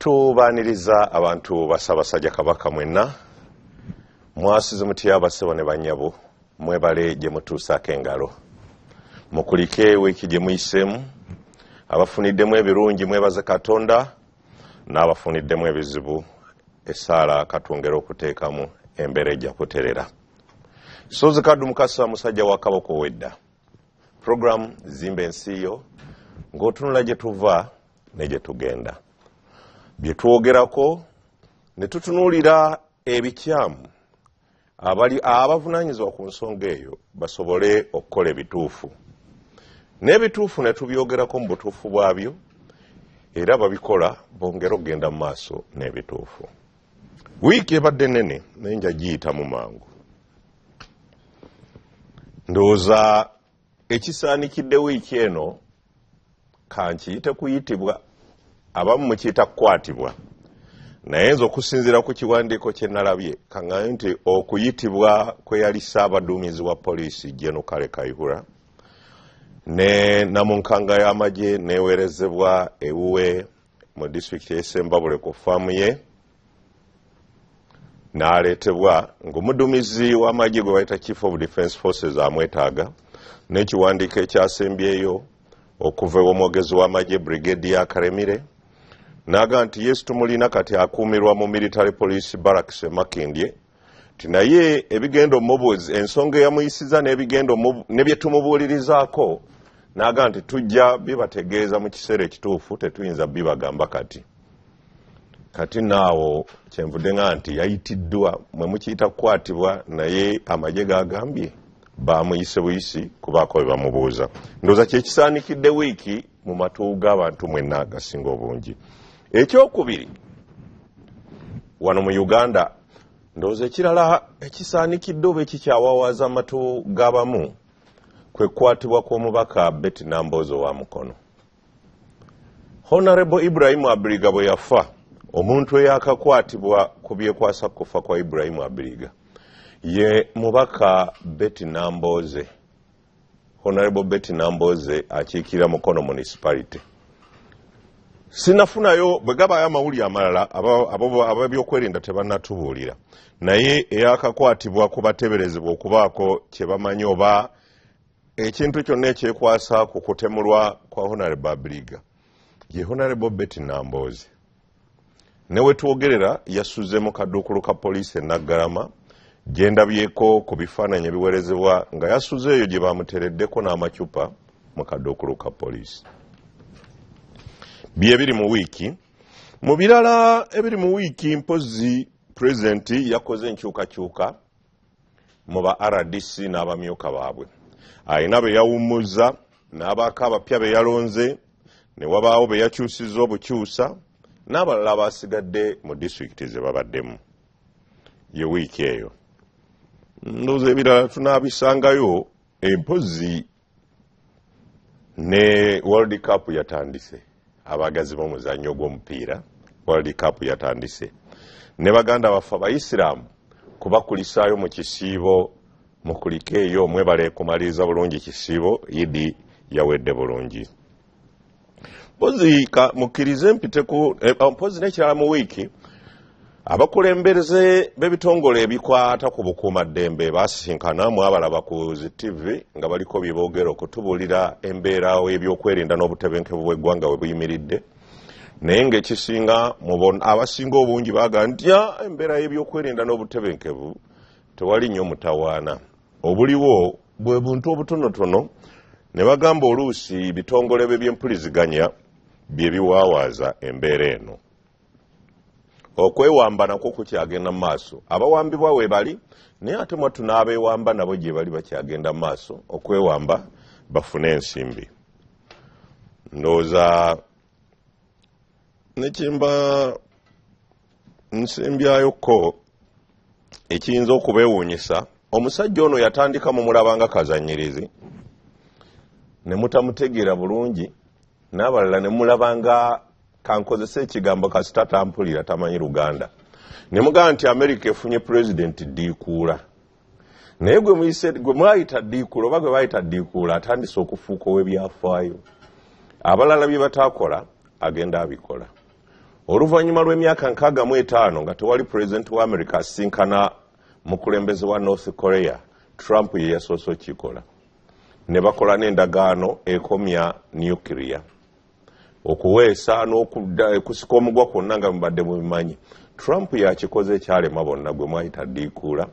Tubaaniriza abantu basabasajja Kabaka mwenna mwasize mutya abasebo ne banyabo mwebale gye mutuusaako engalo mukulike wiiki gye muyisemu abafuniddemu ebirungi mwebaze Katonda n'abafuniddemu ebizibu essaala katwongera okuteekamu embeera ejja kuterera. Sozi Kaddu Mukasa musajja wa Kabaka ow'edda program zimba ensi yo ng'otunula gye tuva ne gye tugenda bye twogerako ne tutunuulira ebikyamu abavunaanyizibwa ku nsonga eyo basobole okukola ebituufu n'ebituufu ne tubyogerako mu butuufu bwabyo era babikola bongera okugenda mu maaso n'ebituufu. Wiiki ebadde nnene naye nja giyitamu mangu. Ndowooza ekisaanikidde wiiki eno kankiyite kuyitibwa abamu mukiyita kukwatibwa naye nze okusinziira ku kiwandiiko kye nalabye kaŋŋayo nti okuyitibwa kwe yali Ssaabaduumizi wa poliisi Gen. Kale Kayihura ne namunkanga y'amagye neewerezebwa ewuwe mu disitulikiti y'e Ssembabule ku faamu ye n'aleetebwa ng'omuduumizi w'amagye gwe bayita Chief of Defence Forces amwetaaga n'ekiwandiiko ekyasembyeyo okuva ew'omwogezi w'amagye Brigadier Karemire n'aga nti yesu tumulina kati akuumirwa mu military police barracks e Makindye nti naye ebigenda omubuuzi ensonga eyamuyisiza n'ebigenda ne bye tumubuulirizaako n'aga nti tujja bibategeeza mu kiseera ekituufu tetuyinza bibagamba kati naawo kyenvudde nga nti yayitiddwa mwe mukiyita kukwatibwa naye amagye gagambye bamuyise buyisi kubaako bwe bamubuuza. Ndowooza kyekisaanikidde wiiki mu matu g'abantu mwenna gasinga obungi. Ekyokubiri wano mu Uganda ndowooza ekirala ekisaanikidde oba ekikyawawaza amatu g'abamu kwe kukwatibwa kw'omubaka Betty Nambooze wa Mukono. Honorable Ibrahim Abiriga bwe yafa omuntu eyakakwatibwa ku byekwasa kufa kwa Ibrahim Abiriga ye mubaka Betty Nambooze. Honorable Betty Nambooze akiikira Mukono municipality. Sinafunayo bwe gabayo amawulire amalala ab'ebyokwerinda tebannatubuulira naye eyakakwatibwa ku bateeberezebwa okubaako kye bamanyi oba ekintu kyonna ekyekwasa ku kutemulwa kwa Honorable Abiriga ye Honorable Betty Nambooze. Ne we twogerera yasuze mu kaduukulu ka poliisi e Naggalama gye ndabyeko ku bifaananyi ebiwerezebwa nga yasuze eyo gye bamutereddeko n'amacupa mu kaduukulu ka poliisi. Bye biri mu wiiki. Mu birala ebiri mu wiiki mpozi pulezidenti yakoze enkyukakyuka mu ba RDC n'abamyuka baabwe. Ayina be yawummuza n'abaako abapya be yalonze ne wabaawo be yakyusizza obukyusa n'abalala abasigadde mu disitulikiti ze babaddemu. Ye wiiki eyo. Ndowooza ebirala tunaabisangayo empozi ne World Cup yatandise. Abagazi b'omuzannyo gw'omupiira World Cup yatandise ne baganda baffe Abayisiraamu kubakulisaayo mu kisiibo mukulike eyo mwebale kumaliriza bulungi kisiibo Idi yawedde bulungi. Mpozi mukkirize mpiteku mpozi n'ekirala mu wiiki abakulembeze b'ebitongole ebikwata ku bukuumaddembe baasisinkana mu abalaba ku TV nga baliko bye boogera okutubuulira embeera y'ebyokwerinda n'obutebenkevu bw'eggwanga we buyimiridde naye ng'ekisinga abasinga obungi baaga nti embeera y'ebyokwerinda n'obutebenkevu tewali nnyo mutawaana obuliwo bwe buntu obutonotono ne bagamba oluusi bitongole bye by'empuliziganya bye biwaawaaza embeera eno. Okwewamba nakwo kukyagenda mu maaso. Abawambibwa we bali naye ate mwatu n'abeewamba nabo gye bali bakyagenda mu maaso okwewamba bafune ensimbi. Ndowooza nekimba nsembyayoko ekiyinza okubeewuunyisa omusajja ono yatandika mu mulabanga kazanyirizi ne mutamutegeera bulungi n'abalala ne mulabanga kankozesa ekigambo kasita tampulira tamanyi Luganda ne mugamba nti America efunye president diikuula naye gwe mwayita diikuula oba gwe bayita diikuula atandise okufuuka ow'ebyafaayo abalala bye bataakola agenda abikola. oluvannyuma lw'emyaka 65 nga tewali president wa America asinkana mukulembeze wa North Korea, Trump ye yasoose okikola ne bakola n'endagaano ekomya nuclear okuweesa n'okusika omugwa kwonna nga mubadde mubimanyi. Trump yakikoze ekyalema bonna gwe mwayita ddiikuula.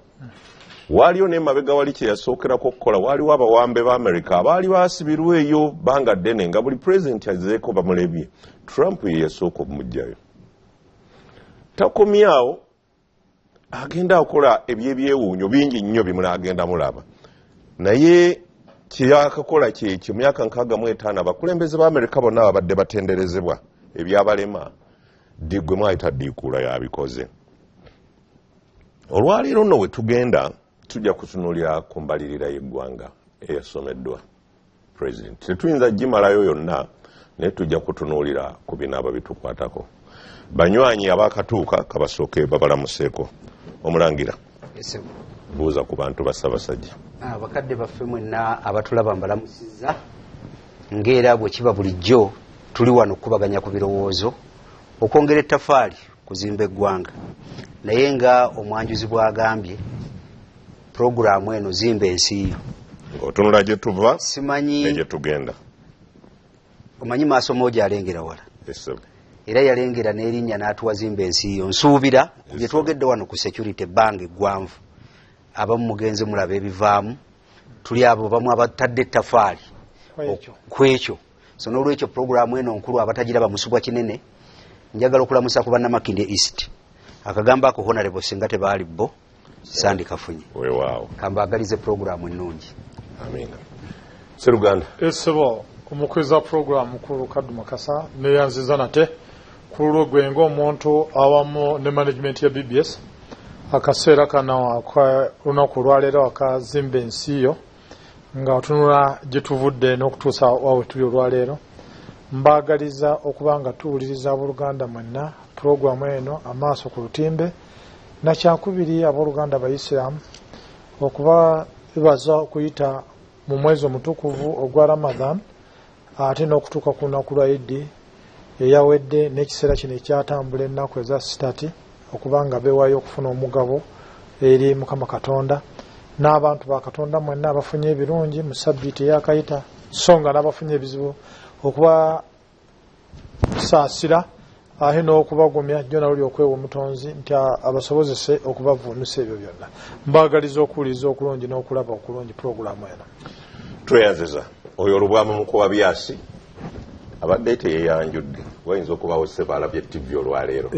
Waliyo n'emabega wali kye yasookerako okukola, waliwo abawambe ba America abaali baasibirwa eyo banga ddene nga buli president azeeko bamulebye. Trump ye yasooka omujjayo. Takomyawo agenda akola ebyebyewuunyo bingi nnyo bimula agenda mulaba. Naye kyeyakakola kyekyo myaka 65 abakulembeze ba America bonna babadde batenderezebwa ebyabalema gwe mwayita ddiikuula yabikoze. Olwaleero nno we tugenda tujja kutunuulira ku mbalirira y'eggwanga eyasomeddwa president. Tetuyinza gimalayo yonna naye tujja kutunuulira ku binaaba bitukwatako. Banywanyi abaakatuuka kabasooke babalamuseeko. Omulangira buuza ku bantu ba Ssaabasajja. Abakadde baffe mwenna abatulaba mbalamusizza ng'era bwe kiba bulijjo tuli wano okubaganya ku birowoozo okwongera ettafaali kuzimba eggwanga. Naye nga omwanjuzi bw'agambye puroguraamu eno zimba ensi yo. Otunula gye tuva simanyi ne gye tugenda. Omanyi maaso moja alengera wala. Era yalengera n'erinnya n'atuwa zimba ensi yo. Nsuubira bye twogedde wano ku security bank eggwanvu abamu mugenze mulaba ebivaamu tuli abo bamu abatadde ettafaali kwekyo. So n'olwekyo puroguraamu eno nkulu abatagira bamusubwa kinene njagala okulamusa ku bannamakinde East. Akagamba ako honorable singa tebaali bo Sandi kafunye. Weewaawo. Kambaagalize puroguraamu ennungi. Amiina. Sseruganda. Esebo omukweza puroguraamu ku Kaddu Makasa neyanziza nate ku lulwe ng'omuntu awamu ne management ya BBS akaseera kano olunaku olwaleero akazimba ensi yo nga otunula gye tuvudde n'okutuusa wawe tuli olwaleero. Mbaagaliza okuba nga tuwuliriza abooluganda mwenna puroguraamu eno amaaso ku lutimbe nakyakubiri abooluganda Abaisiraamu okuba bibaza okuyita mu mwezi omutukuvu ogwa Ramadan ate n'okutuuka ku lunaku lwa Idi eyawedde n'ekiseera kino ekyatambula ennaku eza 30 okuba nga beewaayo okufuna omugabo eri Mukama Katonda n'abantu ba Katonda mwenna abafunye ebirungi mu sabbiiti eyakayita so nga n'abafunye ebizibu okuba saasira ate n'okubagumya jjona luli okwewa omutonzi nti abasobozese okubavuunusa ebyo byonna. Mbaagaliza okuwuliriza okulungi n'okulaba okulungi puroguraamu eno. Tweyanziza oyo olubwamu mukuwa byasi abadde teyeyanjudde wayinza okubawo ssebo alabye TV olwaleero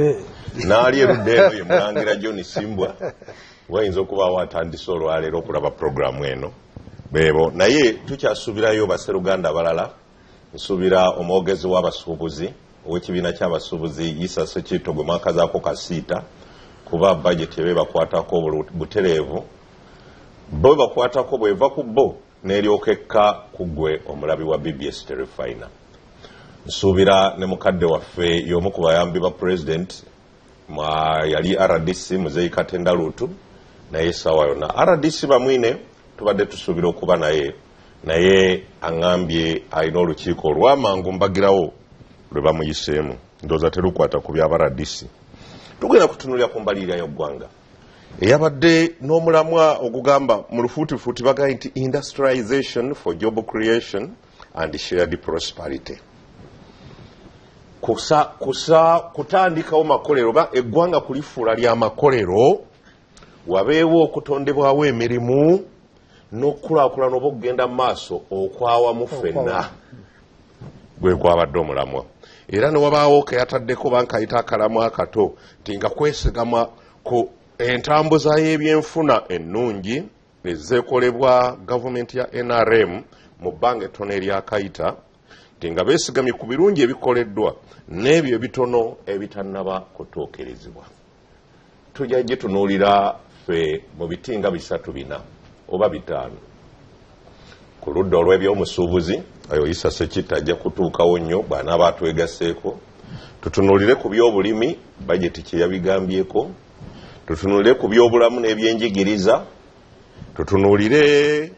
n'ali erudde eno ye Mulangira John Simbwa wayinza okubawo atandise olwaleero okulaba puroguraamu eno beebo. Naye tukyasuubirayo basseruganda abalala. Nsuubira omwogezi w'abasuubuzi ow'ekibiina ky'abasuubuzi Issa Ssekitto gwe mwakazaako kasiita kuba bajeti ebe bakwatako butereevu bo bakwatako bweva ku bo n'eryokekka ku gwe omulabi wa BBS Terefina. Nsuubira ne mukadde waffe y'omu ku bayambi ba president yali RDC Muzeeyi Katenda Luutu naye sawa yonna RDC bamwine tubadde tusuubira okuba naye aŋŋambye alina olukiiko olw'amangu mbagirawo lwe bamuyiseemu ndowooza terukwata ku byaba RDC. Tugenda kutunulira ku mbalirira y'eggwanga eyabadde n'omulamwa ogugamba mu lufuutifuuti bagamba nti industrialization for job creation and shared prosperity. Kutandikawo makolero ba eggwanga kulifuula lya makolero wabeewo okutondebwawo emirimu n'okukulaakulana oba okugenda mu maaso okwawamu ffenna gwe gwabadde omulamwa. Era ne wabaawo keyataddeko bankayita akalamu akato nti nga kwesigama ku entambuza y'ebyenfuna ennungi ezeekolebwa gavumenti ya NRM mu bbanga ettono eryakayita nti nga beesigamye ku birungi ebikoleddwa n'ebyo ebitono ebitannaba kutuukirizibwa. Tujja gye tunuulira ffe mu biti nga 3-4 oba 5. Ku ludda olw'ebyomusuubuzi oyo Issa Ssekitto ajja kutuukawo nnyo bw'anaaba atwegaseeko. Tutunuulire ku by'obulimi bajeti kye yabigambyeko. Tutunuulire ku by'obulamu n'ebyenjigiriza. Tutunuulire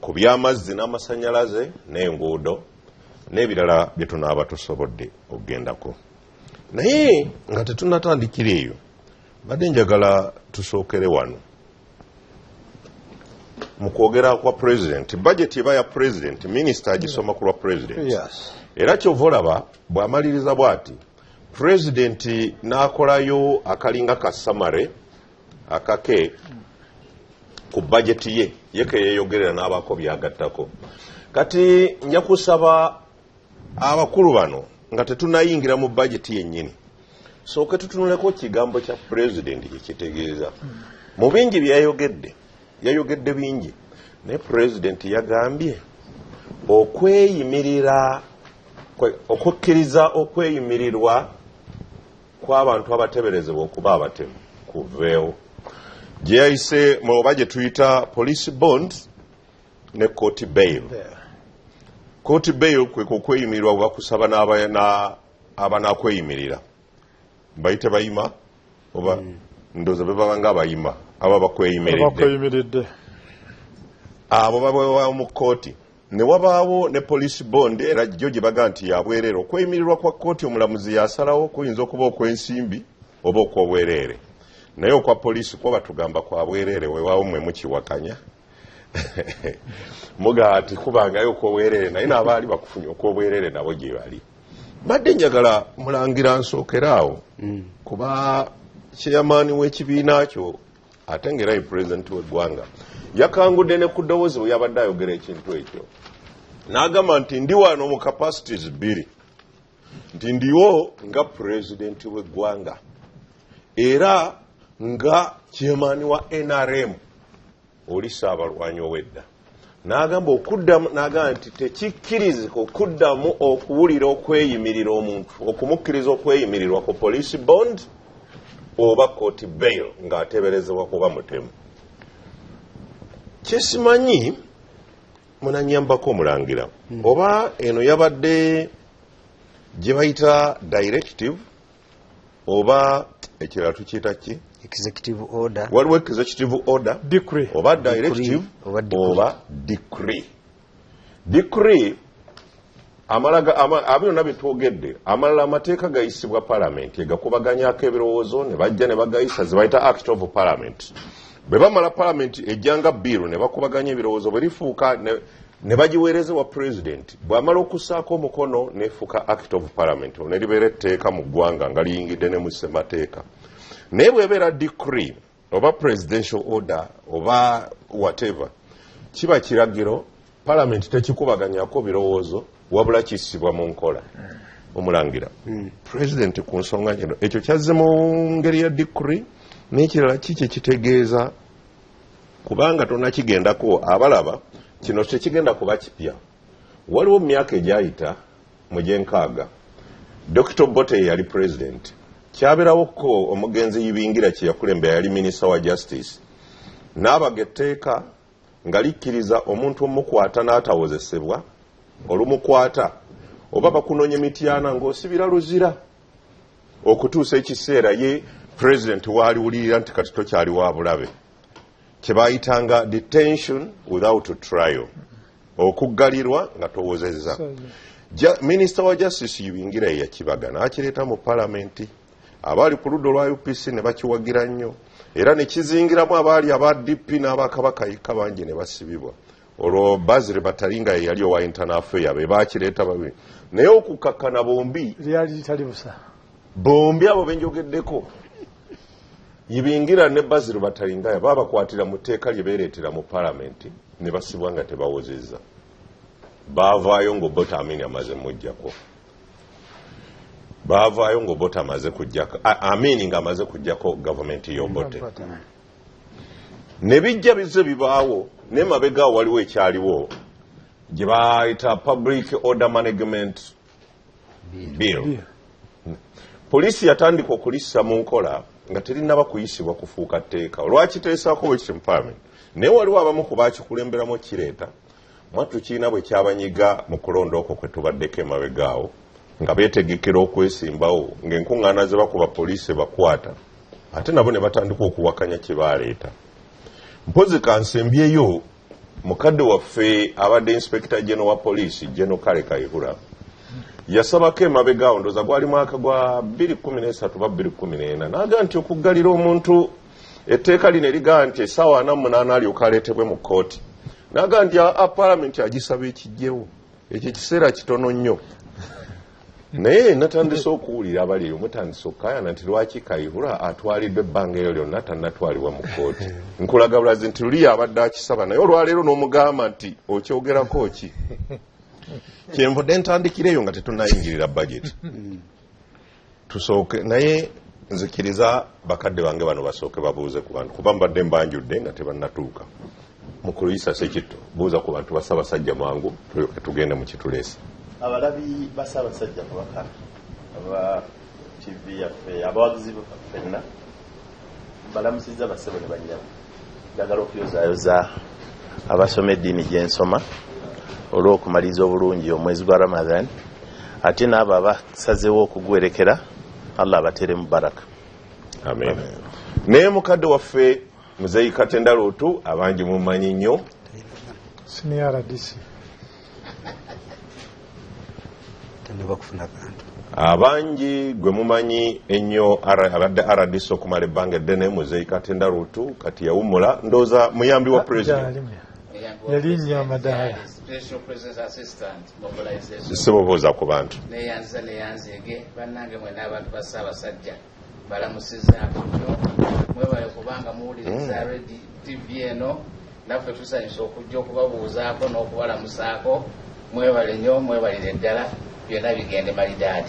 ku by'amazzi n'amasannyalaze n'enguudo n'ebirala bye tunaaba tusobodde okugendako. naye nga tetunatandikira eyo badde njagala tusookere wano mu kwogera kwa president. Budget eba ya president minisita agisoma ku lwa president. Era kyova olaba bw'amaliriza bw'ati president n'akolayo akalinga ka summary akake ku budget ye ke yeeyogerera n'abako byagattako. Kati nja kusaba abakulu bano nga tetunayingira mu budget yennyini sooke tutunuleko kigambo kya president ekitegeeza mu bingi yayogedde bingi naye president yagambye okukkiriza okweyimirirwa kw'abantu abateberezebwa okuba abatemu kuveewo gye yayise muba gye tuyita police bond ne court bail. Court bail kwe okweyimirirwa bakusaba abanakweyimirira bayite bayima oba ndoza beba nga abayima aba bakweyimiridde abo babewa mu kooti ne wabaawo ne police bond era jjo gye baga nti yabwerere okweyimirirwa kwa kooti omulamuzi yasalawo kuyinza okuba okw'ensimbi oba okw'obwereere naye okwa poliisi kuba batugamba kwa bwereere weewaawo mwe mukiwakanya muga ati kubangayo okw'obwereere naye n'abaali bakufunye okw'obwereere nabo gye bali. Badde njagala mulangira nsookeraawo kuba chairman w'ekibiina kyo ate ng'era ye president w'eggwanga yakangudde ne ku ddoboozi bwe yabadde ayogera ekintu ekyo n'agamba nti ndi wano mu capacities bbiri nti ndiwo nga president w'eggwanga era nga chairman wa NRM oli Ssaabalwanyi ow'edda n'agamba okuddamu n'agamba nti tekikkirizika okuddamu okuwulira okweyimirira omuntu okumukkiriza okweyimirirwa ku police bond oba court bail ng'ateberezebwa kuba mutemu. Kyesimanyi munanyambako omulangira oba eno yabadde gye bayita directive oba ekirala tukiyita ki executive order waliwo executive order decree oba directive oba decree amalaga byonna byetwogedde amalala amateeka gayisibwa parliament egakubaganyako ebirowoozo ne bajja ne bagayisa ze bayita act of parliament bwe bamala parliament ejjanga bill ne bakubaganya ebirowoozo bwe lifuuka ne bagiweereza wa president bw'amala okussaako omukono nefuuka act of parliament ne libeera etteeka mu ggwanga nga liyingidde ne mu ssemateeka. Naye bw'ebeera decree oba presidential order oba whatever kiba kiragiro parliament tekikubaganyako birowoozo wabula kissibwa mu nkola omulangira president ku nsonga kino ekyo kyazze mu ngeri ya decree n'ekirala kiki kitegeeza kubanga tonakigendako abalaba kino tekigenda kuba kipya. Waliwo mu myaka egyayita mu gyenkaaga Dr. Bote yali president kyabeerawoko omugenzi Ibingira kye yakulembera yali minister wa justice n'abaga etteeka nga likkiriza omuntu omukwata n'atawozesebwa olumukwata oba bakunoonya mityana ng'osibira luzira okutuusa ekiseera ye president waaliwulirira nti kati tokyali wa bulabe kye baayitanga detention without trial okuggalirwa nga towozezza. Minister wa justice Ibingira ye yakibaga n'akireeta mu palamenti abaali ku ludda olwa UPC ne bakiwagira nnyo era ne kizingiramu abaali aba DP n'abakabaka yekka bangi ne basibibwa olwo Bazile Batalinga ye yali owa internal affairs be baakireeta babiri naye okukakkana bombi lyali litali busa bombi abo benjogeddeko Ibingira ne Bazile Batalinga babakwatira mu tteeka lye beereetera mu palamenti ne basibwa nga tebawozezza baavaayo ng'Obote Amini amaze mujjako baavaayo ng'Obote amaze kujjako Amini ng'amaze kujjako gavumenti y'Obote ne bijja bize bibaawo ne mabega waliwo ekyaliwo gye bayita public order management bill poliisi yatandika okulissa mu nkola nga terinaba kuyisibwa kufuuka tteeka olwakiteesaako bwe kiti mu parliament naye waliwo abamu ku baakikulemberamu kireeta mwattu kiina bwe kyabanyiga mu kulonda okwo kwe tubaddeko emabegaawo nga beetegekera okwesimbawo ng'enkuŋŋaana ze bakuba poliisi bakwata ate nabo ne batandika okuwakanya kye baaleeta. Mpozi kansembyeyo mukadde waffe abadde inspector general wa poliisi General Kale Kayihura yasabako emabegaawo ndooza gwali mwaka gwa 2013 ba 2014 naga nti okuggalira omuntu etteeka lino erigaa nti essaawa 48 alyoka aleetebwe mu kkooti naga nti palamenti agisaba ekijjewo ekyo kiseera kitono nnyo naye natandise okuwulira abali eyo mutandise okukayana nti lwaki Kayihura atwaliddwa ebbanga eryo lyonna tannatwalibwa mu kkooti nkulaga bulazi nti luli abadde akisaba naye olwaleero n'omugamba nti okyogerako ki kyenvudde ntandikireyo nga tetunnayingirira budget tusooke naye nzikiriza bakadde bange bano basooke babuuze ku bantu kuba mbadde mbanjudde nga tebannatuuka mukuluyisa Sekitto buuza ku bantu Bassaabasajja mangu tulyoke tugende mu kituleesa abalabi Bassaabasajja Kabaka aba TV yaffe abawagizi ffenna balamusizza bassebo ne bannyabo njagala okuyozaayoza abasoma eddiini gy'ensoma olw'okumaliriza obulungi omwezi gwa Ramadan ate n'abo abasazeewo okugwerekera Allah abatere mu baraka. Amen. Naye mukadde waffe Muzeeyi Katenda Lootu abangi mumanyi nnyo Senior RDC abangi gwe mumanyi ennyo abadde RDC okumala ebbanga eddene Muzeeyi Katenda Lootu kati yawummula ndooza muyambi wa president yalinnya amadaala Special President Assistant Mobilization. Sibobuuza ku bantu. Neyanzege bannange mwena abantu ba Ssaabasajja balamusizzaako nnyo mwebale kubanga muwuliriza TV eno naffe tusanyusa okujja okubabuuzaako n'okubalamusaako mwebale nnyo mwebalire ddala byonna bigende malidaadi.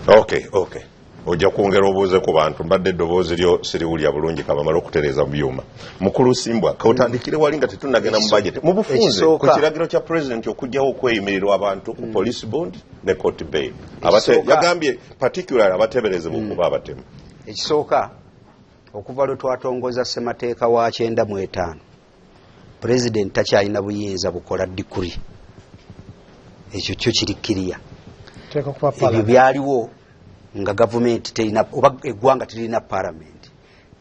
Okay. Ojja kwongera obuuze ku bantu mbadde eddoboozi lyo siriwulya bulungi kabamala okutereeza byuma mukulu Simbwa kawutandikire wali nga tetunnagenda mu budget mu bufunze ku kiragiro kya president okujjawo okweyimirirwa abantu ku police bond ne court bail yagambye particular abateeberezebwa okuba abatemu. Ekisooka okuva lwe twatongoza ssemateeka wa 95 president takyalina buyinza bukola dikuri ekyo kyo kirikkiriya ebyo byaliwo nga government terina oba eggwanga terina parliament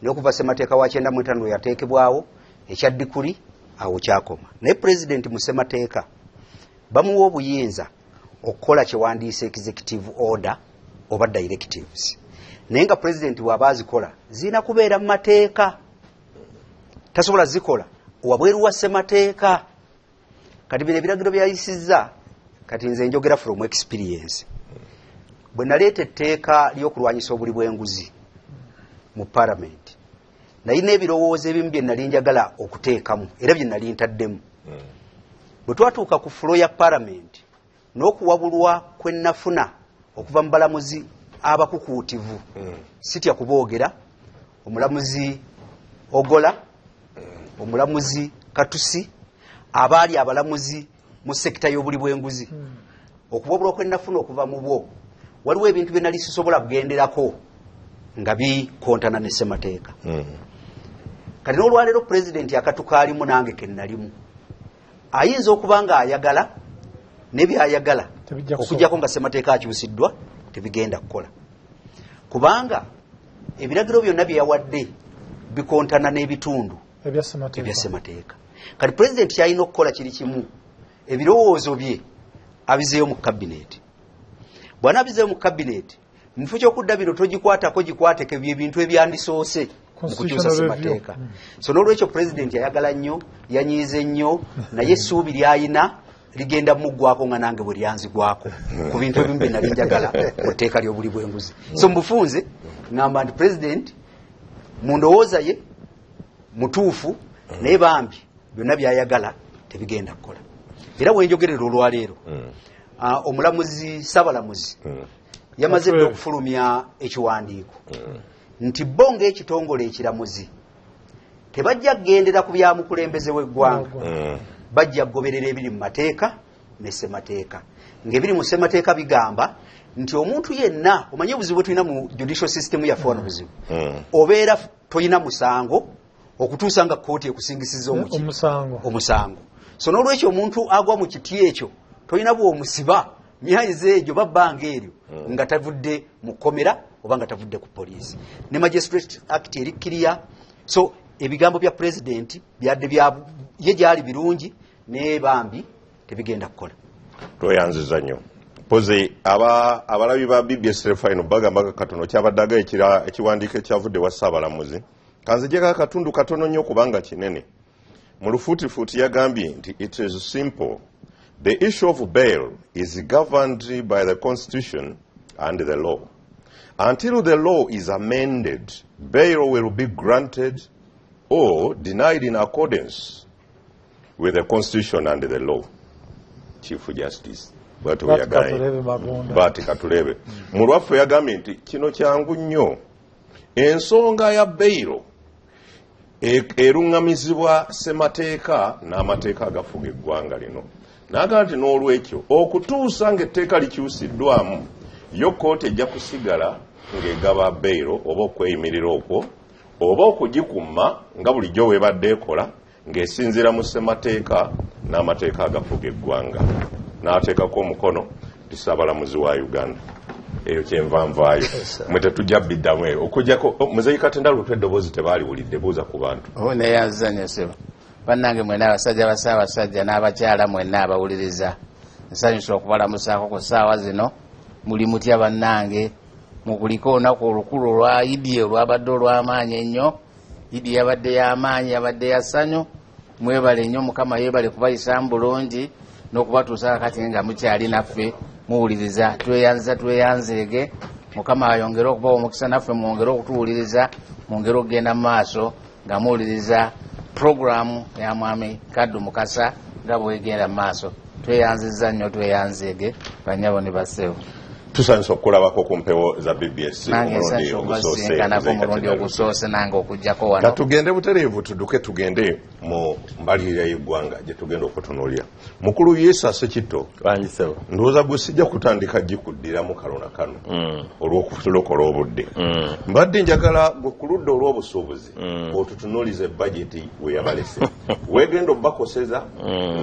n'okuva ssemateeka wa 95 yateekebwawo ekyaddikuli awo kyakoma naye president mu ssemateeka bamuwa obuyinza okukola kyewandiisa executive order oba directives naye nga president bw'aba azikola zirina kubeera mu mateeka tasobola zikola wabweru wa ssemateeka kati bino ebiragiro byayisizza kati nze njogera from experience bwe naleeta etteeka ly'okulwanyisa obuli bw'enguzi mu parliament nalina ebirowoozo ebimu bye nali njagala okuteekamu era bye nali ntaddemu bwe twatuuka ku fulo ya parliament n'okuwabulwa kwe nnafuna okuva mu balamuzi abakukuutivu sitya kuboogera omulamuzi Ogola omulamuzi Katusi abaali abalamuzi mu sekita y'obuli bw'enguzi okuwabulwa kwe nnafuna okuva mu bwo waliwo ebintu bye nali sisobola kugenderako nga bikontana ne ssemateeka kati n'olwaleero president akatukaalimu nange ke nalimu ayinza okuba nga ayagala n'ebyayagala okujjako nga ssemateeka akyusiddwa tebigenda kukola kubanga ebiragiro byonna bye yawadde bikontana n'ebitundu ebya ssemateeka kati president kyalina okukola kiri kimu ebirowoozo bye abizeeyo mu cabinet bw'anaabizeeyo mu cabinet mu kifo ky'okudda bino togikwatako gikwateko ebintu ebyandisoose mu kukyusa ssemateeka so n'olwekyo president yayagala nnyo yanyiize nnyo naye essuubi ly'ayina ligenda muggwako nga nange bwe lyanzigwako ku bintu ebimu bye nali njagala mu tteeka ly'obuli bw'enguzi so mu bufunze ŋŋamba nti president mu ndowooza ye mutuufu naye bambi byonna by'ayagala tebigenda kukola era bwenjogerera olwaleero omulamuzi Saabalamuzi yamaze dde okufulumya ekiwandiiko nti bo ng'ekitongole ekiramuzi tebajja kugendera ku bya mukulembeze w'eggwanga bajja kugoberera ebiri mu mateeka ne ssemateeka ng'ebiri mu ssemateeka bigamba nti omuntu yenna omanye obuzibu bwe tulina mu judicial system yaffe wano buzibu obeera toyina musango okutuusa nga kkooti ekusingisiza omusango so n'olwekyo omuntu agwa mu kiti ekyo toyina bw'omusiba myezi egyo babbanga eryo nga tavudde mu kkomera oba nga tavudde ku poliisi ne Magistrate Act erikkiriya so ebigambo bya president byadde ye gyali birungi naye bambi tebigenda kukola. Tweyanziza nnyo poze abalabi ba BBS refine bagamba katono kyabaddaga ekiwandiiko ekyavudde wa Ssaabalamuzi kanzijeko akatundu katono nnyo kubanga kinene mu lufuutifuuti yagambye nti it is simple. The issue of bail is governed by the Constitution and the law. Until the law is amended, bail will be granted or denied in accordance with the Constitution and the law. Chief Justice. Bati Katulebe. Mulwaffe yagambye nti kino kyangu nnyo. Ensonga ya bail erungamizibwa ssemateeka n'amateeka agafuga eggwanga lino. Naga nti n'olwekyo okutuusa ng'etteeka likyusiddwamu yo kkooti ejja kusigala ng'egaba bail oba okweyimirira okwo oba okugikuma nga bulijjo weebadde ekola ng'esinziira mu ssemateeka n'amateeka agafuga eggwanga. N'ateekako omukono ti Ssaabalamuzi wa Uganda. Eyo kyenvanvaayo mwe tetujja biddamu eyo okujjako Muzeeyi Katenda lutwe eddoboozi tebaaliwulidde buuza ku bantu. Neyanzanya sebo bannange mwenna abasajja basaabasajja n'abakyala mwenna abawuliriza nsanyusa okubalamusaako ku ssaawa zino muli mutya bannange mukuliko olunaku olukulu olwa Idi olwabadde olw'amaanyi ennyo. Idi yabadde y'amaanyi yabadde ya ssanyu mwebale nnyo Mukama yeebale kubayisa bulungi n'okubatuusa kakati nga mukyali naffe muwuliriza tweyanzeege Mukama ayongere okubawa omukisa naffe mwongere okutuwuliriza mwongere okugenda mu maaso nga muwuliriza programu ya Mwami Kaddu Mukasa nga bwegenda mu maaso. Tweyanziza nnyo tweyanzeege banyabo ne basseewo. Tusanyusa okulabako ku mpewo za BBS omulundi ogusoose nange okujjako wano. Katugende butereevu tuduke tugende mu mbalirira y'eggwanga gye tugenda okutunuulira. Mukulu Yesu Ssekitto ndowooza gwe sijja kutandika gikuddiramu kano na kano olw'okutulokola obudde. Mbadde njagala gwe ku ludda olw'obusuubuzi otutunuulize budget we yabalese weegenda obbakoseza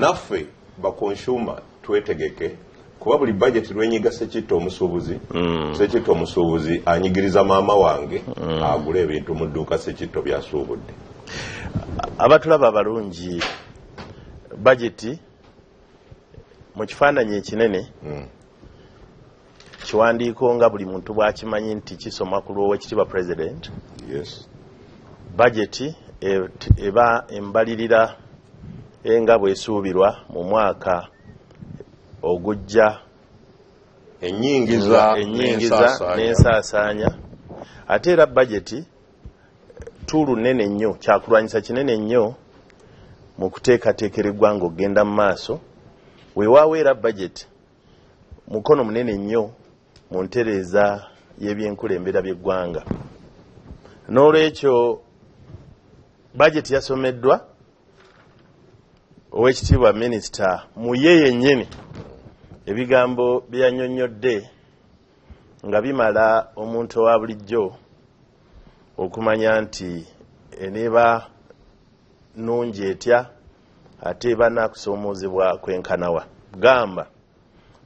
naffe bakonsuma twetegeke kuba buli budget lwenyiga Ssekitto omusuubuzi Ssekitto omusuubuzi anyigiriza maama wange agula ebintu mu dduuka Ssekitto byasuubudde. Abatulaba abalungi budget mu kifaananyi ekinene kiwandiiko nga buli muntu bw'akimanyi nti kisoma ku lw'Oweekitiibwa President. Yes. Budget eba embalirira nga bw'esuubirwa mu mwaka ogujja ennyingiza n'ensaasaanya. Ate era budget tuulu nnene nnyo kyakulwanyisa kinene nnyo mu kuteekateekera eggwanga okugenda mu maaso. Weewaawo era budget mukono munene nnyo mu ntereeza y'ebyenkulembera by'eggwanga. N'olwekyo budget yasomeddwa Oweekitiibwa Minisita mu ye yennyini ebigambo bye yannyonnyodde nga bimala omuntu owa bulijjo okumanya nti eneeba nnungi etya ate eba naakusoomoozebwa kwenkanawa. Gamba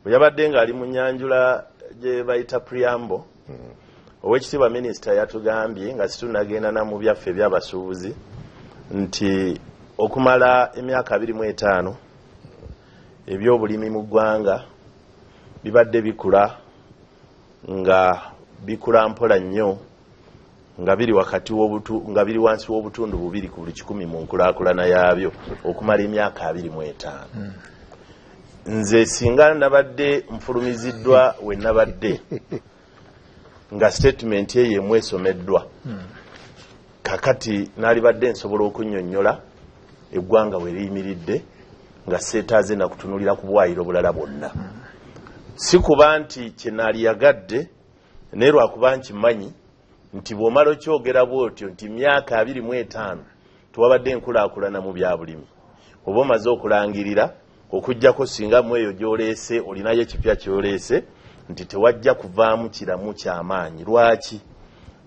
bwe yabadde ng'ali mu nnyanjula gye bayita preamble Oweekitiibwa Minisita yatugambye nga situnagenda na mu byaffe eby'abasuubuzi nti okumala emyaka 25 ebyobulimi mu ggwanga bibadde bikula nga bikula mpola nnyo nga biri wakati nga biri wansi w'obutundu 2 ku buli 100 mu nkulaakulana yaabyo okumala emyaka 25. Nze singa nabadde nfulumiziddwa we nabadde nga statement ye yemu esomeddwa kakati naalibadde nsobola okunnyonnyola eggwanga we liyimiridde nga seetaaze nakutunulira ku bwayiro bulala bwonna. Si kuba nti kyenaaliyagadde naye lwakuba nkimanyi nti bw'omala okyogera bw'otyo nti myaka 25 tewabadde enkulaakulana mu bya bulimi oba omaze okulangirira okuggyako singa mu eyo gy'oleese olinayo ekipya ky'oleese nti tewajja kuvaamu kiramu ky'amaanyi. Lwaki?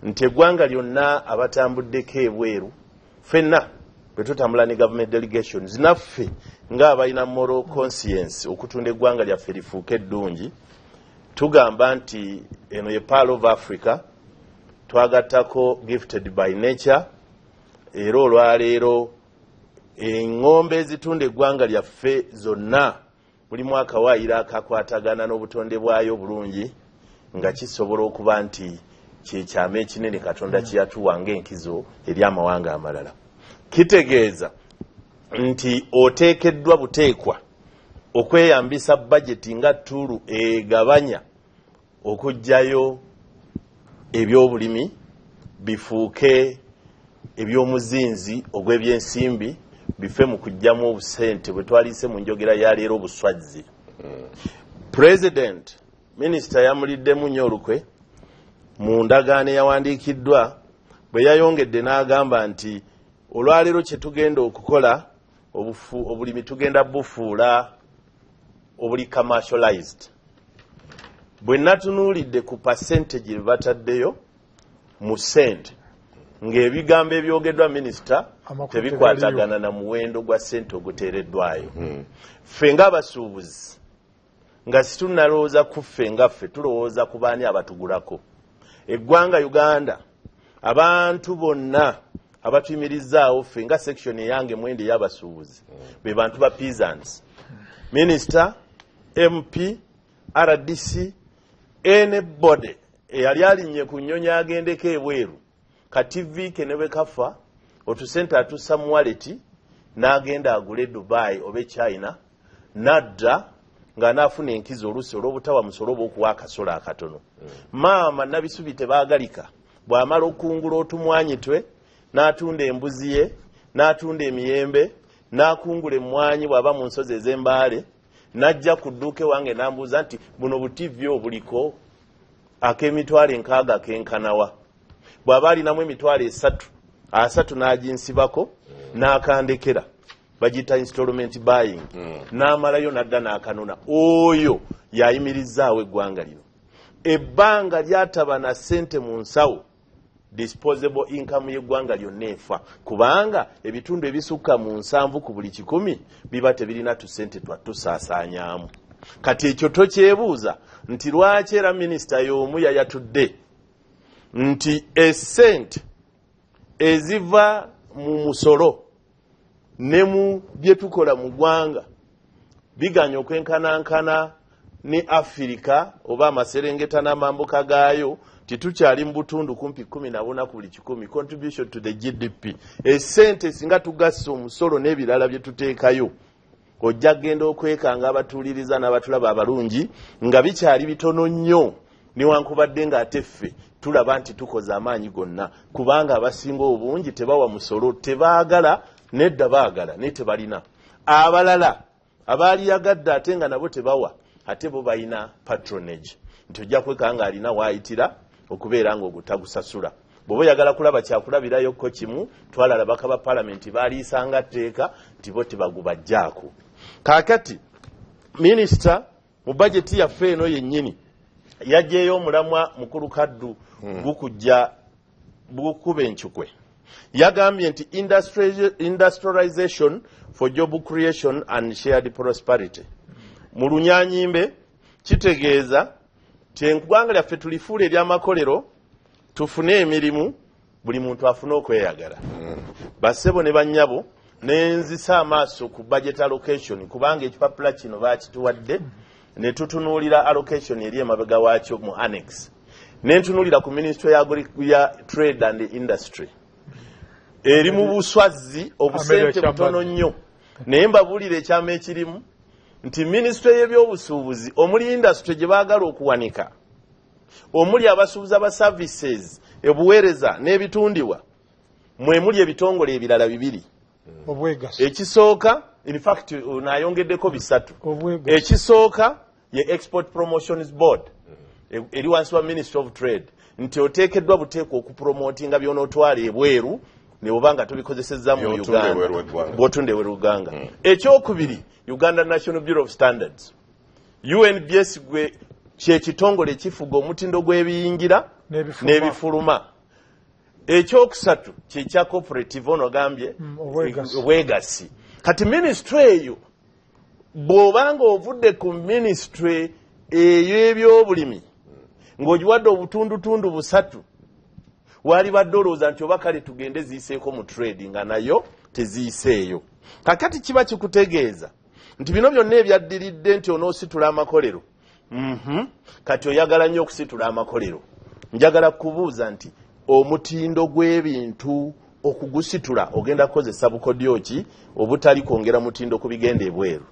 Nti eggwanga lyonna abatambuddeko ebweru ffenna bwe tutambula ne government delegations naffe ng'abalina moral conscience okutunda eggwanga lyaffe lifuuke eddungi tugamba nti eno ye Pearl of Africa twagattako gifted by nature. Era olwaleero eŋŋombe ezitunda eggwanga lyaffe zonna buli mwaka waayira akakwatagana n'obutonde bwayo bulungi nga kisobola okuba nti kyekyama ekinene Katonda kyeyatuwa ng'enkizo eri amawanga amalala. Kitegeeza nti oteekeddwa buteekwa okweyambisa bajeti nga ttulu egabanya okuggyayo ebyobulimi bifuuke ebyomuzinzi ogw'ebyensimbi bife mu kuggyamu obusente bwe twaliise mu njogera ya leero obuswazzi. President Minisita yamuliddemu nnyo olukwe mu ndagaano eyawandiikiddwa bwe yayongedde n'agamba nti olwaleero kye tugenda okukola obulimi tugenda bufuula obuli commercialized. Bwe natunuulidde ku percentage bye bataddeyo mu sente ng'ebigambo ebyogeddwa minisita tebikwatagana na muwendo gwa sente oguteereddwayo. Ffe ng'abasuubuzi nga situnalowooza ku ffe nga ffe tulowooza ku baani abatugulako. Eggwanga Uganda abantu bonna abatuyimirizaawo ffe nga section eyange mwende ey'abasuubuzi be bantu ba peasants. Minisita, MP, RDC, anybody eyali alinnye ku nnyonyi agendeko ebweru kativi ke ne bwe kafa otusente atussa mu wallet n'agenda agule Dubai oba China nadda ng'anaafuna enkizo oluusi olw'obutawa musolo oba okuwa akasolo akatono. Maama nabisubi tebaagalika bw'amala okungula otumwanyi twe n'atunda embuzi ye n'atunda emiyembe n'akungula emmwanyi bw'aba mu nsozi ez'embaale n'ajja ku dduuka ewange n'ambuuza nti buno butivi obuliko ak'emitwalo 60 kenkanawa. Bw'aba alinamu emitwalo 30 n'aginsibako n'akandekera bagita installment buying n'amalayo n'adda n'akanona. Oyo yayimirizaawo eggwanga lino. Ebbanga lyataba na ssente mu nsawo disposable income y'eggwanga lyonna efa kubanga ebitundu ebisukka mu 7 ku buli 100 biba tebirina tusente twatusaasaanyaamu. Kati ekyo tokyebuuza nti lwaki era minisita y'omu yayatudde nti essente eziva mu musolo ne mu bye tukola mu ggwanga biganya okwenkanankana ne Afirika oba amaserengeta n'amambuka gaayo titukyali mu butundu kumpi 14 ku buli 100 contribution to the GDP. Essente singa tugassa omusolo n'ebirala bye tuteekayo ojja genda okwekanga abatuuliriza n'abatulaba abalungi nga bikyali bitono nnyo newankubadde ng'ate ffe tulaba nti tukoze amaanyi gonna kubanga abasinga obungi tebawa musolo tebaagala nedda baagala naye tebalina. Abalala abaaliyagadde ate nga nabo tebawa ate bo balina patronage nti ojja kwekanga alina waayitira okubeera ng'ogutagusasula. Bw'oba oyagala kulaba kyakulabirayokko kimu twalala baka ba palamenti baaliisanga tteeka nti bo tebagubajjaako. Kaakati minisita mu bajeti yaffe eno yennyini yajjeeyo omulamwa mukulu kaddu gukujja bukuba enkukwe. Yagambye nti industrialization for job creation and shared prosperity. Mu Lunyaanyimbe kitegeeza nti eggwanga lyaffe tulifuula ery'amakolero tufune emirimu buli muntu afune okweyagala. Bassebo ne bannyabo nenzisa amaaso ku budget allocation kubanga ekipapula kino baakituwadde ne tutunuulira allocation eri emabega waakyo mu annex. Nentunuulira ku Ministry ya Trade and Industry eri mu buswazi obusente butono nnyo naye mbabuulira ekyama ekirimu nti Ministry y'ebyobusuubuzi omuli industry gye baagala okuwanika omuli abasuubuza ba services ebuweereza n'ebitundibwa mwemuli ebitongole ebirala 2. Ekisooka in fact naayongeddeko 3. Ekisooka ye Export Promotions Board eri wansi wa Ministry of Trade nti oteekeddwa buteekwa okupromotinga by'onootwala ebweru ne bw'obanga tubikozesezza mu Uganda bw'otunda eweruganga. Ekyokubiri Uganda National Bureau of Standards UNBS gwe kyekitongole ekifuga omutindo gw'ebiyingira n'ebifuluma. Ekyokusatu kyekya cooperative ono gambye obwegasi. Kati ministry eyo bw'obanga ovudde ku ministry ey'ebyobulimi ng'ogiwadde obutundutundu 3 wali badde olowooza nti oba kale tugende ziyiseeko mu trade nga nayo teziyiseeyo. Kakati kiba kikutegeeza nti bino byonna ebyaddiridde nti onoositula amakolero kati oyagala nnyo okusitula amakolero. Njagala kubuuza nti omutindo gw'ebintu okugusitula ogenda kukozesa bukodyo ki obutali kwongera mutindo ku bigenda ebweru?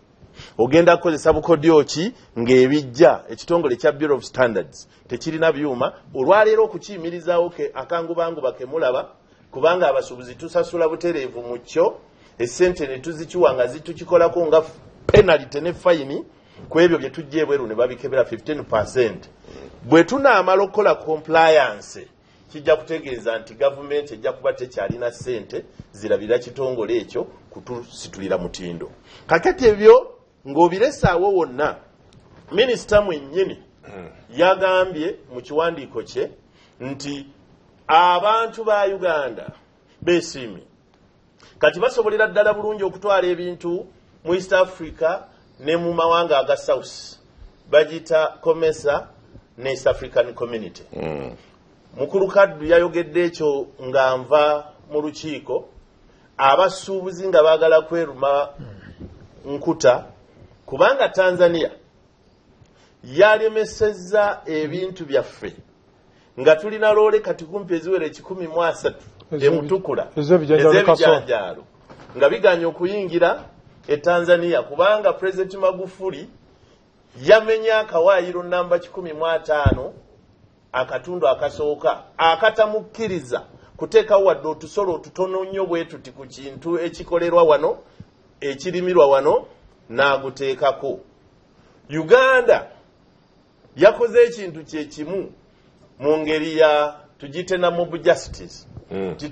Ogenda kukozesa bukodyo ki ng'ebijja ekitongole kya Bureau of Standards tekirina byuma olwaleero okukiyimirizaawo akangubanguba kemulaba kubanga abasuubuzi tusasula butereevu mu kyo essente ne tuzikiwa nga zitukikolako nga penalty ne fayini ku ebyo bye tujja ebweru ne babikebera 15%. Bwe tunaamala okukola compliance kijja kutegeeza nti gavumenti ejja kuba tekyalina ssente zirabira kitongole ekyo kutusitulira mutindo. Kakati ebyo ng'obiresaawo wonna minisita mwennyini yagambye mu kiwandiiko kye nti abantu ba Uganda beesiimye kati basobolera ddala bulungi okutwala ebintu mu East Africa ne mu mawanga aga South bagita COMESA ne East African Community. Mukulu Kaddu yayogedde ekyo nga nva mu lukiiko abasuubuzi nga baagala kweruma nkuta kubanga Tanzania yalemesezza ebintu byaffe nga tulina loole kati kumpi eziwera 130 emutukula ez'ebijanjaalo nga biganya okuyingira e Tanzania kubanga President Magufuli yamenya akawaayiro namba 15 akatundu akasooka akatamukkiriza kuteekawo wadde otusolo otutono nnyo bwe tuti ku kintu ekikolerwa wano ekirimirwa wano n'aguteekako. Uganda yakoze ekintu kye kimu mu ngeri ya tugite na mob justice.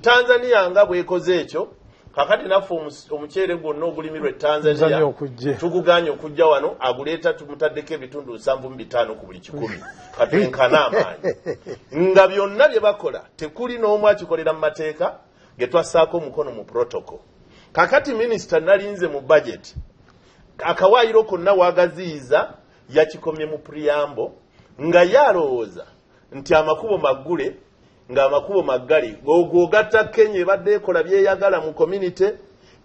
Tanzania nga bwekoze ekyo kakati naffe omuceere gwonna ogulimirwa e Tanzania tuguganya okujja wano aguleeta tumutaddeko ebitundu 75 ku buli 100 katunkana amaanyi nga byonna bye bakola tekuli n'omu akikolera mu mateeka ge twassaako omukono mu protocol. Kakati minisita nalinze mu budget akawaayiro konna wagaziyiza yakikomye mu preamble nga yalowooza nti amakubo maggule nga amakubo maggali gogatta Kenya ebadde ekola byeyagala mu community,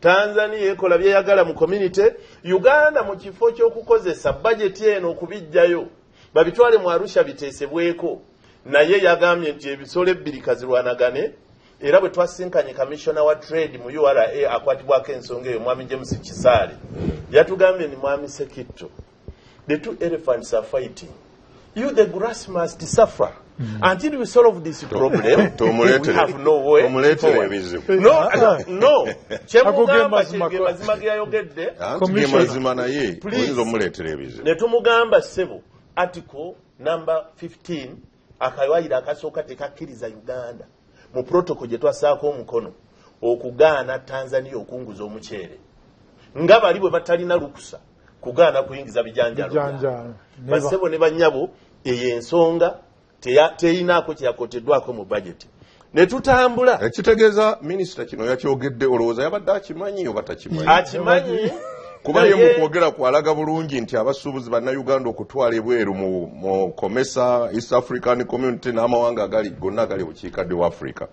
Tanzania ekola byeyagala mu community, Uganda mu kifo ky'okukozesa budget eno okubijjayo babitwale mu Arusha biteesebweko naye yagambye nti ebisolo ebbiri kazirwanagane. Era bwe twasinkanye commissioner wa trade mu URA akwatibwako ensonga eyo mwami James Kisaale yatugambye ni mwami Sekitto, the two elephants are fighting, you the grass must suffer until we solve this problem. We have no way forward. No kyemugamba kyenge mazima ge yayogedde ne tumugamba ssebo article number 15 akawaayiro akasooka tekakkiriza Uganda mu protocol gye twassaako omukono okugaana Tanzania okunguza omuceere nga bali bwe batalina lukusa kugaana kuyingiza bijanjalo. Basebo ne banyabo eyo ensonga teyinaako kyakoteddwako mu budget. Ne tutambula ekitegeeza minisita kino yakyogedde olowooza yabadde akimanyi oba takimanyi? Akimanyi kuba ye mu kwogera kwalaga bulungi nti abasuubuzi bannayuganda okutwala ebweru mu COMESA, East African Community n'amawanga agali gonna agali bukiikaddyo wa Africa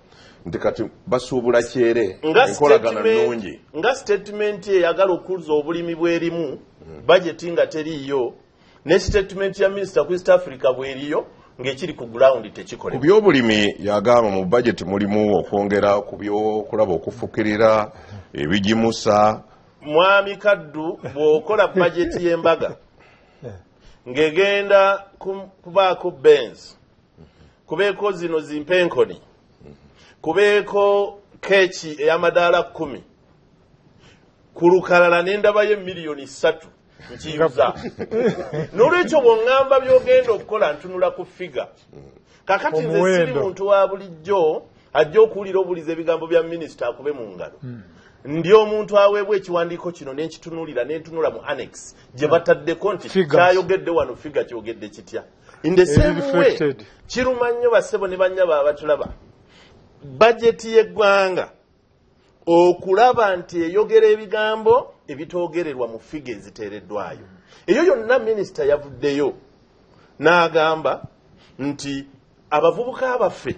nti kati basuubula kyere enkolagana nnungi. Nga statement eyagala okuza obulimi bwerimu budget nga teriiyo ne statement ya minister ku East Africa bweriyo ng'ekiri ku ground tekikolebwa. Ku by'obulimi yagamba mu budget mulimu okwongera ku by'okulaba okufukirira ebigimusa. Mwami Kaddu bw'okola budget y'embaga ng'egenda kubaako Benz, kubeeko zino zimpenkoni, kubeeko keeki ey'amadaala 10, ku lukalala n'endabayo miliyoni 3 nkiyuza. N'olwekyo bw'oŋŋamba by'ogenda okukola ntunula ku figa. Kakati nze siri muntu wa bulijjo ajja okuwulira obuliza ebigambo bya minisita akube mu ngalo. Ndi omuntu aweebwa ekiwandiiko kino n'enkitunulira n'entunula mu annex gye bataddeko nti kyayogedde wano figa kyogedde kitya. In the same way kiruma nnyo bassebo ne bannyaba abatulaba bajeti y'eggwanga okulaba nti eyogera ebigambo ebitoogererwa mu figa eziteereddwayo. Eyo yonna minisita yavuddeyo n'agamba nti abavubuka baffe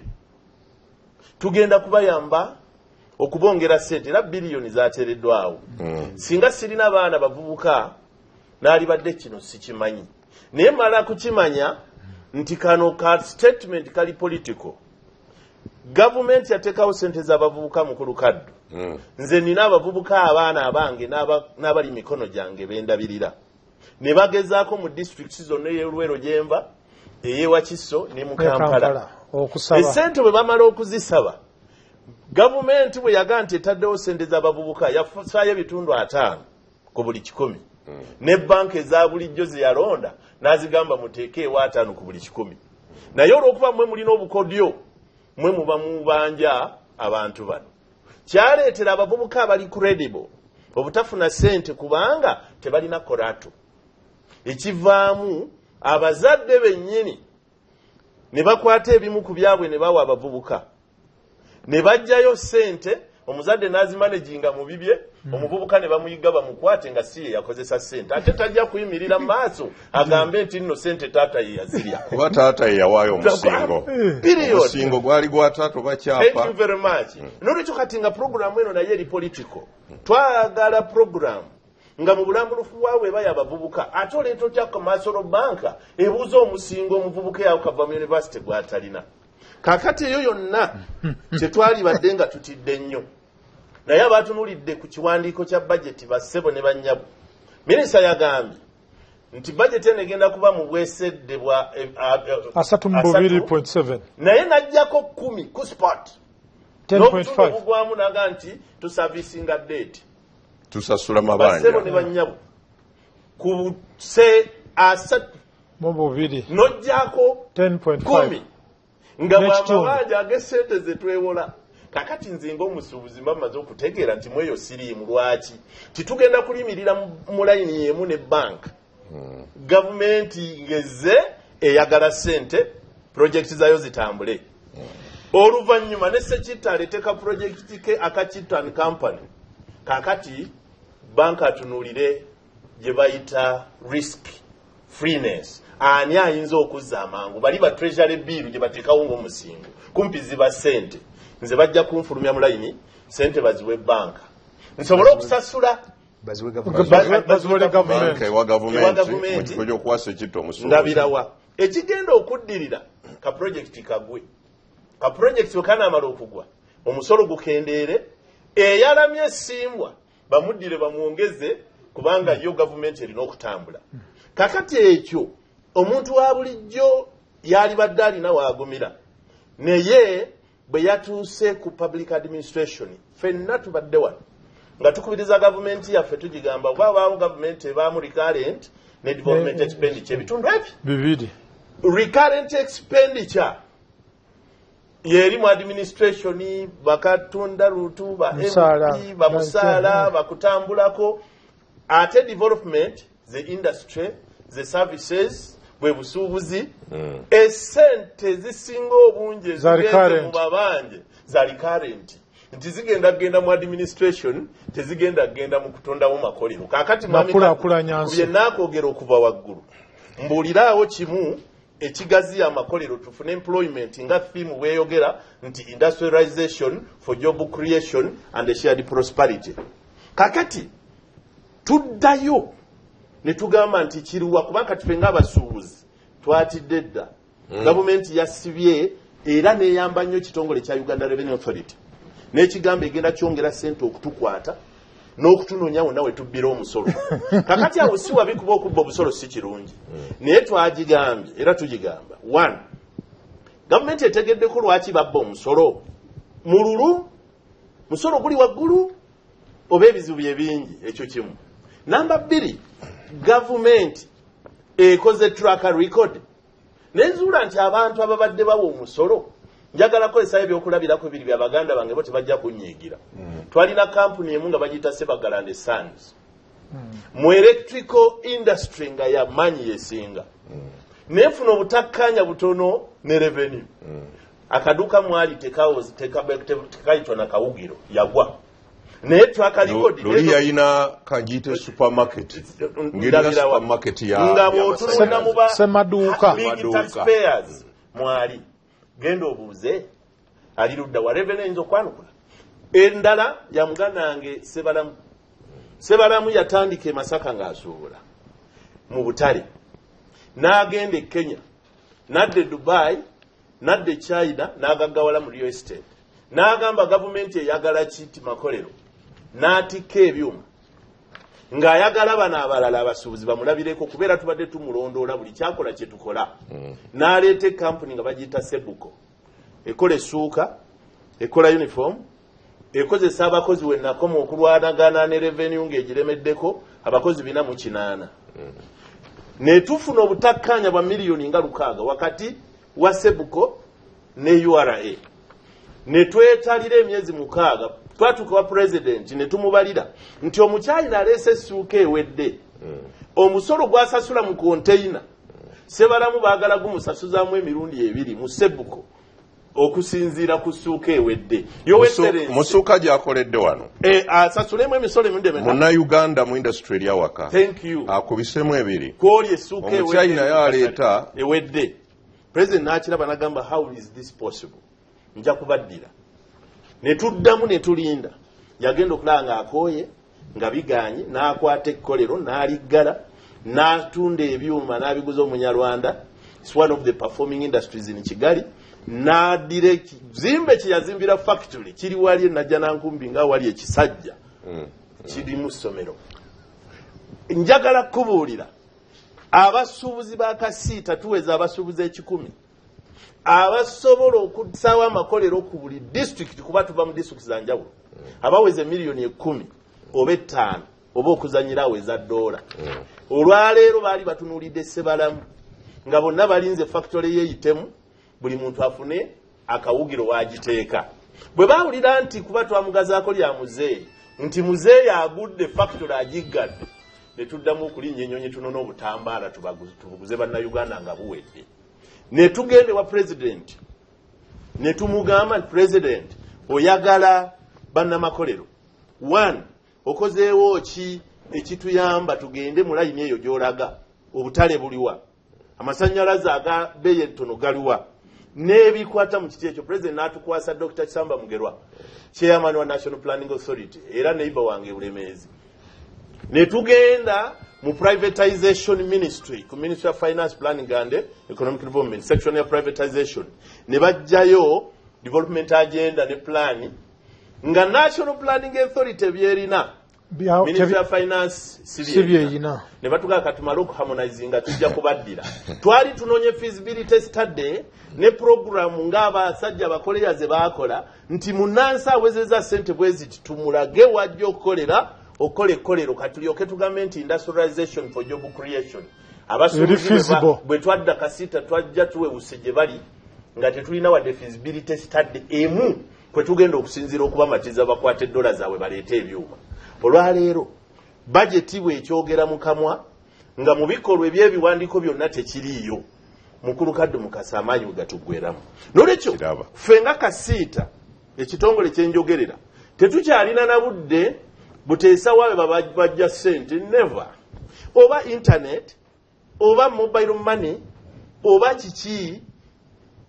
tugenda kubayamba okubongera ssente era biliyoni zateereddwawo. Singa sirina baana bavubuka n'alibadde kino sikimanyi naye mala kukimanya nti kano ka statement kali political. Gavumenti yateekawo ssente z'abavubuka mu kulukaddu. Nze nina abavubuka abaana abange n'abali mikono gyange bendabirira ne bagezaako mu disitulikiti zonna ey'Olwero gyenva ey'Ewakiso ne mu Kampala essente bwe bamala okuzisaba gavumenti bwe yaga nti etaddewo ssente z'abavubuka yafaayo ebitundu 5 ku buli 100 ne banka eza bulijjo ze yalonda n'azigamba muteekeewo 5 ku buli 100 naye olw'okuba mmwe mulina obukodyo mmwe muba mubanja abantu bano kyaleetera abavubuka abali credible obutafuna ssente kubanga tebalina korato ekivaamu abazadde bennyini ne bakwata ebimu ku byabwe ne bawa abavubuka ne bajjayo ssente omuzadde n'azimanaginga mu bibye omuvubuka ne bamuyiga bamukwate nga si ye yakozesa ssente ate tajja kuyimirira mu maaso agambe nti nno ssente taata ye yazirya kuba taata ye yawaayo omusingo gwali gwa taata bakyapa. Thank you very much. N'olwekyo kati nga programu eno naye eri political twagala programu nga mu bulambulufu bwabwe baya abavubuka ate oleeta otya Commercial Bank ebuuza omusingo omuvubuka yawo kava mu university gwatalina kakati eyo yonna kyetwalibadde nga tutidde nnyo naye abaatunulidde ku kiwandiiko kya bajeti bassebo ne bannyabo minisita yagambye nti bajeti eno egenda kuba mu bwesedde bwa 3.7 naye najjako 10 ku spot 10.5 bugwamu naga nti tusavisinga date tusasula mabanja bassebo ne bannyabo ku se asatu mu bubiri nojjako 10.5 nga bwamabanja ag'essente ze twewola kakati nze ng'omusuubuzi mbamaze okutegeera nti mweyo siriimu lwaki titugenda kulimirira mu layini y'emu ne banka gavumenti ngeze eyagala ssente projekiti zayo zitambule oluvannyuma ne Ssekitta aleeteka projekiti ke Akakitan Company kakati banka atunuulire gye bayita risk freeness ani ayinza okuzza amangu bali ba treasury bill gye bateekawo ng'omusingo kumpi ziba ssente nze bajja kunfulumya mu layini ssente baziwe banka nsobole okusasula baziwe gavumenti mu gy'okuwa Ssekitta omusuubuzi ndabirawa ekigenda okuddirira ka projekiti kagwe ka projekiti wekanaamala okugwa omusolo gukendeere eyalamye esimbwa bamuddire bamwongeze kubanga yo gavumenti erina okutambula kakati ekyo omuntu wa bulijjo yalibadde alina waagumira naye bwe yatuuse ku public administration ffenna tubadde wano nga tukubiriza gavumenti yaffe tugigamba oba waawo gavumenti ebaamu recurrent ne development expenditure ebitundu ebyo bibiri recurrent expenditure yeri mu administration bakatunda rutu ba MP bamusaala bakutambulako ate development the industry the services bwe busuubuzi essente zisinga obungi ezigenda mu babanje za recurrent nti zigenda genda mu administration tezigenda genda mu kutondawo makolero kakati byenaakogera okuva waggulu mbuuliraawo kimu ekigaziya amakolero tufune employment nga theme bweyogera nti industrialization for job creation and shared prosperity kakati tuddayo ne tugamba nti kiruwa kubanga tufe ng'abasuubuzi twatidde dda gavumenti yasibye era neeyamba nnyo kitongole kya Uganda Revenue Authority n'ekigamba egenda kyongera ssente okutukwata n'okutunoonya wonna we tubbira omusolo kakati awo si wabi kuba okubba obusolo si kirungi naye twagigambye era tugigamba 1 gavumenti etegeddeko lwaki babba omusolo mululu musolo guli waggulu oba ebizibu bye bingi ekyo kimu namba 2 gavumenti ekoze tracker record nezuula nti abantu ababadde bawa omusolo njagala kozesa ebyokulabirako biri bya baganda bange bo tebajja kunyiigira twalina kampuni emu nga bagiyita Sebagalande Sons mu electrical industry nga yamanyi yesinga nefuna obutakkaanya butono ne revenue akaduka mwali tekayitwa na kawugiro yagwa naye twakalikodi luli yayina kagiyite supermarket ngirina supermarket nga bw'otulunda mu semaduuka big taxpayers mwali genda obuuze ali ludda wa revenue eyinza okwanukula endala ya muganda wange Sebalamu yatandika e Masaka ng'asuubula mu butale n'agenda e Kenya nadde Dubai nadde China n'agaggawala mu real estate n'agamba gavumenti eyagala kiti makolero n'atikka ebyuma ng'ayagala bano abalala abasuubuzi bamulabireko kubeera tubadde tumulondoola buli kyakola kye tukola n'aleeta ekampuni nga bagiyita Sebuko ekola essuuka ekola uniform ekozesa abakozi wennakoma okulwanagana ne revenue ng'egiremeddeko abakozi 408 netufuna obutakkanya bwa miliyoni nga 6 wakati wa Sebuko ne URA netwetalira emyezi 6 twatuka wa president netumubalira nti omukyayina aleese essuuka ewedde omusolo gwasasula mu container sebalamu baagala gumusasuzaamu emirundi 2 mu Sebuko okusinziira ku ssuuka ewedde musuuka gyakoledde wano asasulemu emisolo emirundi muna Uganda mu industry eryawaka akubisemu 2 kwoli essuuka omukyayina yaleeta ewedde president n'akiraba n'agamba how is this possible nja kubaddira netuddamu netulinda yagenda okulaba ng'akooye nga biganye n'akwata ekkolero n'aliggala n'atunda ebyuma n'abiguza Omunyarwanda. It's one of the performing industries in Kigali. N'addira ekizimbe kye yazimbira factory kiri wali najja nankumbi nga wali ekisajja kiri mu ssomero. Njagala kubuulira abasuubuzi ba kasiita tuweza abasuubuzi 10 abasobola okusawa amakolero ku buli district kuba tuva mu district za njawulo abaweze miliyoni 10 oba 5 oba okuzanyirawo eza $. Olwaleero baali batunuulidde Sebalamu nga bonna balinze factory yeeyitemu buli muntu afune akawugiro wagiteeka. Bwe baawulira nti kuba twamugazaako lya muzeeyi nti muzeeyi agudde factory agiggadde netuddamu okulinnya ennyonyi tunona obutambaala tubuguze bannayuganda nga buwedde. Netugende wa president netumugamba nti president oyagala bannamakolero 1 okozeewo ki ekituyamba tugende mu layini eyo gy'olaga obutale buliwa amasannyalaze aga bbeeyi entono galiwa n'ebikwata mu kiti ekyo. President n'atukwasa Dr. Kisamba Mugerwa chairman wa National Planning Authority era neighbor wange Bulemeezi netugenda mu privatization ministry ku Ministry of Finance Planning and Economic Development section ya privatization ne bajjayo development agenda ne plan nga National Planning Authority byerina Ministry of Finance sibyeyina ne batuga katumala okuharmonize nga tujja kubaddira twali tunonye feasibility study ne program ng'abasajja bakolera ze baakola nti munansi awezeza ssente bweziti tumulage wajja okukolera okole kolero katulyoke tugambe nti industrialization for job creation abasuubuzi bwe twadda kasiita twajja tuwewuse gye bali nga tetulina wadde feasibility study emu kwe tugenda okusinziira okubamatiza bakwate $. Zaabwe baleete ebyuma. Olwaleero bajeti bwekyogera mu kamwa nga mu bikolwa eby'ebiwandiiko byonna tekiriiyo mukulu Kaddu Mukasa amaanyi bwe gatuggweramu. N'olwekyo ffe nga kasiita ekitongole kyenjogerera tetukyalina na budde buteesa waabe bajja ssente never oba internet oba mobile money oba kiki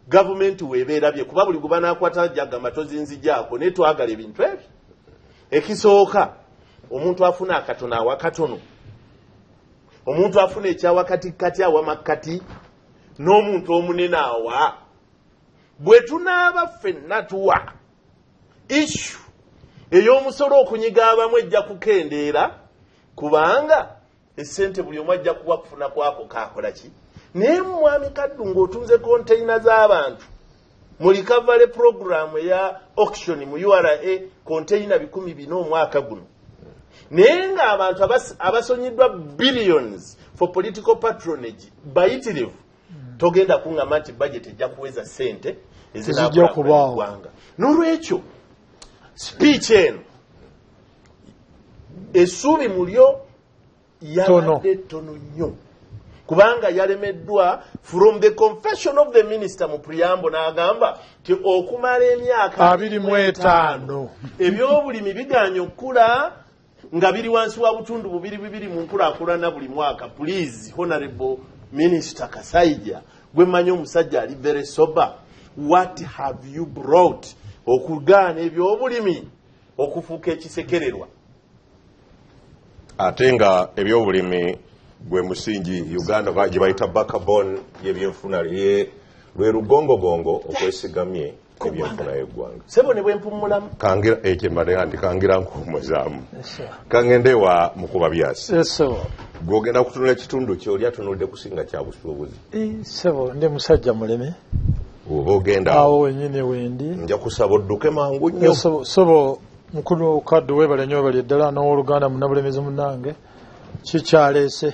government weebeerabye kuba buli gwe banaakwata jagamba tozinzijaako naye twagala ebintu ebyo. Ekisooka omuntu afuna akatono awakatono omuntu afuna ekyawakatikati awamakkati n'omuntu omunene awa bwe tunaaba ffenna tuwa issue ey'omusolo okunyiga abamu ejja kukendeera kubanga essente buli omu ajja kuba kufuna kwako kaakola ki. Naye mwami Kaddu ng'otunze konteyina z'abantu mu recovery program eya auction mu URA konteyina 400 omwaka guno naye ng'abantu abasonyiddwa billions for political patronage bayitirivu togenda kuŋŋamba nti budget ejja kuweza ssente ezinaakulakulanya eggwanga. N'olwekyo speech eno essuubi mu lyo yabadde ttono nnyo kubanga yalemeddwa from the confession of the minister mu preamble n'agamba ti okumala emyaka 25 ebyobulimi biganye okukula nga biri wansi wa butundu 2 mu nkulaakulana buli mwaka. Please honorable minister Kasaija gwe mmanyi omusajja ali very sober, what have you brought okugaana ebyobulimi okufuuka ekisekererwa? Ate nga ebyobulimi gwe musingi Uganda gye bayita backbone y'ebyenfuna lwe lugongogongo okwesigamye ebyenfuna y'eggwanga. Sebo ne bwempumulamu kangira ekimale andi kangira nkumuzaamu kangende wa mukuba byasi sebo gwogenda kutunula ekitundu kyoli atunulidde kusinga kya busuubuzi. Sebo ndi musajja muleme oba ogenda awo wenyini wendi nja kusaba odduke mangu nnyo. Sebo mukulu kaddu webale nnyo bali eddala n'owooluganda munnabulemizi munnange kikyaleese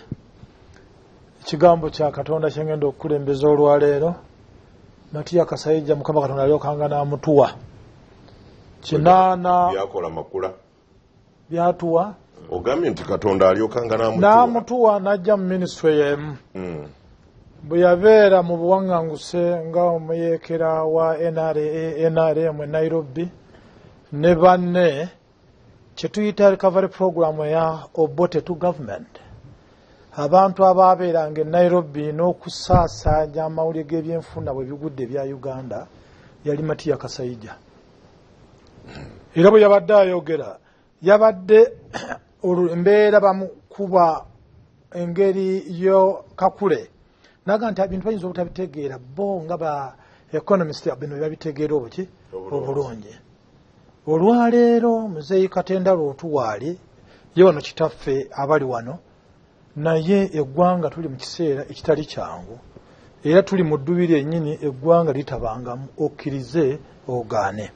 ekigambo kya Katonda kyengenda okukulembeza olwaleero Matiya Kasayija Mukama Katonda alyokanga n'amutuwa kinaana byakola makula byatuwa ogambye nti Katonda alyokanga n'amutuwa n'ajja mu minisitule y'emu bwe yabeera mu buwaŋŋanguse nga omuyeekera wa NRM e Nairobi ne banne kye tuyita recovery program ya Obote to government abantu ababeeranga e Nairobi n'okusaasaanya amawulire g'ebyenfuna bwe bigudde ebya Uganda yali Matiya Kasayija. Era bwe yabadde ayogera yabadde embeera bamukuba engeri yo kakule naga nti ebintu bayinza obutabitegeera bo nga ba economist bino babitegeera obulungi. Olwaleero muzeeyi Katenda Lwotuwaali ye wano kitaffe abali wano naye eggwanga tuli mu kiseera ekitali kyangu era tuli mu ddubiri ennyini eggwanga litabangamu okkirize ogaane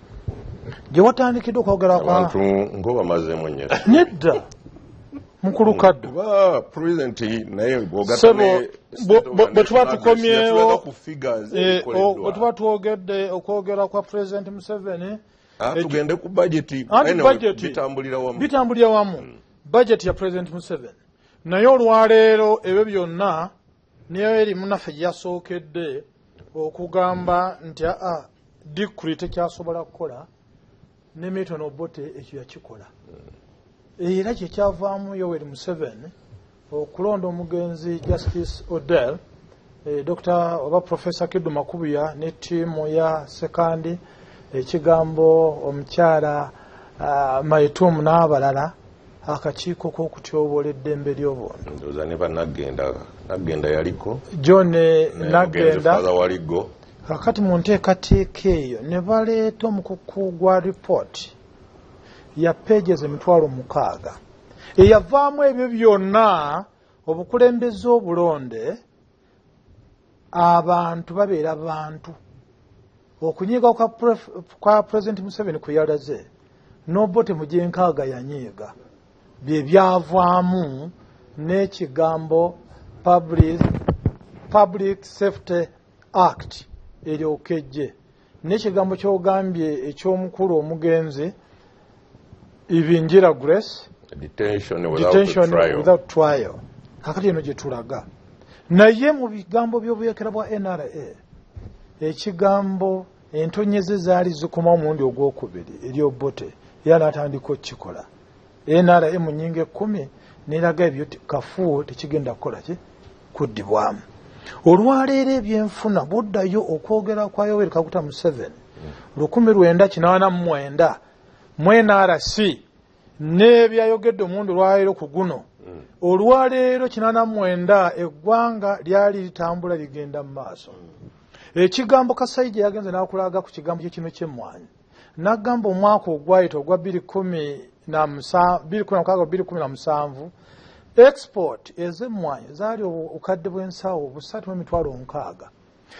gye watandikidde okwogera kwa abantu ng'obamazeemu nnyo nedda mukulu kaddu president naye bwe tuba tukomyewo bwe tuba twogedde okwogera kwa President Museveni tugende ku budget bitambulira wamu budget ya President Museveni naye olwaleero ebyo byonna niyo eri munaffe gyasookedde okugamba nti dikuli tekyasobola kukola ne Milton Obote ekyo yakikola era kyekyavaamu Yoweri Museveni okulonda omugenzi Justice Odell Dr. oba Professor Kiddu Makubuya ne ttiimu ya sekandi ekigambo omukyala Maitumu n'abalala akakiiko k'okutyoboola eddembe ly'obuntu. Ndoza ne bannagenda yaliko John Nagenda waligo kakati mu nteekateeka eyo ne baleeta omukuku gwa report ya pages 600 eyavaamu ebyo byonna obukulembeze obulonde abantu babeera bantu okunyiga kwa President Museveni kwe yalaze n'Obote mu gyenkaaga yanyiiga bye byavaamu n'ekigambo Public Safety Act eryokejje n'ekigambo ky'ogambye eky'omukulu omugenzi Ibingira Grace detention without trial kakati eno gye tulaga naye mu bigambo by'obuyeekera bwa NRA ekigambo entonyeze zaali zikoma omulundi ogwokubiri eri Obote era n'atandika okukikola NRA mu nnyingo 10 n'eraga ebyo kafuuwo tekigenda kukola kuddibwamu. Olwaleero ebyenfuna buddayo okwogera kwa Yoweri Kaguta Museveni 1989 mu NRC n'ebyayogedde omulundi olwaleero ku guno olwaleero 89 eggwanga lyali litambula ligenda mu maaso. Ekigambo Kasayija yagenze n'akulaga ku kigambo kye kino ky'emmwanyi n'agamba omwaka ogwayita ogwa 2017 export ez'emmwanyi zaali obukadde bw'ensawo 3,600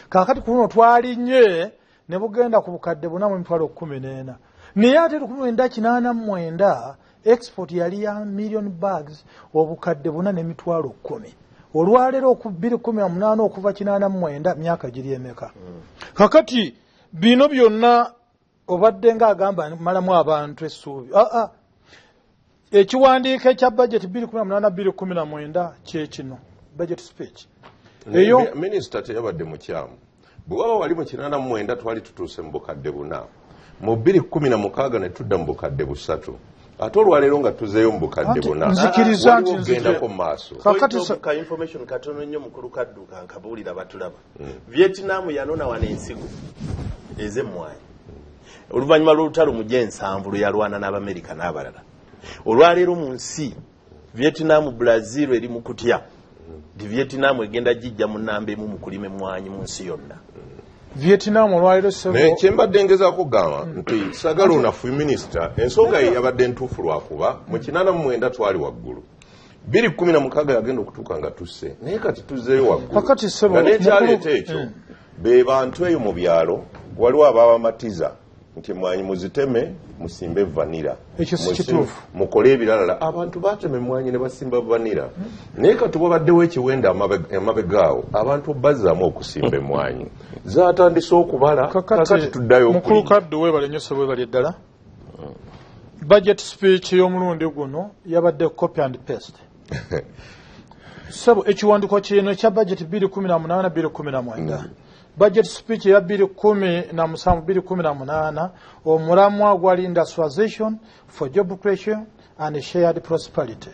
kaakati ku luno twalinnye ne bugenda ku bukadde 4,14 naye ate 1989 export yali ya million bags obukadde 4,10 olwaleero ku 2018 okuva 89 myaka giri emeka kakati bino byonna obadde ng'agamba malamu abantu essuubi ekiwandiiko ekya budget 2018-2019 kyekino budget speech eyo minisita teyabadde mukyamu bwe waba wali mu 89 twali tutuuse mu bukadde 4 mu 2016 ne tudda mu bukadde 3 ate olwaleero nga tuzeeyo mu bukadde 4 nzikiriza nti nzigendako mu maaso ka information katono nnyo mukulu kadduka nkabuulira batulaba Vietnam yanona wano ensigo ez'emmwanyi oluvannyuma lw'olutalo mu G7 lwe yalwana n'Abamerika n'abalala olwaleero mu nsi Vietnam Brazil eri mu kutya di Vietnam egenda jijja mu namba emu mu kulima emmwanyi mu nsi yonna. Vietnam olwaliro naye kyembadde ngezaako kugamba nti sagala onafu minisita ensonga ye yabadde ntuufu lwakuba mu 89 twali waggulu 2016 yagenda okutuuka nga tusse naye kati tuzzeeyo waggulu nga nekyaleeta ekyo be bantu eyo mu byalo waliwo ababamatiza nti mwanyi muziteme musimbe vanira mukole ebirala abantu bateme mwanyi ne basimba vanira naye kati wabaddewo ekiwenda amabegaawo abantu bazzaamu okusimba emwanyi zatandise okubala kakati tuddayo mukulu kaddo webale nnyo sebo webali eddala budget speech y'omulundi guno yabadde copy and paste sebo ekiwandiiko kino ekya budget 2018-2019 budget speech ya 2017-2018 omulamwa gwali industrialization for job creation and shared prosperity.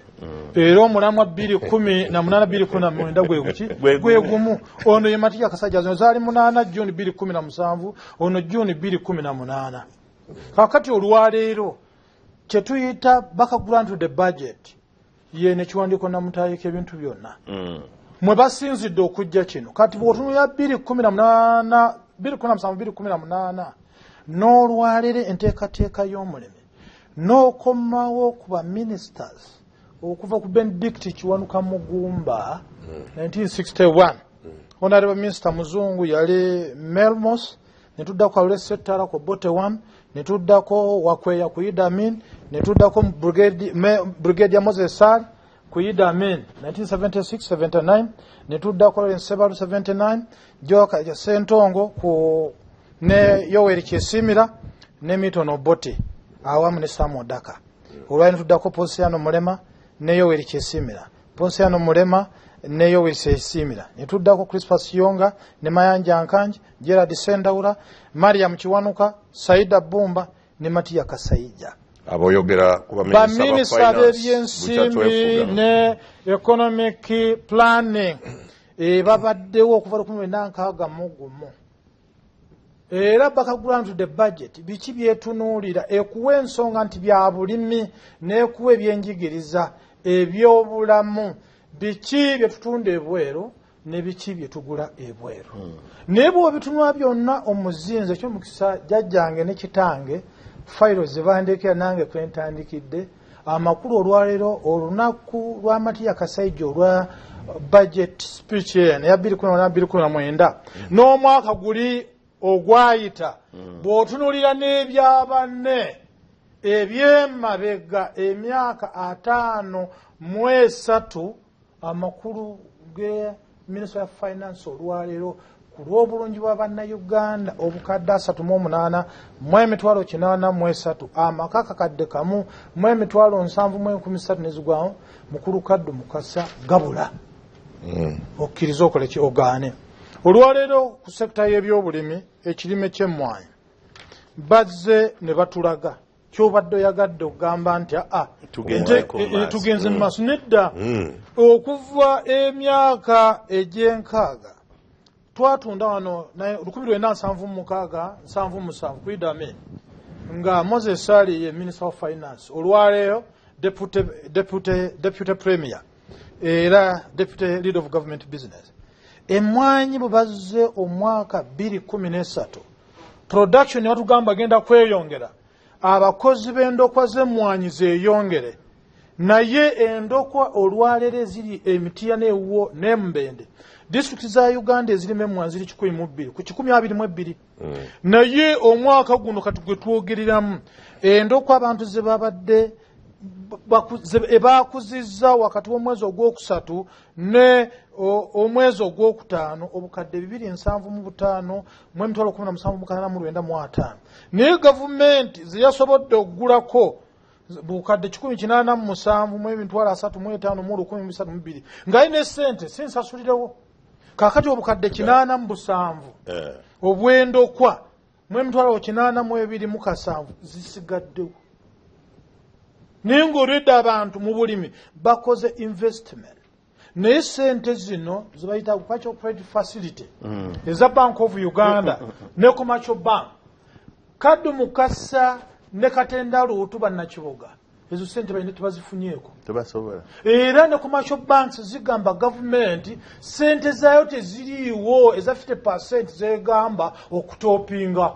Era omulamwa 2018-2019 gwe gumu ono ye Matiya Kasajja zino zaali 8 June 2017 ono June 2018. Kakati olwaleero kye tuyita background to the budget ye ne kiwandiiko namutayika ebintu byonna. Mwe basinzidde okujja kino kati bw'otunulira 2017-2018 n'olwalire enteekateeka y'omulimu n'okomawo ku ba ministers okuva ku Benedict Kiwanuka Mugumba 1961 Honorable Minister Muzungu yali Melmos ne tuddako Awule Settala ku Bote 1 ne tuddako Wakweya ku Idi Amin ne tuddako Brigadier Moses Sal ku Idi Amin 1976-79 ne tuddako Nsebalu 79 Joka Sentongo ku ne Yoweri Kyesimira ne Milton Obote awamu ne Sam Odaka olwali tuddako Ponsiano Mulema ne Yoweri Kyesimira Ponsiano Mulema ne Yoweri Kyesimira ne tuddako Crispus Yonga ne Mayanja Nkanji Gerard Sendaula Mariam Kiwanuka Saida Bumba ne Matiya Kasajja aboyogera kuba minister b'ebyensimbi ne economic planning babaddewo okuva 2016 era background to the budget biki byetunuulira ekuwa ensonga nti bya bulimi n'ekuwa ebyenjigiriza ebyobulamu biki byetutunda ebweru ne biki byetugula ebweru naye bw'obitunula byonna omuzinze ekyomukisa jjajjange ne kitange fayiro zebandeekera nange kwentandikidde amakulu olwaleero olunaku lwa Matiya Kasajja olwa budget speech ya 2019 n'omwaka guli ogwayita bw'otunulira n'ebyabanne ebyemabega emyaka 53 amakulu ge Minister of Finance olwaleero ku lw'obulungi bwa bannayuganda obukadde 38 mu emitwalo 83 amaka kakadde kamu mu emitwalo 7,013 nezigwamu mukulu kaddu mukasa gabula okkiriza okola ki ogaane olwaleero ku sekita y'ebyobulimi ekirime ky'emmwanyi bazze ne batulaga kyobadde oyagadde okugamba nti tugenze mu maaso nedda okuva emyaka egy'enkaaga twatunda wano 1976 ku Idi Amin nga Moses Sali ye Minister of Finance olwaleero deputy premier era deputy leader of government business emmwanyi bwe bazze omwaka 2013 production yatugamba agenda kweyongera abakozi b'endokwa z'emmwanyi zeeyongere naye endokwa olwaleero eziri Emitiya n'Ewuwo n'Embende district za Uganda ezirime emmwanyi ziri 12 ku 122 naye omwaka guno kati gwe twogereramu endokwa abantu ze babadde bakuzizza wakati w'omwezi ogwokusatu ne omwezi ogwokutaano obukadde 275 mu emitwalo 17,995 naye gavumenti zeyasobodde okugulako bukadde 187 mu emitwalo 35 mu 132 ng'alina essente sinsasulirewo kakati obukadde 87 obw'endokwa mu emitwalo 82 zisigaddewo naye ng'olwedde abantu mu bulimi bakoze investment naye sente zino zibayita agricultural credit facility eza Bank of Uganda ne Commercial Bank Kaddu Mukasa ne Katenda Luutu bannakibuga ezo sente balina tebazifunyeko tebasobola era ne commercial banks zigamba government sente zaayo teziriiwo eza 50% zegamba okutopinga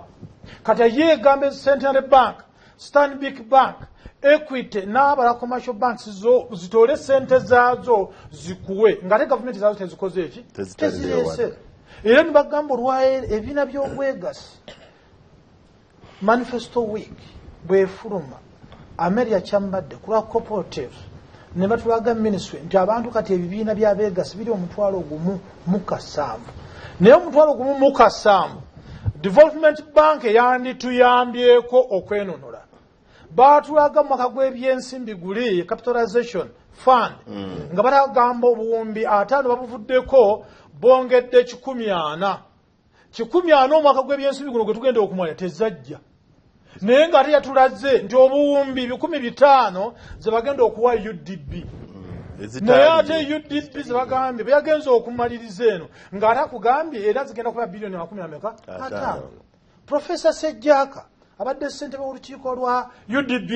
kati yegamba Central Bank Stanbic Bank Equity n'abala commercial banks zo zitole sente zaazo zikuwe ngate government zaazo tezikoze eki tezirese era nibagamba olwaye ebina by'obwegasi manifesto week bwefuluma Ameria kyambadde kula cooperative ne batulaga ministry nti abantu kati ebibiina by'abeegasi biri omutwalo gumu mu kasanvu naye omutwalo gumu mu kasanvu Development Bank yandituyambyeko okwenonola batulaga mu mwaka gw'ebyensimbi guli capitalization fund nga batagamba obuwumbi 5 babuvuddeko bongedde 140 omwaka gw'ebyensimbi guno gwe tugenda okumwanya tezajja naye nga ate yatulaze nti obuwumbi 500 ze bagenda okuwa UDB naye ate UDB ze bagambye beyagenza okumaliriza eno ng'ate akugambye era zigenda kuba biliyoni 5 Professor Sejjaka abadde ssentebe w'olukiiko lwa UDB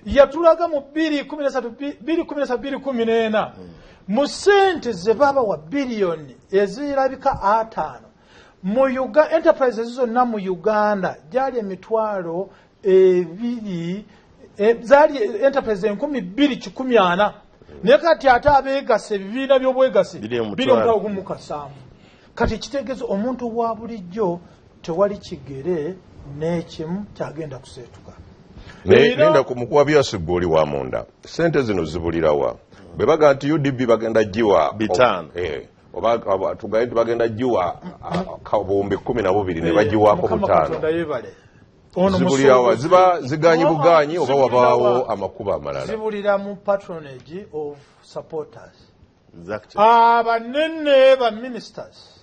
yatulaga mu 2013-2014 mu ssente ze babawa biliyoni ezirabika 5 mu enterprises zonna mu Uganda gyali emitwalo 2 zali enterprise 2,240 naye kati ate abeegase ebibiina by'obwegasi biri omutwalo gumu kasanvu kati kitegeeza omuntu wa bulijjo tewali kigere n'ekimu kyagenda kuseetuka nenda ku mukuba byasibwa oli wa munda sente zino zibulirawa bwe baga nti UDB bagenda jiwa bitano oba tugaye bagenda jiwa kabumbi 12 ne bajiwako butano zibulirawa ziba ziganyi buganyi oba wabaawo amakuba amalala zibulira mu patronage of supporters abanene ba ministers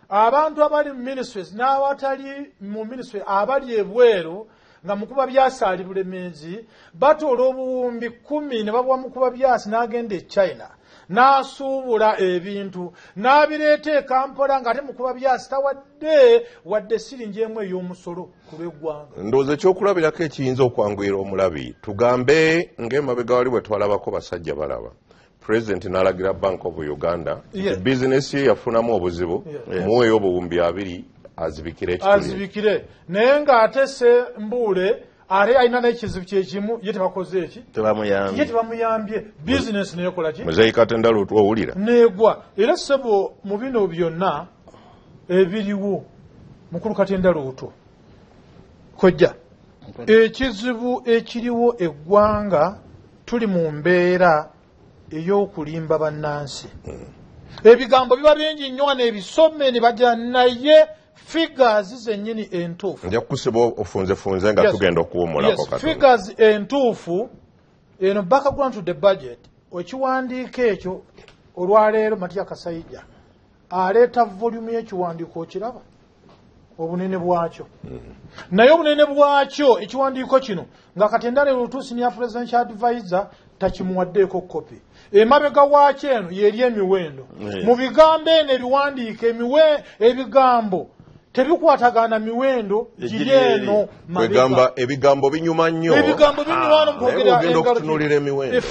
abantu abali mu ministries n'abatali mu ministry abali ebweru nga mukuba byasali bulemeezi batoola obuwumbi 10 ne babuwa mukuba byasi n'agenda e China n'asuubula ebintu n'abireeta e Kampala ng'ate mukuba byasi tawadde wadde siringi emu ey'omusolo ku lw'eggwanga ndowooza ekyokulabirako ekiyinza okwanguyira omulabi tugambe ng'emabega wali bwe twalabako basajja balaba President n'alagira Bank of Uganda bizinesi ye yafunamu obuzibu muweeyo obuwumbi 2 azibikire naye ng'ate se mbuule ate alina n'ekizibu kyekimu ye tebakoze eki tebamuyambye bizinesi neekola ki muzeeyi Katenda Luutu owulira neegwa era ssebo mu bino byonna ebiriwo mukulu Katenda Luutu kojja ekizibu ekiriwo eggwanga tuli mu mbeera ey'okulimba bannansi ebigambo biba bingi nnyo wano ebisome ne bajja naye figures zennyini entuufu nja kukusiba ofunzefunze nga tugenda okuwumulako katono figures entuufu eno background to the budget ekiwandiiko ekyo olwaleero Matiya Kasaija aleeta volume y'ekiwandiiko okiraba obunene bwakyo naye obunene bwakyo ekiwandiiko kino nga Katenda Luutu senior presidential advisor takimuwaddeeko kopi emabega waakyo eno yeri emiwendo mu bigambo eno ebiwandiiko ebigambo tebikwatagana miwendo giri eno mabega ebigambo binyuma nnyo ebigambo binyuma ogenda okutunulira emiwendo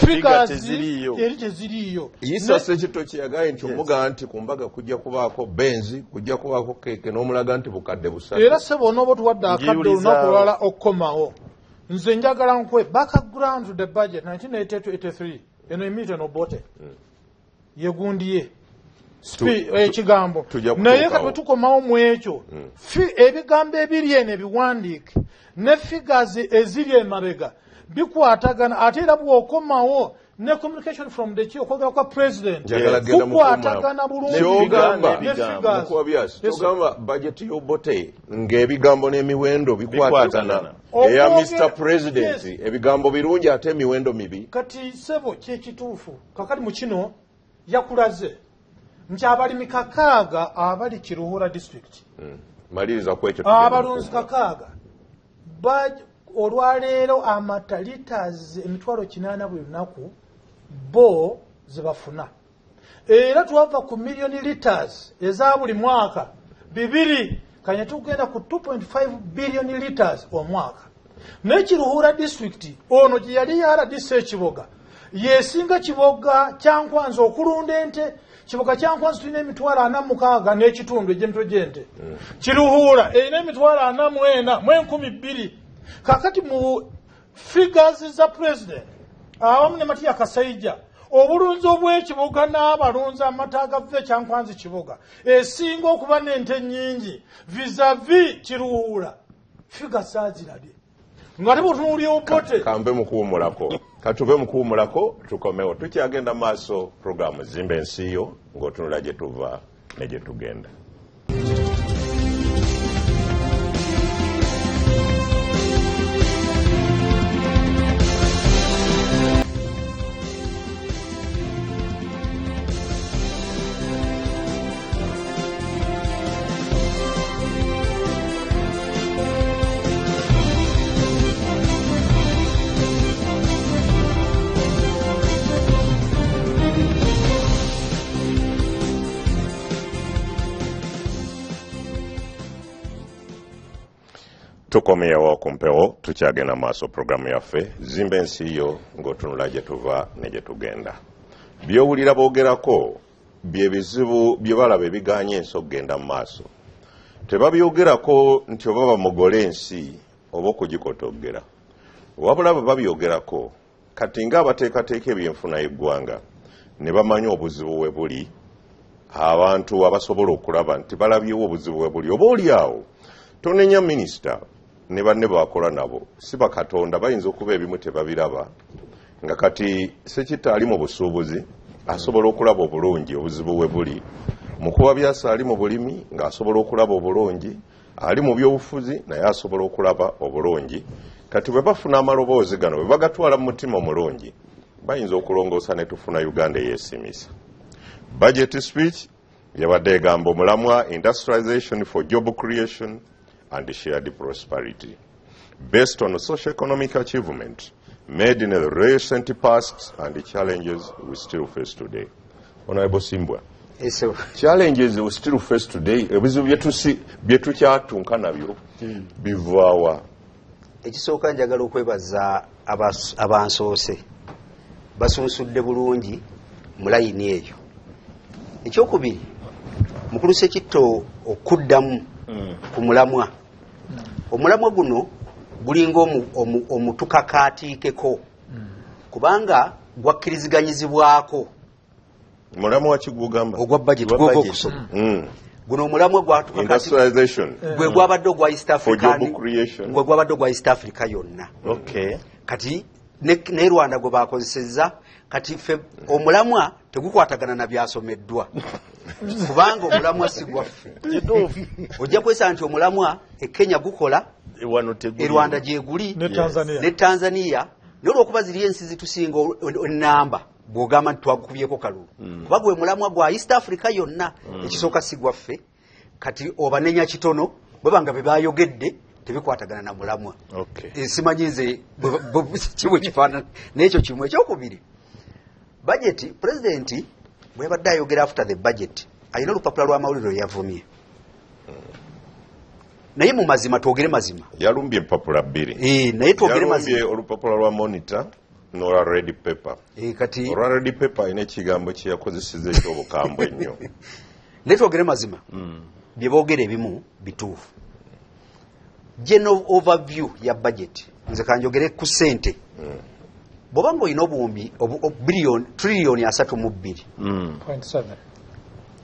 eri teziriiyo Isa Sekito kyeyagaye nti omuga nti ku mbaga kujja kubaako benzi kujja kubaako keeke n'omulaga nti bukadde busatu era sebo onooba tuwadde akadde olunaku olwala okukomawo nze njagala nkwe background to the budget 1982-83 eno emite nobote yegundiye ekigambo naye kati bwe tukomawo mu ekyo ebigambo ebiri eno ebiwandiike ne figures eziri emabega bikwatagana ate era bw'okomawo ne communication from the chief okwogera kwa president kukwatagana bulungi budget y'obote ng'ebigambo n'emiwendo bikwatagana eya Mr. President ebigambo birungi ate emiwendo mibi kati sebo kyekituufu kakati mu kino yakulaze nti abalimi 6 abali Kiruhura district maliriza kwekyo abalunzi 6 olwaleero amata liters emitwalo 8 buli lunaku bo zebafuna era twava ku million liters eza buli mwaka 2 kanye tugenda ku 2.5 billion liters omwaka n'ekiruhura district ono gye yali yaradisa ekiboga yesinga kiboga kyankwanza okulunda ente kiboga kyankwanza tulina emitwalo 46 n'ekitundu egy'emitwe gy'ente kiruhura erina emitwalo 44 mu 1200 kakati mu figures za president awamu ne Matiya Kasaija obulunzi obw'ekiboga n'abalunzi amata agava ekyankwanzi kiboga esinga okuba n'ente nnyingi vis-a-vis kiruhura figa saazirabye nga tebutunuulya obote kambe mukuwumulako katube mukuwumulako tukomewo tukyagenda maaso programu zimba ensi yo ng'otunula gye tuva ne gye tugenda. Tukomyewo kumpewo tukyagenda maaso programu yaffe zimba ensi yo ng'otunula gye tuva ne gye tugenda. By'owulira boogerako bye bizibu bye balaba ebiganye ensi okugenda mu maaso. Tebabyogerako nti oba bamugole ensi oba okugikotoggera. Wabula bwe babyogerako kati ng'abateekateeka ebyenfuna y'eggwanga ne bamanya obuzibu we buli, abantu abasobola okulaba nti balabyewo obuzibu we buli. Oba oli awo tonenya minisita ne banne bakola nabo si bakatonda bayinza okuba ebimu tebabiraba nga kati Sekita ali mu busuubuzi asobola okulaba obulungi obuzibu we buli, mukuba byasa ali mu bulimi ng'asobola okulaba obulungi, ali mu byobufuzi naye asobola okulaba obulungi. Kati bwe bafuna amaloboozi gano bwe bagatwala mu mutima omulungi bayinza okulongoosa ne tufuna Uganda eyeesimisa. Budget speech yabadde egamba omulamwa industrialization for job creation and shared prosperity based on socio-economic achievement made in the recent past and the challenges we still face today. Honorable Simbwa, challenges we still face today, ebizibu byetukyatunka nabyo bivaawa? Ekisooka njagala okwebaza abansoose basunsudde bulungi mu layini eyo. Ekyokubiri mukulu Sekitto okuddamu ku mulamwa. Omulamwa guno gulinga omutukakaatiikeko kubanga gwakkiriziganyizibwako. Mulamwa kigugamba ogwa budget gw'ova okusoma guno omulamwa industrialization gwe gwabadde ogwa East Africa gwe gwabadde ogwa East Africa yonna. Kati ne Rwanda gwe bakozesezza kati ffe omulamwa tegukwatagana na byasomeddwa kubanga omulamwa si gwaffe. Ojja kwesa nti omulamwa e Kenya gukola, e Rwanda gyeguli ne Tanzania n'olwokuba ziri ensi zitusinga ennamba bw'ogamba nti twagukubyeko kalulu kuba gwe mulamwa gwa East Africa yonna. Ekisooka si gwaffe kati obanenya kitono bwe banga be bayogedde tebikwatagana na mulamwa. Simanyi nze kibwe kifaanana n'ekyo kimu. Ekyokubiri budget president bwe badde ayogera after the budget alina olupapula lw'amawulire yavumye naye mu mazima twogere mazima yalumbye empapula 2 naye twogere mazima yalumbye olupapula lwa monitor n'olwa red paper. Kati olwa red paper ina ekigambo kye yakozesezza eky'obukambwe ennyo naye twogere mazima bye boogera ebimu bituufu. General overview ya budget nze kanjogere ku ssente bw'oba ng'olina obuwumbi trillion 3.2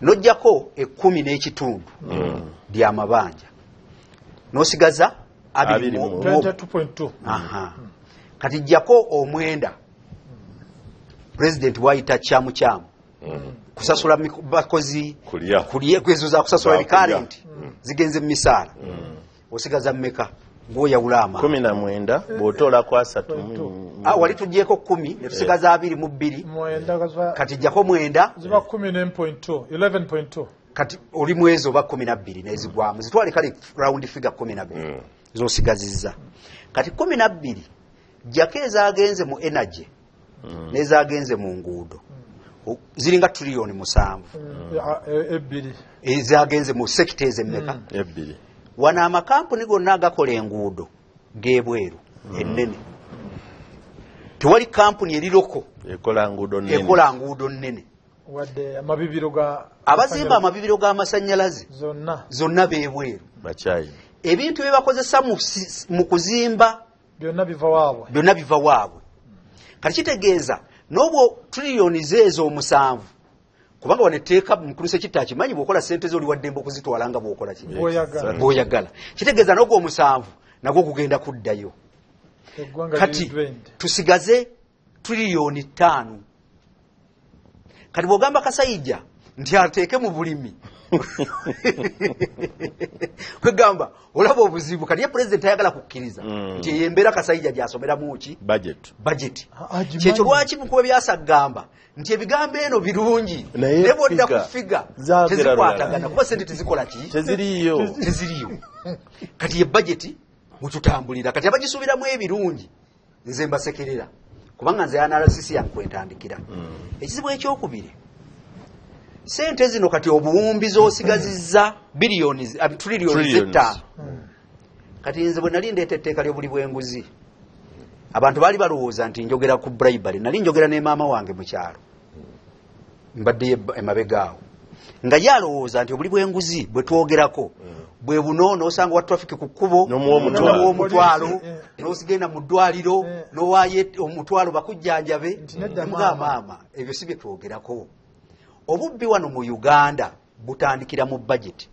n'ojjako 10 n'ekitundu ly'amabanja n'osigaza 22.2. Kati jjako omwenda president wayita kyamu kusasula bakozi kulya kwezo za kusasula recurrent zigenze mu misaala osigaza mmeka ng'oyawula amaanyi 19 bw'otoola ku 3 wali tugyeko 10 ne tusigaza 2 kati jjako mwenda ziba 10.2 kati oli mwezi oba 12 nezigwamu zitwale kale round figure 12 zosigazizza. Kati 12 jjako ezaagenze mu energy n'ezaagenze mu nguudo ziringa trillion 7 ezaagenze mu sectors emmeka. Wana amakampuni gonna agakola enguudo g'ebweru ennene tewali kampuni eriroko ekola nguudo nnene wadde amabibiro ga abazimba amabibiro g'amasannyalaze zonna beebweru bakyayi ebintu bye bakozesa mu kuzimba byonna biva waabwe kati kitegeeza n'obwo triliyoni ezo 7 kubanga wanetteeka mukulu Ssekitta akimanyi bw'okola ssente zo oli waddembe okuzitwala nga bw'okola bw'oyagala kitegeeza n'ogwo 7 nagwo kugenda kuddayo kati tusigaze triliyoni 5 kati bw'ogamba Kasayija nti ateeke mu bulimi kwegamba olaba obuzibu kati ye pulezidenti ayagala kukkiriza nti eyembeera Kasayija gy'asomeramu ki budget kyekyo lwaki mukuba byasagamba nti ebigambo eno birungi naye bwodda ku figa tezikwatagana kuba sente tezikola ki teziriyo kati ye budget mututambulira kati abagisuubiramu ebirungi nze mbasekerera kubanga nze NRCC yankwentandikira ekizibu ekyokubiri sente zino kati obuwumbi zosigazizza triliyoni 5 kati nze bwe nali ndeeta etteeka ly'obuli bw'enguzi abantu baali balowooza nti njogera ku bribery nali njogera ne maama wange mu kyalo mbadde emabegaawo nga yalowooza nti obuli bw'enguzi bwe twogerako bwe buno n'osanga wa traffic ku kkubo n'omuwa omutwalo n'osigenda mu ddwaliro n'owaayo omutwalo bakujjanjabe nemugamba maama ebyo si bye twogerako obubbi wano mu Uganda butandikira mu budget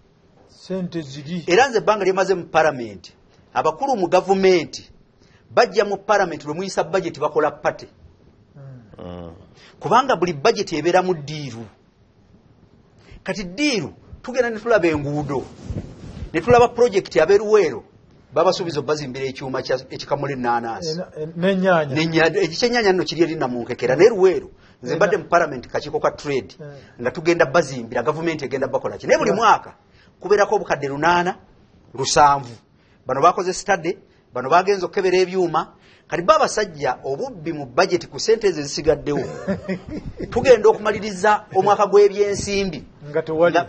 sente ziri era nze ebbanga lyemaze mu palamenti abakulu mu gavumenti bajja mu palamenti lwe muyisa budget bakola pate kubanga buli budget ebeera mu ddiiru kati ddiiru tugenda ne tulaba enguudo ne tulaba projekiti abeeruweero babasuubiza bazimbira ekyuma ekikamula ennaanansi ekyennyanja nno kiri eri namunkekera n'eruweero nze mbadde mu palamenti kakiiko ka trade nga tugenda bazimbira gavumenti egenda bakola ki naye buli mwaka kubeerako obukadde 8-7 bano bakoze study bano bagenza okukebera ebyuma kati babasajja obubbi mu budget ku sente ezo ezisigaddewo tugenda okumaliriza omwaka gw'ebyensimbi nga tewali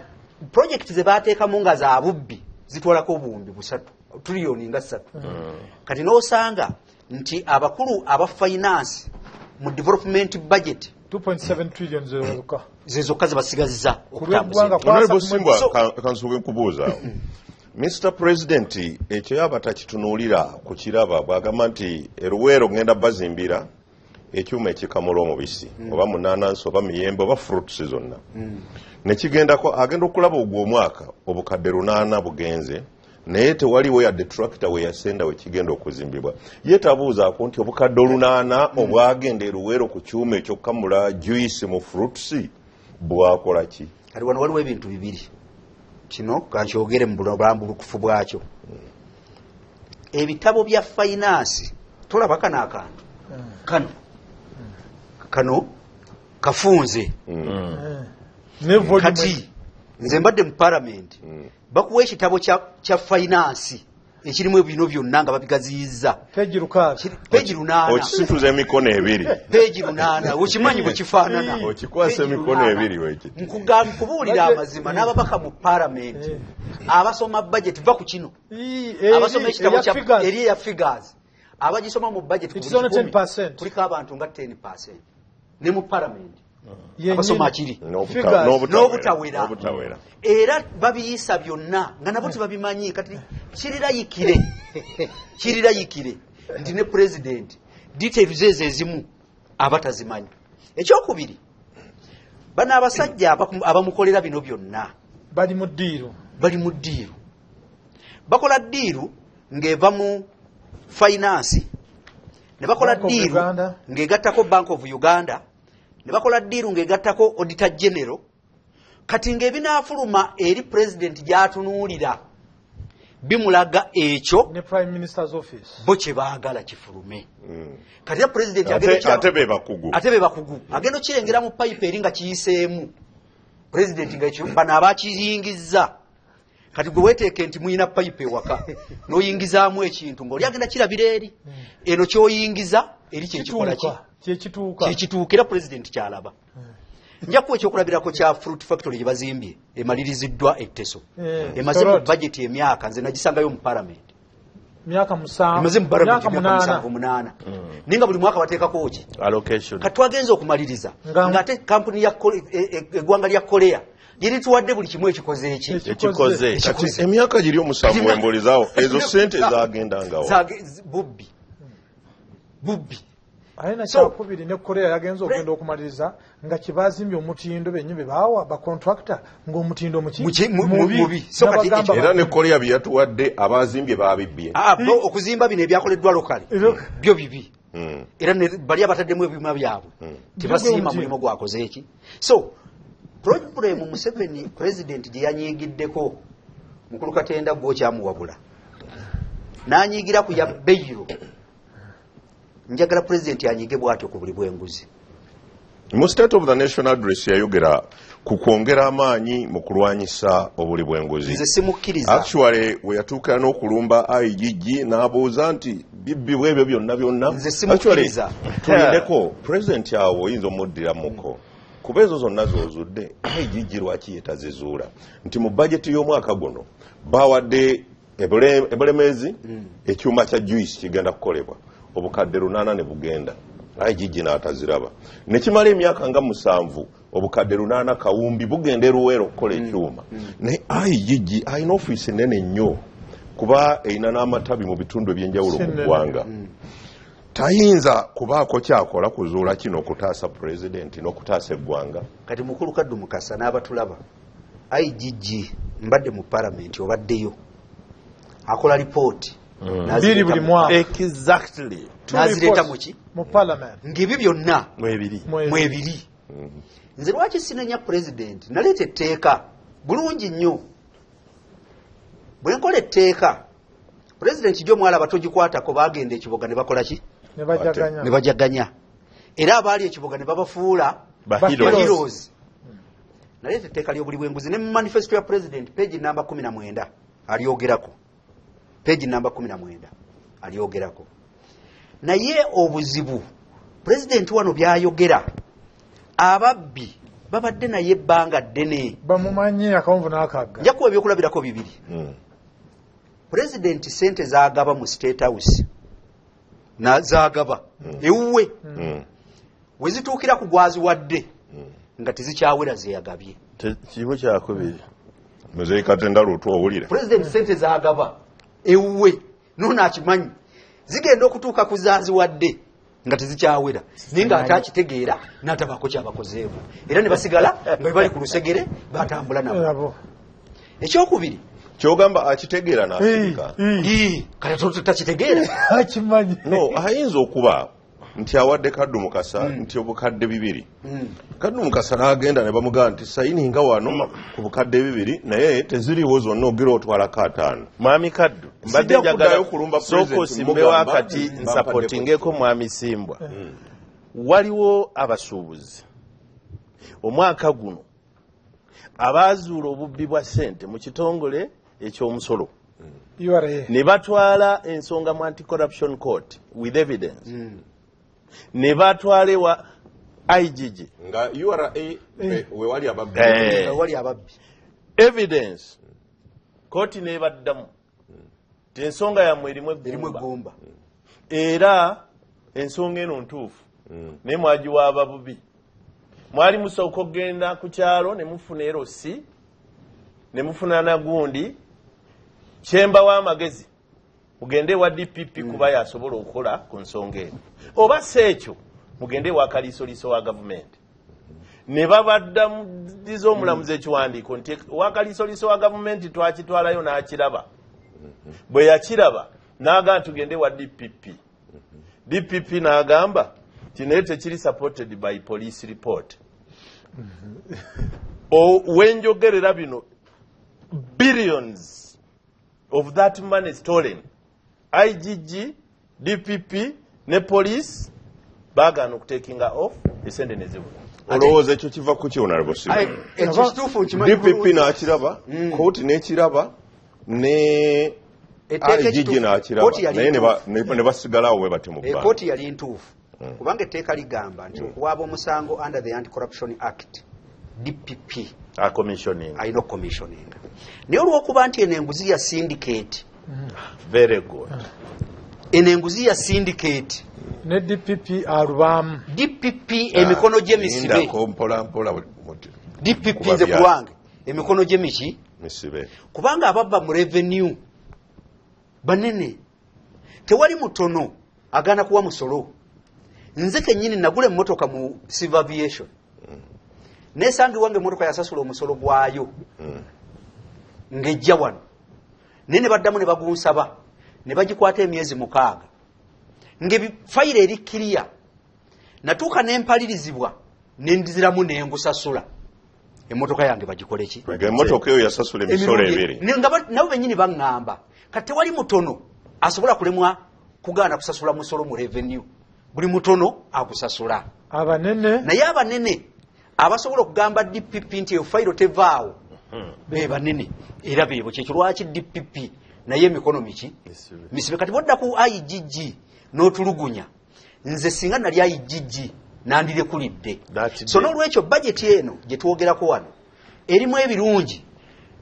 projekiti ze baateekamu nga za bubbi zitwalako obuwumbi 3 triliyoni nga 3 kati n'osanga nti abakulu aba finance mu development budget 2.7 trillion zezokka zebasigazza kansuke nkubuuza Mr. President ekyo yaba takitunuulira ku kiraba bw'agamba nti eruweero ngenda bazimbira ekyuma ekikamula omubisi oba munanansi oba miyembe oba fruits zonna nekigendako agenda okulaba ogwo omwaka obukadde 8 bugenze naye tewaliwo yadde tractor we yasenda we kigenda okuzimbibwa ye tabuuzaako nti obukadde 8 obwagenda eruweero ku kyuma ekyokukamula juice mu fruits bwakola ki kati wano waliwo ebintu bibiri kino kankyogere mu bulambulukufu bwakyo ebitabo bya finance tolaba kano akantu kano kafunze kati nze mbadde mu palamenti bakuwa ekitabo kya finance ekirimu bino byonna nga babigaziyizza peegi 8 okisituza emikono 2 peegi 8 okimanyi bwe kifaanana okikwasa emikono 2 wekiti nkubuulira amazima n'ababaka mu palamenti abasoma budget va ku kino abasoma ekitabo eri eya figures abagisoma mu budget kuliko abantu nga 10% ne mu palamenti abasoma kiri n'obutawera era babiyisa byonna nga nabo tebabimanyi kati kirirayikire nti ne president details ezo ezimu abatazimanyi ekyokubiri bano abasajja abamukolera bino byonna bali mu ddiiru bakola ddiiru ng'eva mu finance ne bakola ddiiru ng'egattako Bank of Uganda ne bakola ddiiru ng'egattako Auditor General kati ng'ebinaafuluma eri president gy'atunuulira bimulaga ekyo ne Prime Minister's Office bo kye baagala kifulume kati ya president ate be bakugu agenda okirengera mu pipe eri nga kiyiseemu president nga ekyo bano abakiyingizza kati gwe weteeke nti muyina pipe ewaka n'oyingizaamu ekintu ng'oli agenda kirabira eri eno ky'oyingiza eri kyekikola kyekituukira president kyalaba njakuwa ekyokulabirako kya fruit factory gye bazimbye emaliriziddwa etteso emaze mu budget emyaka nze nagisangayo mu palamenti myaka 7 maze myaka 8 ninga buli mwaka bateekako ki allocation katwagenza okumaliriza ngate kampuni ya eggwanga lya Korea yiri tuwadde buli kimwe ekikoze emyaka giri omusanvu embolizawo ezo sente zagendangawo bubbi ayina kyakubiri ne Korea yagenza okugenda okumaliriza nga kibazimbye omutindo benyibe bawa ba contractor ng'omutindo mubi era ne Korea byatuwadde abazimbye babibbye okuzimba bino ebyakoleddwa lokale byo bibi era ne bali abataddemu ebyuma byabwe tebasiima mulimo gwakoze eki so problem Museveni president gye yanyigiddeko mukulu Katenda gwo kyamuwabula nanyigira ku ya Beiro njagala president yanyige bwatyo ku buli bwenguzi mu state of the national address yayogera ku kwongera amaanyi mu kulwanyisa obuli bwenguzi nze simukkiriza actually we yatuukira n'okulumba IGG n'abuuza nti bibbi bwebyo byonna nze simukkiriza tulindeko president awo oyinza omuddiramuko kuba ezo zonna zozudde IGG lwaki yetazizuula nti mu budget y'omwaka guno bawadde ebulemezi ekyuma kya juice kigenda kukolebwa obukadde 8 ne bugenda IGG n'ataziraba nekimala emyaka nga 7 obukadde 8 kawumbi bugenda eruwero okukola ekyuma ne IGG ayina ofiisi nene nnyo kuba erina n'amatabi mu bitundu ebyenjawulo mu ggwanga tayinza kubaako kyakola kuzuula kino okutaasa president n'okutaasa eggwanga kati mukulu Kaddu Mukasa n'abatulaba IGG mbadde mu parliament obaddeyo akola report biri buli mwaka exactly nazireta muki mu parliament ng'ebyo byonna mwebiri nze lwaki sinenya president naleeta etteeka bulungi nnyo bwe nkola etteeka president gyo mwala batogikwatako bagenda ekiboga ne bakola ki ne bajaganya era abaali ekiboga ne babafuula heroes naleeta etteeka ly'obuli bwenguzi ne mu manifesto ya president page namba 19 alyogerako page namba 19 alyogerako naye obuzibu president wano byayogera ababbi babadde naye ebbanga ddene bamumanyi akawunvu n'akagga njakuwa ebyokulabirako bibiri president sente zagaba mu state house zagaba ewuwe wezituukira ku gwaziwadde nga tezikyawera zeyagabye kibu kyakubiri Mzee Katenda Ruto owulire president sente zagaba ewuwe nona akimanyi zigenda okutuuka ku zaaziwadde nga tezikyawera naye nga atakitegeera n'atabako kyabakozeewo era ne basigala nga bali ku lusegere batambula nabo ekyokubiri kyogamba akitegeera n'asirika kale takitegeera akimanyi no ayinza okuba nti awadde Kaddu Mukasa nti obukadde 2 Kaddu Mukasa n'agenda ne bamugamba nti sayininga wano ku bukadde 2 naye teziriwo zonna ogira otwalako 5 mwami Kaddu mbadde njagala soko simbewo akati nsupportingeko mwami Simbwa waliwo abasuubuzi omwaka guno abaazuula obubbi bwa ssente mu kitongole eky'omusolo ne batwala ensonga mu anti-corruption court with evidence ne batwale wa IGG nga URA we wali ababbi evidence court ne baddamu ensonga yammwe erimu eggumba era ensonga eno ntuufu ne mwagiwa ababubi mwali musooka okgenda ku kyalo ne mufuna erosi ne mufuna nagundi kyemba w'amagezi mugende wa DPP kuba yasobola okukola ku nsonga eno oba seekyo mugende wa kaliisoliiso wa gavumenti ne babaddamudiza omulamuzi ekiwandiiko nti wa kaliisoliiso wa gavumenti twakitwalayo n'akiraba bwe yakiraba n'agamba tugende wa DPP n'agamba naye tekiri supported by police report wenjogerera bino billions of that money stolen IGG DPP ne police bagana okutekinga off esente nezibu olowooza ekyo kiva ku ki honorable DPP n'akiraba kooti n'ekiraba ne IGG n'akiraba naye ne basigalawo bwe bati mu bbanga kooti yali ntuufu kubanga etteeka ligamba nti okuwaaba omusango under the Anti-Corruption Act DPP alina commissioning naye olw'okuba nti eno enguzi ya syndicate Very good. Enenguzi ya syndicate ne DPP alubamu DPP emikono gye misibe DPP nze kulwange emikono gye misibe kubanga ababba mu revenue banene tewali mutono agana kuwa musolo nze kenyini nagule mmotoka mu civil aviation nesangi wange mmotoka yasasula omusolo gwayo ngejja wano nene baddamu ne bagunsaba ne bagikwata emyezi 6 fayire eri clear natuuka nempalirizibwa nendiziramu nengusasula emmotoka yange bagikole ki emmotoka eyo yasasula emisolo ebiri nabo bennyini baŋŋamba kati tewali mutono asobola kulemwa kugaana kusasula musolo mu revenue buli mutono agusasula abanene naye abanene abasobola okugamba DPP nti efayiro tevaawo be banene era beebo kyekyo lwaki DPP naye emikono misibe kati bodda ku IGG n'otulugunya nze singa nali IGG nandirekulidde so n'olwekyo bajeti eno gye twogerako wano erimu ebirungi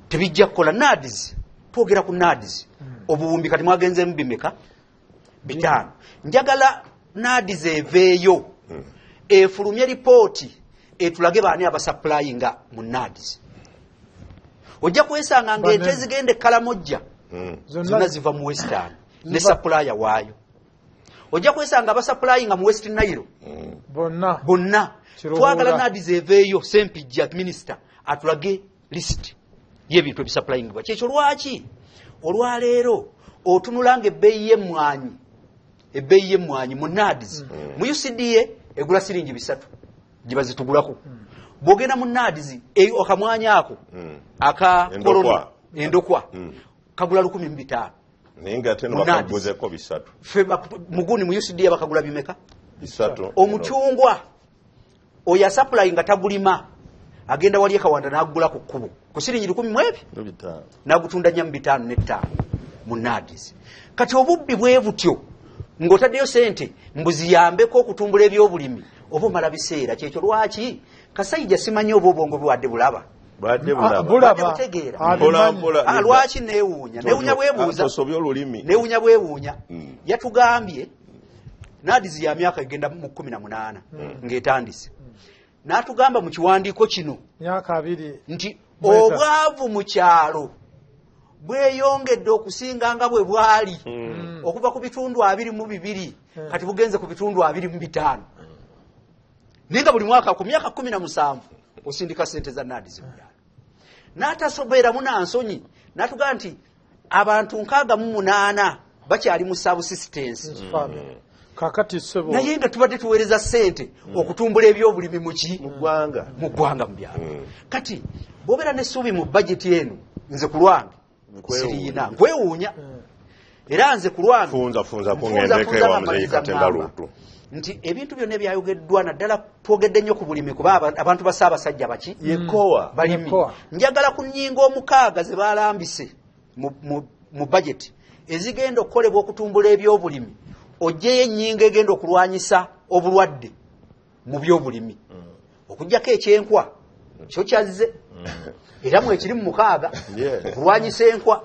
tebijja kukola NADS twogera ku NADS obuwumbi kati mwagenzemu bimeka 5 njagala NADS eveeyo efulumye ripooti etulage baani abasupplyinga mu NADS ojja kwesanga ng'ente zigende Kalamojja zonna ziva mu Western ne supplier waayo ojja kwesanga abasupplyinga mu West Nile bonna twagala NADS eveeyo Sempijja minister atulage list y'ebintu ebisupplyingibwa kyekyo lwaki olwaleero otunulanga ebbeeyi y'emmwanyi mu NADS mu UCDA egula siringi 3 gye bazitugulako bw'ogenda mu NADS akamwanya ako aka kolona endokwa kagula 1,500 naye ng'ate bakaguzeeko 3 muguni mu UCDA bakagula bimeka 3 omucungwa oyo asapulayi nga tagulima agenda wali ekawanda n'agula ku kkubo ku siringi 10,000 n'agutunda 5 ne 5 mu NADS kati obubbi bwe butyo ng'otaddeyo sente mbuziyambeko okutumbula ebyobulimi oba omala biseera kyekyo lwaki Kasayija simanyi oba obwongo bwadde bulaba lwaki newuunya bwebuuza yatugambye NADS ya myaka egenda mu 18 ng'etandise n'atugamba mu kiwandiiko kino nti obwavu mu kyalo bweyongedde okusinga nga bwe bwali okuva ku bitundu 22 kati bugenze ku bitundu 25 ninga buli mwaka ku myaka 17 osindika sente za NADS n'atasobeera munansonyi n'atugamba nti abantu 68 bakyali mu subsistence kakati sebo naye nga tubadde tuweereza sente okutumbula ebyobulimi mu ggwanga mu byalo kati bw'obeera n'essuubi mu bajeti eno nze ku lwange siriina nkwewuunya era nze ku lwange funza kungendeko ewa Muzeeyi Katemba Luutu nti ebintu byonna ebyayogeddwa naddala twogedde nnyo ku bulimi kuba abantu ba Ssaabasajja baki balimi njagala ku nnyingo 6 ze balambise mu bajeti ezigenda okukolebwa okutumbula ebyobulimi ojjeyo ennyingo egenda okulwanyisa obulwadde mu byobulimi okugjako ekyenkwa kyo kyazze era mu ekiri mu 6 okulwanyisa enkwa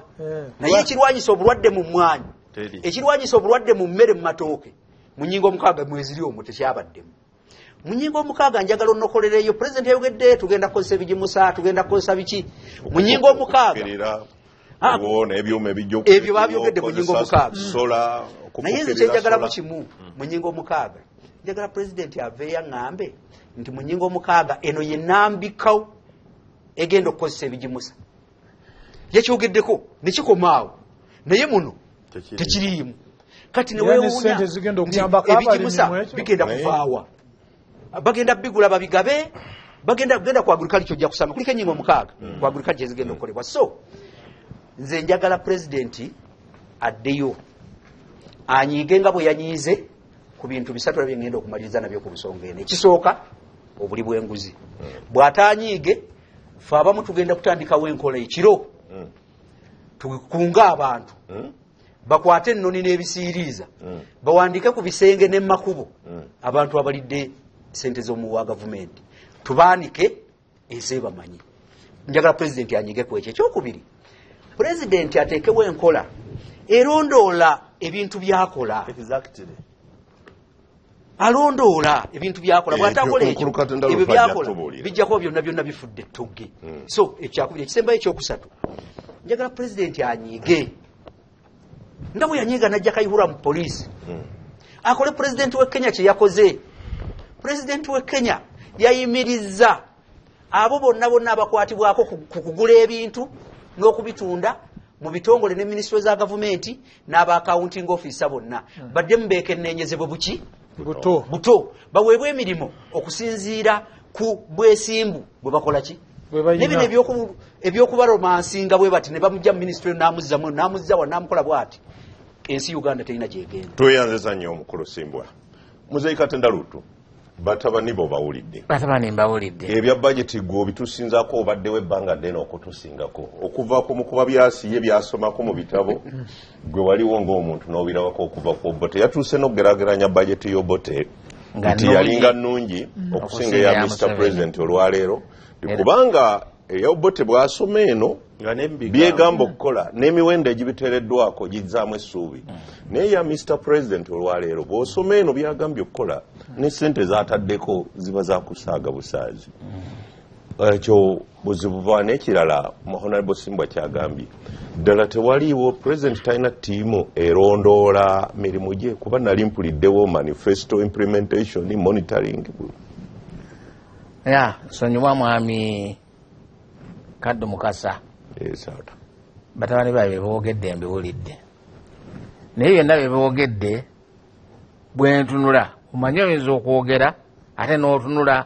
naye ekirwanyisa obulwadde mu mmwanyi ekirwanyisa obulwadde mu mmere mu matooke mu nnyingo 6 mweziri omwo tekyabaddemu mu nnyingo 6 njagala onnokolereyo President yayogedde tugenda kukozesa ebigimusa tugenda kukozesa biki mu nnyingo 6 ebyo babyogedde mu nnyingo 6 naye nze kyenjagalamu kimu mu nnyingo 6 njagala President aveeyo aŋŋambe nti mu nnyingo 6 eno ye nnambikawo egenda okukozesa ebigimusa yakyogeddeko nekikomaawo naye muno tekiriimu kati newewuunya ebigimusa bigenda kuvaawa bagenda bigula babigabe bagenda ku agriculture ojja kusanga kuliko ennyingo 6 ku agriculture ezigenda okukolebwa so nze njagala President addeyo anyiige nga bwe yanyiize ku bintu 3 bye ngenda okumaliriza nabyo ku nsonga eno ekisooka obuli bw'enguzi bw'atanyiige fe abamu tugenda kutandikawo enkola ekiro tukunga abantu bakwate ennoni n'ebisiiriiza bawandiike ku bisenge n'emakubo abantu abalidde sente z'omuwa gavumenti tubaanike ezeebamanyi njagala President anyiige ku ekyo ekyokubiri President ateekewo enkola erondoola ebintu byakola alondoola ebintu byakola bw'atakola ekyo ebyo byakola bijja kuba byonna bifudde ettugge. So ekyakubiri ekisembayo ekyokusatu njagala pulezidenti anyiige nga bwe yanyiiga n'ajja Kayihura mu poliisi akole pulezidenti w'e Kenya kye yakoze. Pulezidenti w'e Kenya yayimirizza abo bonna abakwatibwako ku kugula ebintu n'okubitunda mu bitongole ne minisitule za gavumenti n'aba accounting officer bonna badde mubeekenneenyezebwe buto baweebwe emirimu okusinziira ku bwesimbu bwe bakola ki nebino ebyokubalomansinga bwe bati ne bamujja mu minisitule n'amuzzawa n'amukola bw'ati. Ensi Uganda terina gyegenda. Tweyanziza nnyo omukulu Simbwa. Muzeeyi Katenda Lutu batabani bo bawulidde. Batabani mbawulidde. Ebya budget gwo bitusinzako obaddewo ebbanga ddene okutusingako. Okuva ku mukuba byasiye byasomako mu bitabo gwe waliwo ng'omuntu n'obirawako okuva ku Obote. Yatuuse n'okugerageranya budget y'Obote nti yalinga nnungi okusinga eya Mr. President olwaleero. Kubanga ey'Obote bw'asoma eno byegamba okukola n'emiwendo egibiteereddwako gizzaamu essuubi. Naye ya Mr. President olwaleero bw'osoma eno byagambye okukola ne ssente zaataddeko ziba za kusaaga busaazi. Ekyo buzibu bwa n'ekirala Honorable Simbwa kyagambye ddala tewaliiwo President talina ttiimu erondoola mirimu gye kuba nali mpuliddewo manifesto implementation monitoring. Nsonyiwa mwami Kaddu Mukasa. Batabani baabwe bye boogedde mbiwulidde. Naye byonna bye boogedde bwe ntunula omanyi oyinza okwogera ate n'otunula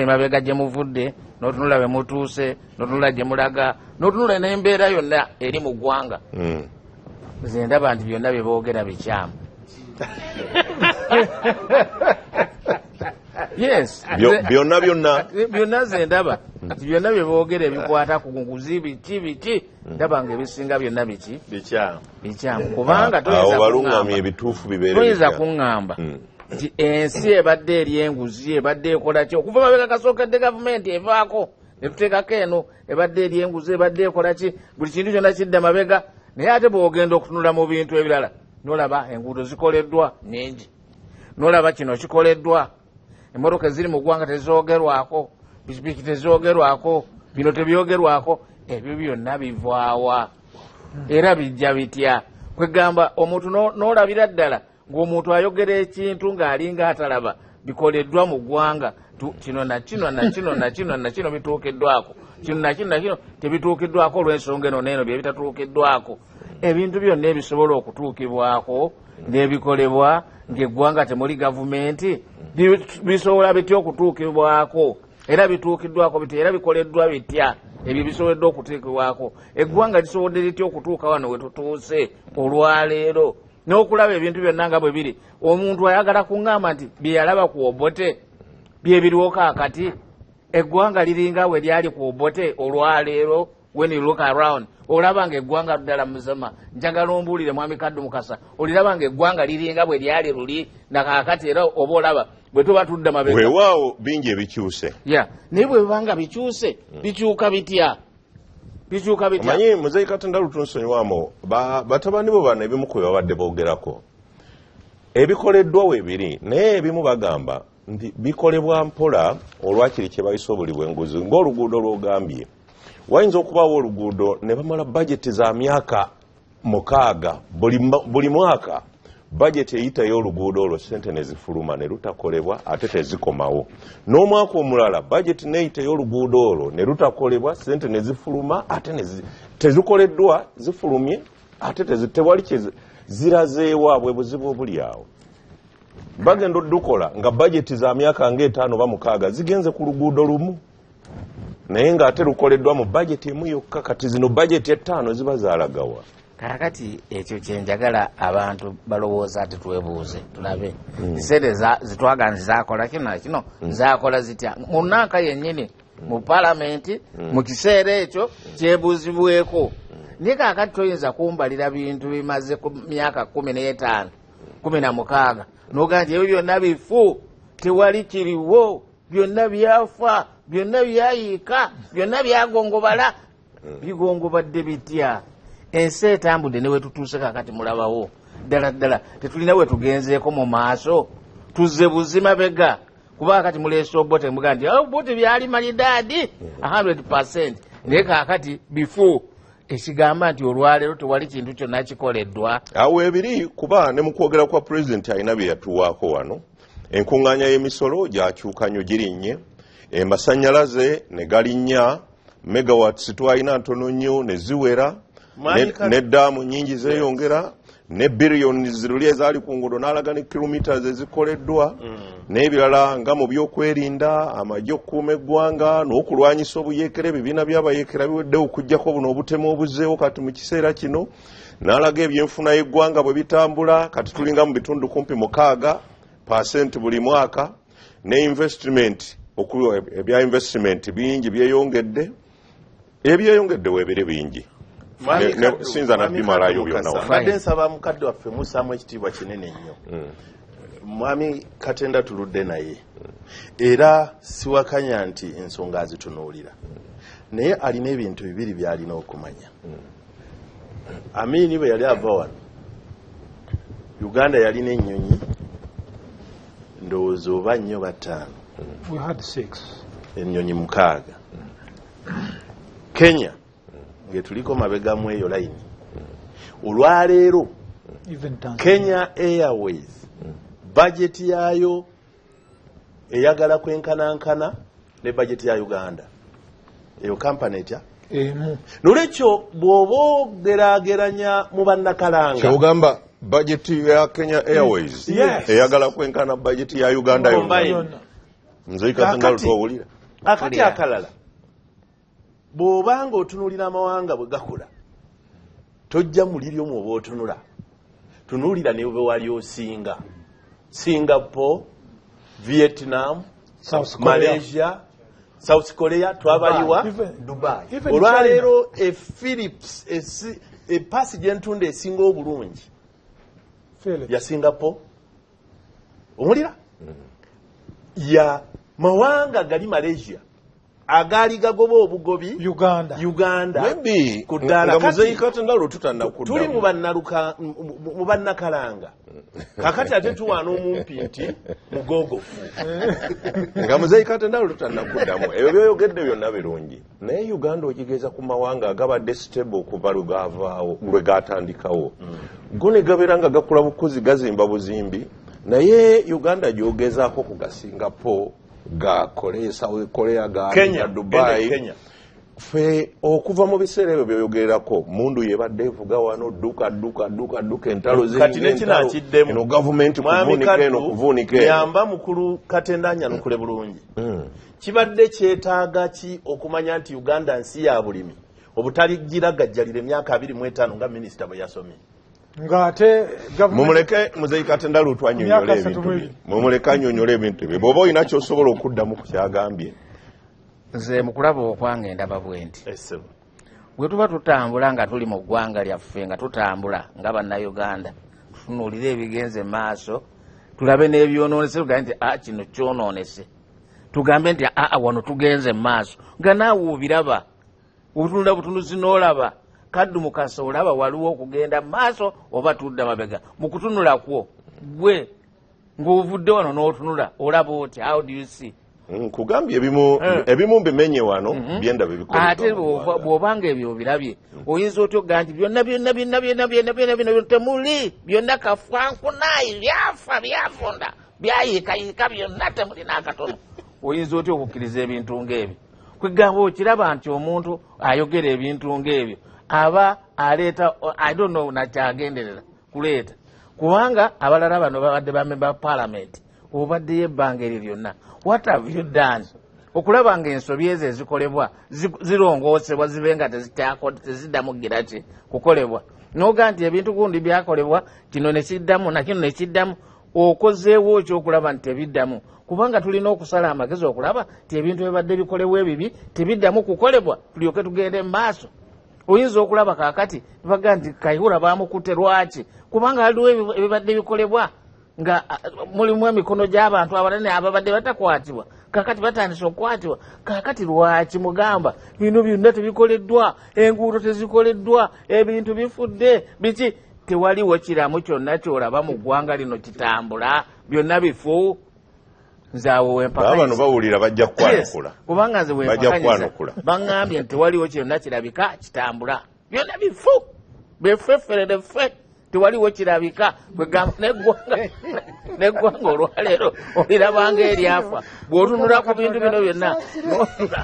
emabega gye muvudde n'otunula bwe mutuuse n'otunula gye mulaga n'otunula n'embeera yonna eri mu ggwanga. Nze ndaba nti byonna bye boogera bikyamu. Yes. Byonna ze ndaba nti byonna bye boogera ebikwata ku nguzi biki ndaba ng'ebisinga byonna bikyamu. Kubanga toyinza kuŋŋamba nti ensi ebadde eri enguzi ebadde ekola ki okuva mabega kasookedde gavumenti evaako ne tuteekako eno ebadde eri enguzi ebadde ekola ki buli kintu kyonna kidda mabega. Naye ate bw'ogenda okutunula mu bintu ebirala n'olaba enguudo zikoleddwa nnyingi, n'olaba kino kikoleddwa, emmotoka eziri mu ggwanga tezoogerwako, pikipiki tezoogerwako, bino tebyogerwako. Ebyo byonna bivaawa era bijja bitya? Kwegamba omuntu n'olabira ddala ng'omuntu ayogera ekintu ng'alinga atalaba bikoleddwa mu ggwanga kino nakino bituukiddwako, kino nakino tebituukiddwako olw'ensonga eno n'eno bye bitatuukiddwako. Ebintu byonna ebisobola okutuukibwako n'ebikolebwa ng'eggwanga temuli gavumenti bisobola bitya okutuukibwako era bituukiddwako bitya era bikoleddwa bitya? Ebyo bisobodde okutuukibwako. Eggwanga lisobodde litya okutuuka wano we tutuuse olwaleero n'okulaba ebintu byonna nga bwe biri? Omuntu ayagala kuŋŋamba nti bye yalaba ku Obote bye biriwo kaakati. Eggwanga liringa we lyali ku Obote olwaleero. When you look around olaba ng'eggwanga ddala muzima, njagala ombuulire mwami Kaddu Mukasa, oliraba ng'eggwanga liringa bwe lyali luli na kaakati era oba olaba bwe tuba tudda mabega. Weewaawo bingi ebikyuse. Naye bwe bibanga bikyuse bikyuka bitya? Omanyi Muzeeyi Katenda Lutu nsonyiwamu batabani bo bano ebimu ku bye babadde boogerako ebikoleddwa weebiri, naye ebimu bagamba nti bikolebwa mpola olwakiri kye bayisa obuli bw'enguzi ng'oluguudo lw'ogambye. Wayinza okubaawo oluguudo ne bamala bajeti za myaka 6 buli mwaka bajeti eyitayo oluguudo olwo ssente ne zifuluma ne lutakolebwa ate tezikomawo. N'omwaka omulala bajeti neeyitayo oluguudo olwo ne lutakolebwa ssente ne zifuluma ate tezikoleddwa zifulumye ate tewali kye zirazeewa. Bwe buzibu obuli awo. Bagenda oddukola nga bajeti za myaka nga 5 oba 6 zigenze ku luguudo lumu, naye ng'ate lukoleddwa mu bajeti emu yokka. Kati zino bajeti 5 ziba zaalagawa. Kaakati ekyo kyenjagala abantu balowooza ati twebuuze tulabe ziseere zitwaga nti zaakola kino zaakola zitya mu nanka yennyini mu palamenti mu kiseera ekyo kyebuuzibweko. Naye kaakati toyinza kumbalira bintu bimaze ku myaka 15 16 n'ogaa nti ebyo byonna bifu, tewali kiriwo, byonna byafa, byonna byayiika, byonna byagongobala. Bigongobadde bitya? ensi etambudde ne wetutuuse kakati mulabawo ddala tetulina we tugenzeeko mu maaso tuzze buzima bega kuba kati muleese obote muga nti obote byali malidaadi 100% naye kakati before ekigamba nti olwaleero tewali kintu kyonna kikoleddwa awo ebiri kuba ne mu kwogera kwa president alina bye yatuwaako wano enkuŋŋaanya y'emisolo gyakyuka nnyo girinnye amasannyalaze ne galinnya megawatts twalina ntono nnyo ne ziwera n'eddaamu nnyingi zeeyongera ne biliyoni ziruli ezaali ku nguudo n'alaga ne kilometers ezikoleddwa n'ebirala nga mu byokwerinda amagye okukuuma eggwanga n'okulwanyisa obuyeekera ebibiina by'abayeekera biweddewo okuggyako buno obutemu obuzzeewo kati mu kiseera kino n'alaga ebyenfuna y'eggwanga bwe bitambula kati tulinga mu bitundu kumpi 6% buli mwaka ne investment ebya investment bingi byeyongedde ebyeyongedde weebiri bingi sinza nabimalayo byonna badde nsaba mukadde waffe musaamu ekitiibwa kinene nnyo mwami Katenda tuludde naye era siwakanya nti ensonga azitunuulira naye alina ebintu bibiri byalina okumanya Amini bwe yali ava wano Uganda yalina ennyonyi ndowooza oba nnyo bataano ennyonyi 6 Kenya ngetuliko mabegamu eyo layini olwaleero Kenya Airways budget yayo eyagala kwenkanankana ne budget ya Uganda eyo kampani etya nolwekyo bw'oba ogeraageranya mu bannakalanga kyogamba budget ya Kenya Airways eyagala kwenkana budget ya Uganda yonna nze Katenda twawulira akati akalala bw'obanga otunuulira amawanga bwe gakula tojja muliryo mu oba otunula tunuulira ne bwe wali osinga Singapore, Vietnam, Malaysia, South Korea, twabayiwa Dubai. Olwaleero Philips epasi gyentunda esinga obulungi ya Singapore omulira ya mawanga gali Malaysia agali gagoba obugobi Uganda maybe kudala Muzeeyi Katenda lututanda kudda tuli mu bannakalanga kakati ate tuwaana omumpi nti mugogofu nga Muzeeyi Katenda lututanda kuddamu ebyo byoyogedde byonna birungi naye Uganda okigeza ku mawanga agabadde stable okuva lwe gatandikawo go ne gabeera nga gakula bukozi gazimba buzimbi naye Uganda gyogezaako ku ga Singapore ga Korea ga Kenya, Dubai Kenya. Fe okuva mu biseera ebyo byoyogerako mundu yebadde evuga wano duka entalo ino government kuvunika eno yamba mukulu Katenda anyanukule bulungi kibadde kyetaaga ki okumanya nti Uganda nsi ya bulimi obutaligira gajjalira emyaka 25 nga minisita bwe yasomye ngate mumuleke Muzeeyi Katenda lutwanyonyole ebintu mumuleke anyonyole ebintu bye bw'oba olina ky'osobola okuddamu ku kyagambye nze mukulaba okwange ndaba bwenti bwe tuba tutambula nga tuli mu ggwanga lyaffe nga tutambula nga bannayuganda tutunuulire ebigenze maaso tulabe n'ebyonoonese tugambe nti kino kyonoonese tugambe nti wano tugenze maaso nga naawe obiraba obutunula butunuzi n'olaba kaddu mukasa olaba waliwo okugenda maaso oba tudda mabega mu kutunula kwo gwe ng'ovudde wano n'otunula olaba oti how do you see kugambye ebimu bimenye wano byenda bibikola ate bw'obanga ebyo birabye oyinza otyo ga nti byonna temuli byonna kafwankunayi byafa byafunda byayikayika byonna temuli n'akatono oyinza otyo okukkiriza ebintu ng'ebyo kwegamba okiraba nti omuntu ayogera ebintu ng'ebyo aba aleeta I don't know nakyagenderera kuleeta kubanga abalala bano babadde bamemba parliament obaddeyo ebbanga eryo lyonna what have you done okulaba nga ensobi ezo ezikolebwa zirongoosebwa zibe nga teziddamu giraki kukolebwa noga nti ebintu gundi byakolebwa kino nekiddamu nakino nekiddamu okozeewo ekyokulaba nti tebiddamu kubanga tulina okusala amagezi okulaba ti ebintu ebibadde bikolebwa ebibi tebiddamu kukolebwa tulyoke tugende mu maaso oyinza okulaba kakati baga nti Kayihura bamukutte lwaki kubanga waliwo ebibadde bikolebwa nga mulimu emikono gy'abantu abanene ababadde batakwatibwa kakati batandise okukwatibwa kakati lwaki mugamba bino byonna tebikoleddwa enguudo tezikoleddwa ebintu bifudde biki tewaliwo kiramu kyonna kyolaba mu ggwanga lino kitambula byonna bifu nze awo wempakabano bawulira bajja kukwanukula kubanga nze wempakanyisa baŋŋambye nti tewaliwo kyonna kirabika kitambula byonna bifu befefferere ffe tewaliwo kirabika neggwanga olwaleero olirabanga eryafa bw'otunula ku bintu bino byonna n'otula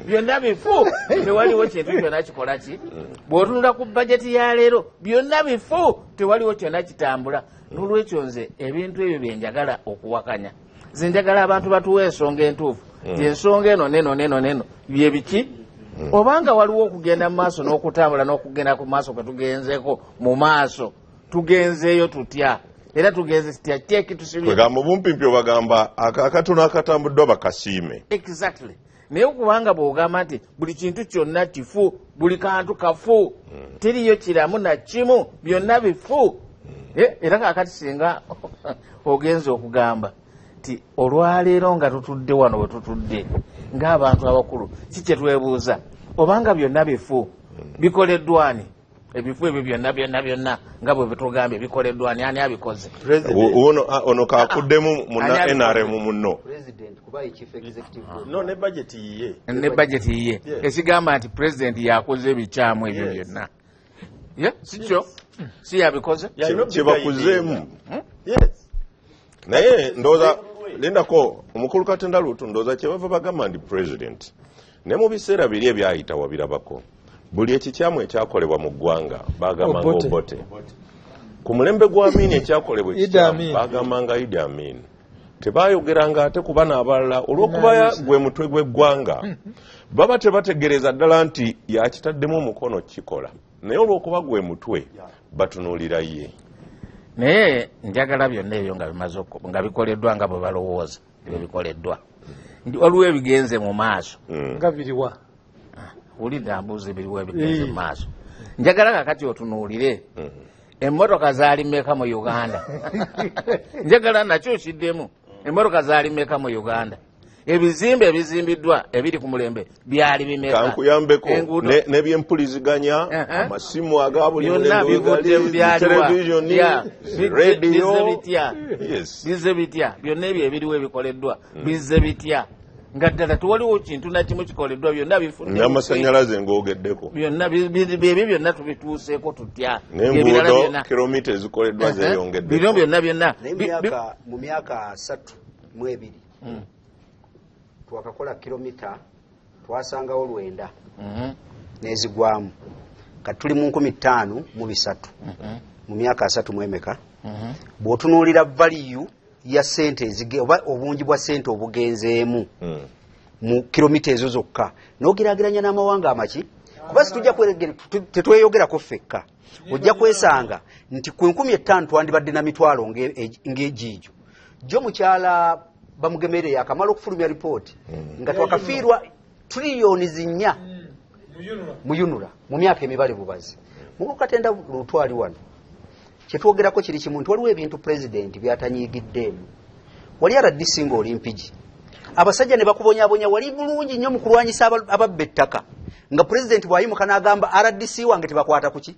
byonna bifu tewaliwo kintu kyonna kikola ki bw'otunula ku bajeti ya leero byonna bifu tewaliwo kyonna kitambula n'olwekyo nze ebintu ebyo byenjagala okuwakanya nze njagala abantu batuwa ensonga entuufu ensonga eno neno byebiki obanga waliwo okugenda mu maaso n'okutambula n'okugenda ku maaso kwe tugenzeko mu maaso tugenzeeyo tutya era tugenze tutya kyeki tusibye kwegamba bumpimpi obagamba akatono akatambuddwa bakasiime exactly naye kubanga bw'ogamba nti buli kintu kyonna kifu buli kantu kafu teriyo kiramu na kimu byonna bifu era kakati singa ogenza okugamba ti olwaleero nga tutudde wano we tutudde ng'abantu abakulu ki kye twebuuza obanga byonna bifu bikoleddwani ebifu ebyo byonna nga bwe bitugambye bikoleddwani ani abikoze ono kakuddemu muna NRM munno ne bajeti yiye ekigamba nti pulezidenti yakoze ebikyamu ebyo byonna sikyo si yabikoze kyebakuzeemu naye ndowooza lindako omukulu Katenda Luutu ndowooza kyebava bagamba ndi president ne mu biseera biri ebyayita wabirabako buli ekikyamu ekyakolebwa mu ggwanga bagambanga Obote ku mulembe gwa Amin ekyakolebwa ekikyamu bagambanga Idi Amin tebayogeranga ate ku bana abalala olw'okuba gwe mutwe gw'eggwanga baba tebategereza ddala nti yakitaddemu omukono kikola naye olw'okuba gwe mutwe batunuulira ye naye njagala byonna ebyo nga bimaze nga bikoleddwa nga bwe balowooza ebyo bikoleddwa waliwo ebigenze mu maaso nga biriwa wulidde mbuuzi biriwa ebigenze mu maaso njagala kakati otunuulire emmotoka zaali mmeka mu Uganda njagala nakyo kiddemu emmotoka zaali mmeka mu Uganda ebizimbe ebizimbiddwa ebiri ku mulembe byali bimeka kankuyambeko n'ebyempuliziganya amasimu aga buli mulembe televisioni radio bizze bitya byonna ebyo ebiriwo ebikoleddwa bizze bitya nga ddala tewaliwo kintu nakimu kikoleddwa byonna bifudde n'amasannyalaze ng'ogeddeko byonna byebyo byonna tubituuseeko tutya n'enguudo kilomita ezikoleddwa zeeyongeddeko bino byonna mu myaka 32 twakakola kilomita twasangawo 9 nezigwamu kati tuli mu 15,300 mu myaka 3 mu emeka bw'otunuulira value ya sente oba obungi bwa sente obugenzeemu mu kilomita ezo zokka n'ogerageranya n'amawanga amaki kuba situjja tetweyogerako ffekka ojja kwesanga nti ku 15,000 twandibadde na mitwalo ng'egiijo jo mukyala bamugemereye akamala okufulumya ripooti nga twakafiirwa triliyoni 4 mu yunula mu myaka emibale bubazi muko Katenda Luutu ali wano kyetwogerako kiri kimu nti waliwo ebintu pulezidenti byatanyiigiddeemu wali RDC nga olimpigi abasajja ne bakubonyabonya wali bulungi nnyo mu kulwanyisa ababba ettaka nga pulezidenti bw'ayimuka n'agamba RDC wange tebakwata kuki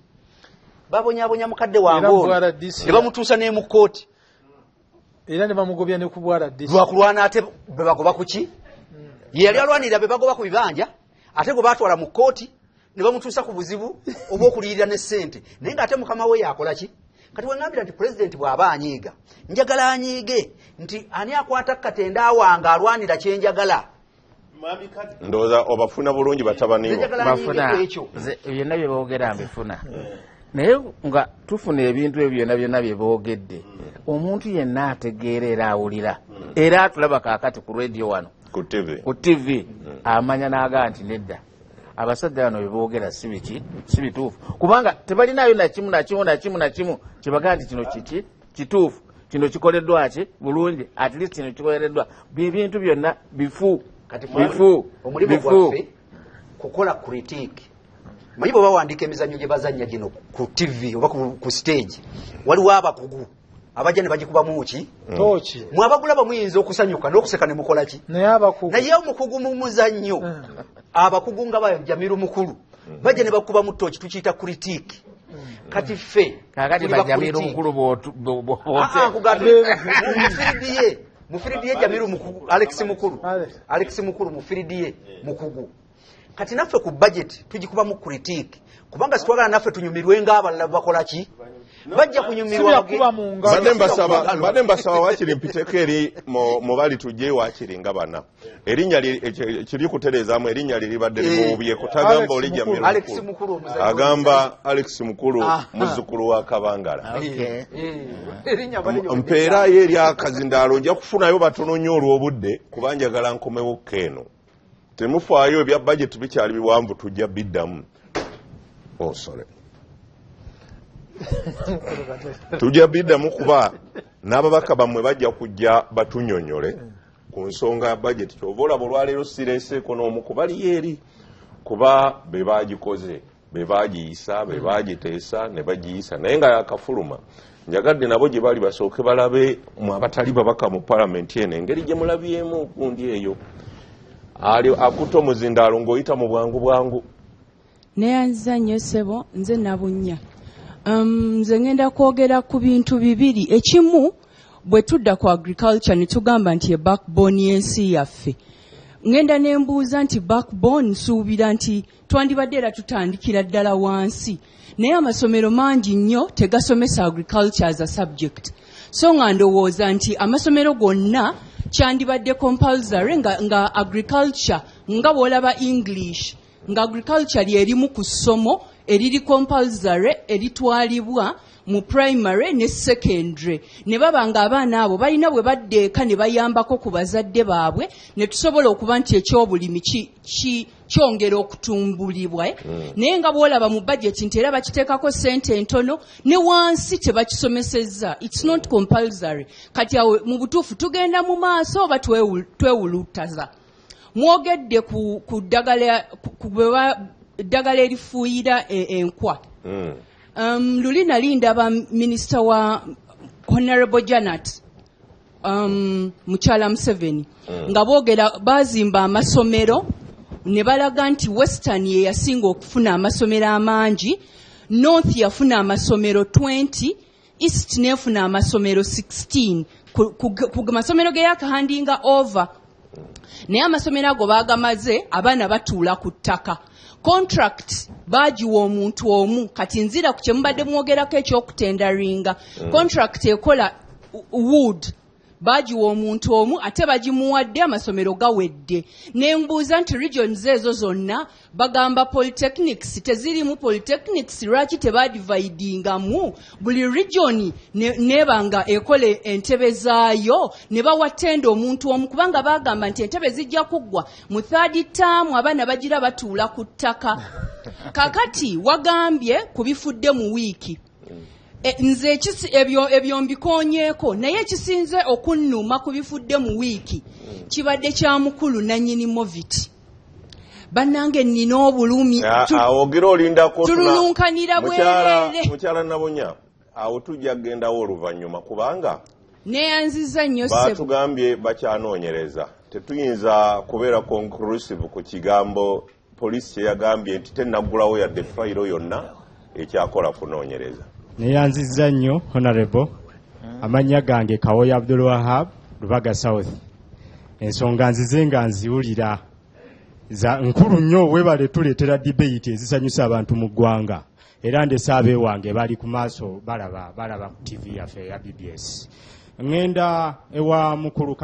babonyabonya mukadde wange ono ne bamutuusa ne mu kkooti era ne bamugobya ne ku RDC lwakulwana ate be bagoba kuki ye yali alwanirira be bagoba ku bibanja ate gwe baatwala mu kkooti ne bamutuusa ku buzibu obw'okuliyirira ne ssente naye ng'ate mukama we yakola ki kati wengambira nti pulezidenti bw'aba anyiiga njagala anyiige nti ani akwata Katenda wange alwanira kyenjagala ndowooza obafuna bulungi batabanibo bafuna byonna bye boogera mbifuna naye nga tufuna ebintu ebyo byonna bye boogedde omuntu yenna ategeera era awulira era atulaba kaakati ku radio wano ku TV amanya n'agaa nti nedda abasajja bano beboogera si bituufu kubanga tebalinayo nakimu kyebagaa nti kino kiki kituufu kino kikoleddwa ki bulungi at least kino kikoleddwa ebintu byonna bifu omulimu gwaffe kukola critique manyi bwe bawandiika emizannyo gye bazannya gino ku TV oba ku stage waliwo abakugu abajja ne bagikubamu ki tochi mwabagula bamuyinza okusanyuka n'okuseka ne mukola ki naye abakugu naye omukugu mu muzannyo abakugu nga bajamiru mukulu bajja ne bakuba mu tochi tukiyita critique kati ffe kakati bajamiru mukulu mufiridiye jamiru mukulu Alex mukulu mufiridiye mukugu kati naffe ku budget tujikuba mu critique kubanga sitwagala naffe tunyumirwe ng'abalala bakola ki bajja kunyumirwa badde mbasaba wakiri mpiteko eri mu bali tujje wakiri nga bana erinnya kiri kutereezaamu erinnya liribadde limuwubye kutagamba oli jamiru mukulu agamba Alex mukulu muzzukulu wa Kabangala mpeerayo eri akazindaalo nja kufunayo batono nnyo olw'obudde kuba njagala nkomewo keeno temufaayo ebya budget bikyali biwanvu tujja biddamu tujja biddamu kuba n'ababaka bammwe bajja kujja batunyonyole ku nsonga ya budget kyova olaba olwaleero sireeseeko n'omu kubaliyo eri kuba be baagikoze be baagiyisa be baagiteesa ne bagiyisa naye nga yakafuluma njagadde nabo gye bali basooke balabe mu abatali babaka mu palamenti eno engeri gye mulabyemu gundi eyo ali akutta omuzindaalo ng'oyita mu bwangu bwangu neyanziza nnyo ssebo nze nabunnya nze ngenda kwogera ku bintu bibiri ekimu bwe tudda ku agriculture ne tugamba nti backbone y'ensi yaffe ngenda ne mbuuza nti backbone nsuubira nti twandibadde era tutandikira ddala wansi naye amasomero mangi nnyo tegasomesa agriculture as a subject so nga ndowooza nti amasomero gonna kyandibadde compulsory nga agriculture nga bw'olaba English nga agriculture lyerimu ku ssomo eriri compulsory eritwalibwa mu primary ne secondary ne baba nga abaana abo balina bwe baddeeka ne bayambako ku bazadde baabwe ne tusobola okuba nti ekyobulimi kyongera okutumbulibwa naye nga bw'olaba mu budget nti era bakiteekako ssente entono ne wansi tebakisomesezza it's not compulsory kati awo mu butuufu tugenda mu maaso oba twewulutaza mwogedde ku ddagala erifuuyira enkwa luli nali ndaba minisita wa Honorable Janet mukyala Museveni nga boogera bazimba amasomero ne balaga nti Western ye yasinga okufuna amasomero amangi North yafuna amasomero 20 East nefuna amasomero 16 ku masomero ge yakahandinga over naye amasomero ago bagamaze abaana batuula ku ttaka contract bagiwa omuntu omu kati nzira ku kyemubadde mwogerako ekyokutendaringa contract ekola wood bagiwa omuntu omu ate bagimuwadde amasomero gawedde nembuuza nti regions ezo zonna bagamba polytechnics tezirimu polytechnics lwaki tebadividingamu buli region nebanga ekole entebe zaayo ne bawa ttenda omuntu omu kubanga bagamba nti entebe zijja kuggwa mu third term abaana bagira batuula ku ttaka kakati wagambye kubifudde mu wiiki nze ebyo mbikonyeeko naye ekisinze okunnuma kubifudde mu wiiki kibadde kya mukulu nannyini moviti bannange nnina obulumi ogera olindako tululunkanira bwerere mukyala Nabunya awo tujja kugendawo oluvannyuma kubanga neyanziza nnyo batugambye bakyanoonyereza tetuyinza kubeera conclusive ku kigambo poliisi kyeyagambye nti tennaggulawo yadde fayiro yonna ekyakola kunoonyereza neyanziza nnyo honorable amannya gange Kawoya Abdul Wahab Lubaga South ensonga nzize nga nziwulira za nkulu nnyo webale tuleetera debate ezisanyusa abantu mu ggwanga era ndese abeewange bali ku maaso balaba ku TV yaffe ya BBS ngenda ewa mukulu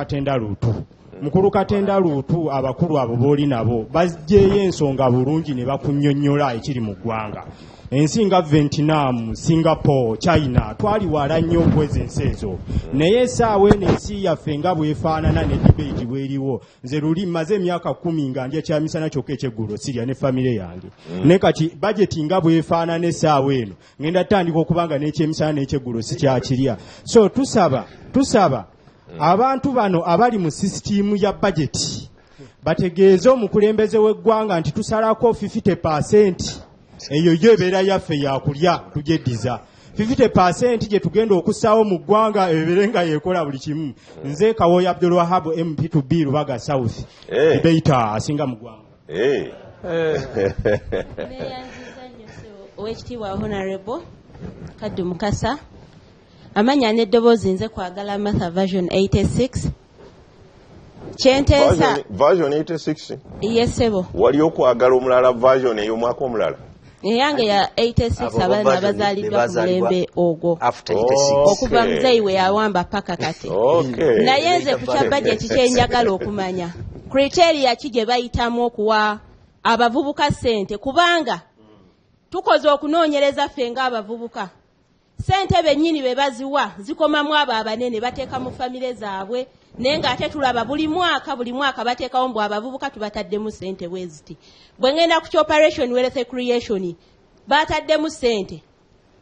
Katenda Luutu abakulu abo booli nabo bajjeeyo ensonga bulungi ne bakunnyonnyola ekiri mu ggwanga ensi nga Vietnam, Singapore, China twali wala nnyo okweza ensi ezo naye essaawa eno ensi yaffe nga bwefaanana ne debate bweriwo nze luli mmaze emyaka 10 nga ndya kyamisana kyokka ekyeggulo sirya ne famire yange ne kati budget nga bwefaanana essaawa eno ngenda tandika okubanga n'ekyemisana n'ekyeggulo sikyakirya so tusaba abantu bano abali mu sisitimu ya budget bategeeze omukulembeze w'eggwanga nti tusalako 50% eyo yo ebeera yaffe yakulya tugyeddiza 50% gye tugenda okussaawo mu ggwanga ebeere nga yeekola buli kimu. Nze Kawoya Abdul Wahab MP2B Lubaga South debater asinga mu ggwanga. Owekitiibwa Honorable Kaddu Mukasa, amanya n'eddoboozi nze kwagala Martha version 86. Kyenteesa version 86. Yes sebo. Wali okwagala omulala version ey'omwaka omulala. Eyange ya 86 abaana abazaalibwa ku mulembe ogwo. Okuva muzeeyiwe yawamba paka kati. Naye nze ku kya budget kyenjagala okumanya. Criteria ki gye bayitamu okuwa abavubuka ssente kubanga tukoze okunoonyereza ffe ng'abavubuka. Ssente bennyini be baziwa zikomamu abo abanene bateeka mu famire zaabwe naye ng'ate tulaba buli mwaka bateekawo mbu abavubuka tubataddemu ssente bwe ziti. Bwe ngenda ku Operation Wealth Creation bataddemu ssente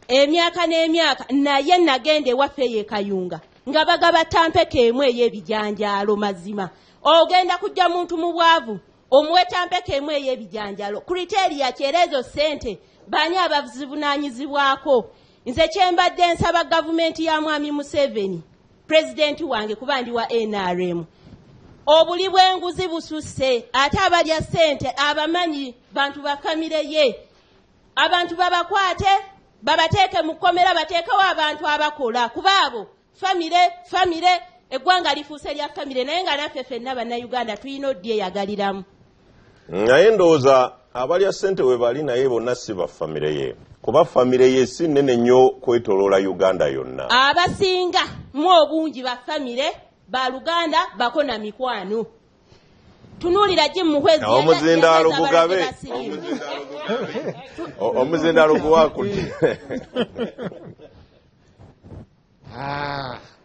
emyaka n'emyaka naye nagenda ewaffe eyo Kayunga nga bagaba tampeka emu ey'ebijanjaalo mazima. Ogenda kujja muntu mu bwavu omuwe tampeka emu ey'ebijanjaalo. Criteria kyerezo ssente baani abazivunaanyizibwako. Nze kyembadde nsaba gavumenti ya Mwami Museveni President wange kuba ndi wa NRM. Obuli bw'enguzi bususse ate abalya ssente abamanyi bantu ba famire ye. Abantu babakwate babateeke mu kkomera bateekawo abantu abakola kuba abo famire eggwanga lifuuse lya famire naye nga naffe ffenna bannayuganda tulina odyeyagaliramu. Naye ndowooza abalya ssente we bali naye bonna si ba famire ye. Kuba famire ye si nnene nnyo kwetoloola Uganda yonna. Abasinga mu obungi ba famire ba Luganda bako na mikwano. Tunuulira Jim Muhwezi omuzindaalo gugabe. Omuzindaalo guwakuli.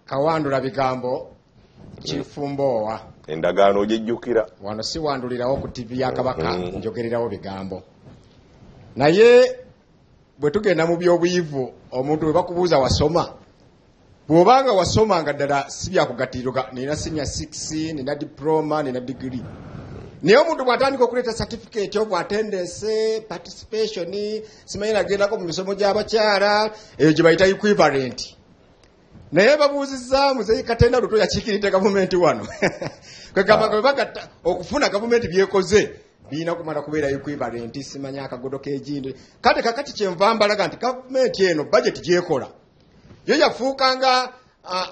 Kawandula bigambo Chifumbowa. Endagaano ogijjukira. Wano si wandulirawo ku TV ya Kabaka njogererawo bigambo. Naye bwe tugenda mu by'obuyivu omuntu we bakubuuza wasoma. Bw'obanga wasoma nga ddala si byakugattirirwa nina senior 6 nina diploma nina degree. Naye omuntu bw'atandika okuleeta certificate of attendance participation simanyi nagendako mu misomo gy'abakyala eyo gye bayita equivalent. Naye babuuzizza Muzeeyi Katenda Luto yakiikiridde gavumenti wano. Kwegamba bwe bagatta okufuna gavumenti byekoze biina kumala kubeera equivalent simanyi akagodo k'egindi. Kati kakati kyenva mbalaga nti gavumenti eno budget gyekola yo yafuukanga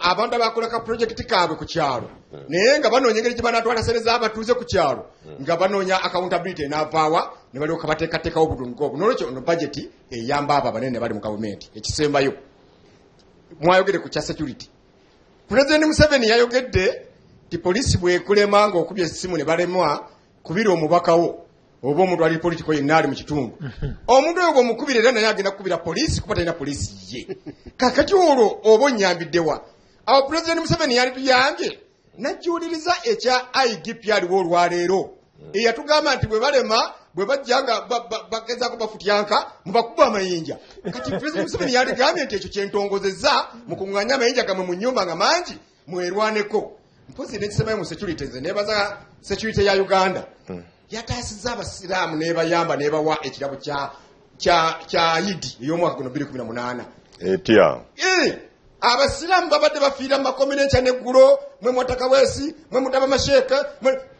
abantu abakolaka project kaabwe ku kyalo naye nga banoonya engeri gye banatwala sente z'abatuuze ku kyalo nga banoonya accountability enaavaawa ne balyoka bateekateekawo obulungi obwo. N'olwekyo ono budget eyamba abo abanene bali mu gavumenti. Ekisembayo mwayogere ku kya security. President Museveni yayogedde ti poliisi bwekulema ng'okubya essimu ne balemwa kubira omubakawo oba omuntu ali politiko yenna ali mu kitundu. Omuntu oyo bw'omukubira era naye agenda kukubira poliisi kuba talina poliisi ye. Kakati olwo oba onnyambiddewa. Awo President Museveni yali tuyambye najjuuliriza ekya IGP aliwo olwaleero eyatugamba nti bwe balema bwe bajja nga bagezaako bafutyanka mubakuba amayinja. Kati President Museveni yaligambye nti ekyo kyentongozezza mukuŋŋanya amayinja gamwe mu nnyumba nga mangi mwerwaneko. Mpozi n'ekisemayo mu security nze neebaza security ya Uganda yataasizza abasiraamu n'ebayamba n'ebawa ekirabo kya Idi ey'omwaka guno 2018. Etya abasiraamu babadde bafiira mu makominenca n'eggulo mwe Mwatakaweesi mwe Mutaba Masheeka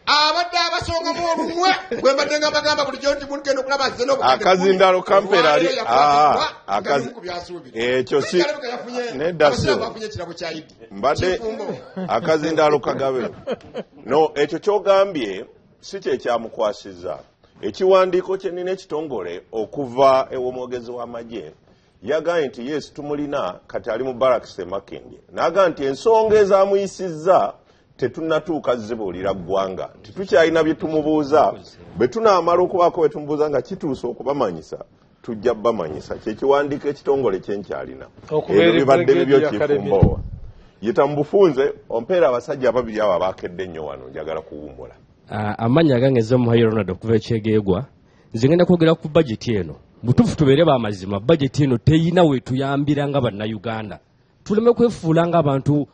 abadde abasongamu olumwe bwe mbadde nga bagamba bulijjo nti mugenda okulaba nze akazindaalo kampera ali ekyo si nedda si mbadde akazindaalo kagabe no ekyo kyogambye si kyekyamukwasizza. Ekiwandiiko kye nnina ekitongole okuva ew'omwogezi w'amagye yagambye nti yes tumulina kati ali mu barracks e Makindye n'agamba nti ensonga ezamuyisizza tetunnatuuka zibuulira ggwanga titukyalina bye tumubuuza bwe tunaamala okubaako bwe tumubuuza nga kituuse okubamanyisa tujja bamanyisa kyekiwandiiko ekitongole kyenkyalina ebyo bibadde bibyo Kifumbowa yita mu bufunze ompeera abasajja ababiri abo abaakedde ennyo wano njagala kuwummula. Amanya gange ze muhayo Ronald okuva ekyegeegwa nze ngenda kwogera ku bajeti eno butuufu tubeere b'amazima. Bajeti eno teyina weetuyambira nga bannayuganda tuleme kwefuula ng'abantu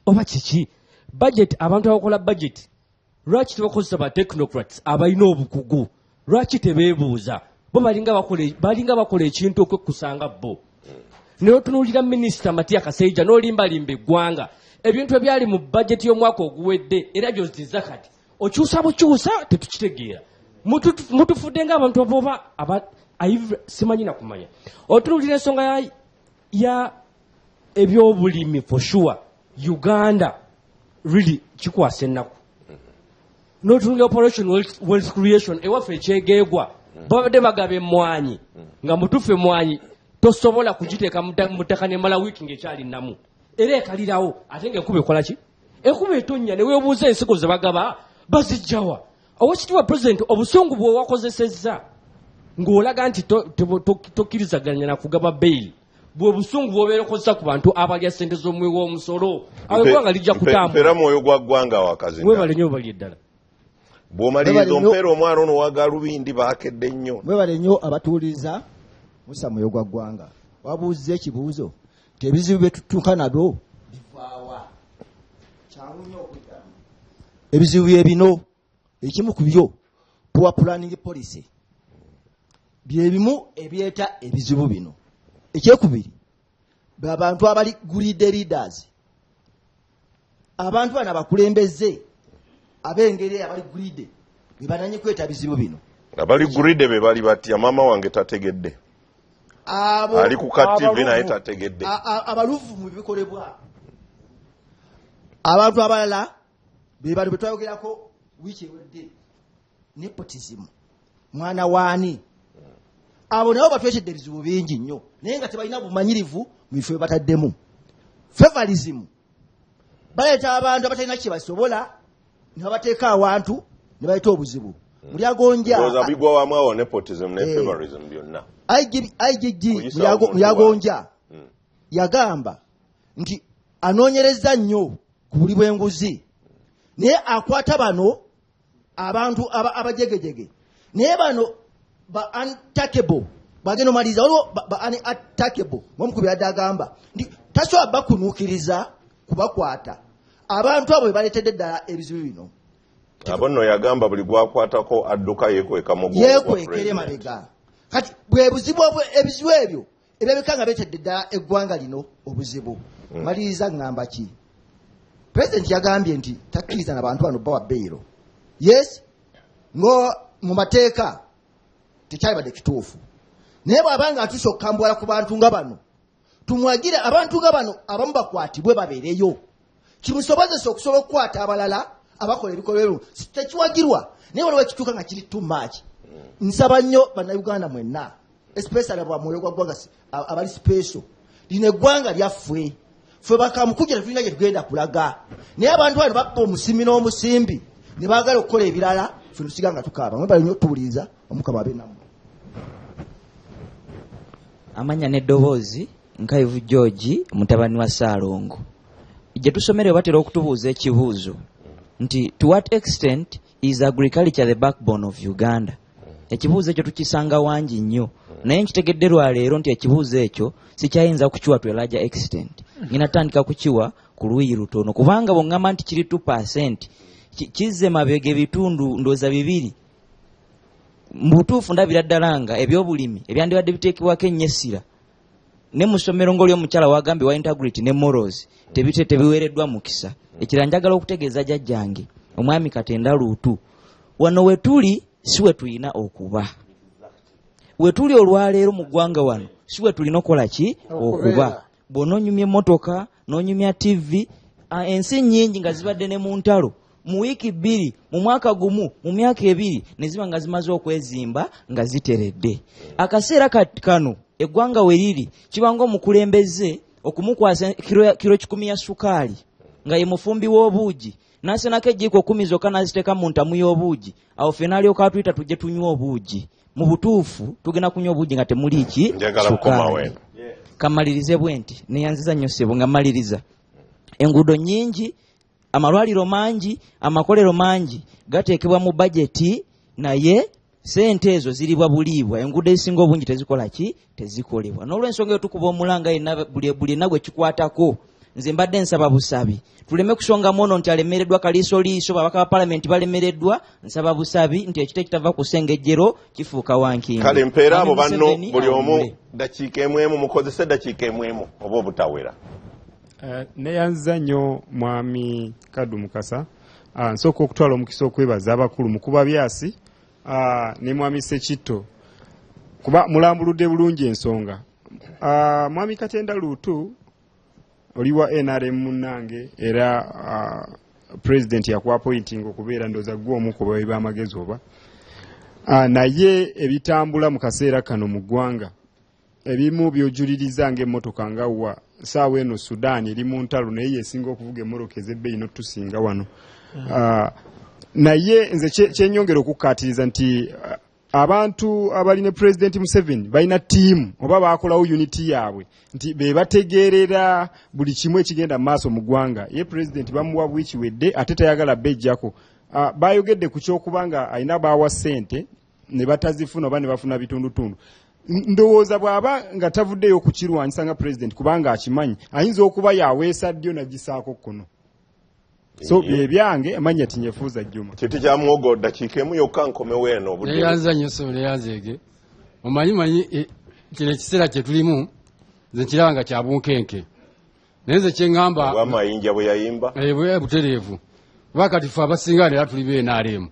oba kiki budget. Abantu abakola budget lwaki tebakozesa ba technocrats abalina obukugu? Lwaki tebeebuuza bo balinga bakola ekintu okwekkusanga bo? n'otunuulira minisita Matiya Kasaija n'olimbalimba eggwanga ebintu ebyali mu bajeti y'omwaka oguwedde era gy'ozizza kati okyusa bukyusa tetukitegeera mutufudde ng'abantu aboba simanyi na kumanya otunuulira ensonga ya ebyobulimi for sure Uganda really kikwasa ennaku n'otunuulira operation wealth creation ewaffe ekyegeegwa babadde bagaba emmwanyi nga mutufu emmwanyi tosobola kugiteeka mu ttaka nemala wiiki ng'ekyali namu era ekalirawo ate ng'enkuba ekola ki enkuba etonnya ne weebuuza ensigo ze bagaba bazijjawa owekitiibwa pulezidenti obusungu bwe wakozesezza ng'olaga nti tokkirizaganya na kugaba beyiri bwe busungu bw'obeera okozesa ku bantu abalya ssente z'omuwi w'omusolo abeggwanga lijja kutambula mwoyo gwa ggwanga wakazi webale nnyo bali eddala bw'omaliriza ompeera omwana ono waga lubindi baakedde nnyo mwebale nnyo abatuuliza musa mwoyo gwa ggwanga wabuuziza ekibuuzo tebizibu bye tutuuka nabyo bivaawa kyangu nnyo okuddamu ebizibu bye bino ekimu ku byo poor planning policy bye bimu ebyeta ebizibu bino ekyekubiri abantu abali greedy leaders abantu bano abakulembeze abengeri abali greedy be bananyi kweta bizibu bino abali greedy be bali batya mama wange tategedde ali ku TV naye tategedde abalufu mu bikolebwa abantu abalala be bali betwayogerako wiiki ewedde nepotism mwana waani abo nabo batwekedde ebizibu bingi nnyo naye nga tebalina bumanyirivu mu bifo bye bataddemu favorism baleeta abantu abatalina kye basobola ne babateeka awantu ne baleeta obuzibu mulyagonja bigwa wamu awo nepotism ne favorism byonna IGG mulyagonja yagamba nti anoonyereza nnyo ku buli bw'enguzi naye akwata bano abantu abajegejege naye bano ba untackable bagenda omaliza waliwo ba unattackable mwomukubi yadde agamba nti tasobola bakunuukiriza kubakwata abantu abo bebaleetedde ddala ebizibu bino abo nno yagamba buli gwakwatako adduka yekwekere mabega kati bwe buzibu ebizibu ebyo ebyabika nga beetedde ddala eggwanga lino obuzibu maliriza ngamba ki pulezidenti yagambye nti takkiriza nabantu bano bawa beyiro yes ngo mu mateeka tekyalibadde kituufu naye bw'abanga atuuse okukambwala ku bantu nga bano tumwagire abantu nga bano abamu bakwatibwe babeereyo kimusobozesa okusobola okukwata abalala abakola ebikolwa ebyo tekiwagirwa naye waliwo ekituuka nga kiri too much nsaba nnyo bannayuganda mwenna especially bwa mwoyo gwa ggwanga abali special lino eggwanga lyaffe ffe bakamukugira tulina gye tugenda kulaga naye abantu bano babba omusimi n'omusimbi ne baagala okukola ebirala ffe tusiga nga tukaaba mwebale nnyo otuwuliriza omukama abe nammwe amanya n'eddoboozi Nkayivu George mutabani wa Saalongo gye tusomere batera okutubuuza ekibuuzo nti to what extent is agriculture the backbone of Uganda ekibuuzo ekyo tukisanga wangi nnyo naye nkitegedde lwaleero nti ekibuuzo ekyo sikyayinza kukiwa to a larger extent ninatandika kukiwa ku luuyi lutono kubanga bw'oŋŋamba nti kiri 2% kizze mabega ebitundu ndooza 2 mu butuufu ndabira ddala nga ebyobulimi ebyandibadde biteekebwako ennyesira ne mu ssomero ng'olyomukyala wagambye wa integrity ne morals tebiweereddwa mukisa ekira njagala okutegeeza jjajjange omwami Katenda Luutu wano wetuli si we tulina okuba wetuli olwaleero mu ggwanga wano si we tulina okukola ki okuba bw'onoonyumya emmotoka n'onyumya TV ensi nnyingi nga zibadde ne mu ntalo mu wiiki 2 mu mwaka gumu mu myaka 2 ne ziba nga zimaze okwezimba nga ziteredde akaseera kano eggwanga we liri kibanga omukulembeze okumukwasa kiro 10 ya sukaali nga ye mufumbi w'obuugi n'asenako ejjiiko 10 zokka n'aziteeka mu ntamu y'obuugi awo ffe n'alyoka atuyita tujje tunywa obuugi mu butuufu tugenda kunywa obuugi nga temuli ki sukaali kamalirize bwe nti neyanziza nnyo ssebo nga maliriza enguudo nnyingi amalwaliro mangi amakolero mangi gateekebwa mu bajeti naye sente ezo ziribwa buliibwa enguudo ezisinga obungi tezikola ki tezikolebwa n'olw'ensonga eyo tukuba omulanga buli ennaku ekikwatako nze mbadde nsaba busabi tuleme kusonga mono nti alemereddwa kaliisoliiso babaka ba palamenti balemereddwa nsaba busabi nti ekite kitava ku ssengejjero kifuuka wankingi kale mpeera abo banno buli omu dakiika emu mukozese dakiika emu oba obutawera neyanza nnyo mwami Kaddu Mukasa nsooka okutwala omukisa okwebaza abakulu mu kuba byasi ne mwami Sekitto kuba mulambuludde bulungi ensonga mwami Katenda Luutu oli wa NRM munnange era president yakwapointing okubeera ndoza gwe omu ku bawi b'amagezi oba naye ebitambula mu kaseera kano mu ggwanga ebimu byojuliriza ng'emmotoka nga wa saawa eno Sudan eri mu ntalo naye yesinga okuvuga emmoloka ez'ebbeeyi n'otusinga wano naye nze kyenyongera okukkaatiriza nti abantu abali ne President Museveni balina tiimu oba bakolawo unity yaabwe nti be bategeerera buli kimu ekigenda maaso mu ggwanga ye President bamuwa bwikiwedde ate tayagala bejjako bayogedde ku kyokubanga alina baawa ssente ne batazifuna oba ne bafuna bitundutundu ndowooza bw'aba nga tavuddeyo okukirwanyisa nga President kubanga akimanyi ayinza okuba yaweesa ddyo nagisaako kkono so byange amanya tinyefuza Juma kiti kya muogo dakiika emu yokka nkomewo eno neyanza nnyo so neyanzeege omanyi kino ekiseera kye tulimu nze nkiranga kya bunkenke naye nze kyeŋŋamba amayinja bwe yayimba butereevu kuba kati ffe abasinga era tuli beenaalemu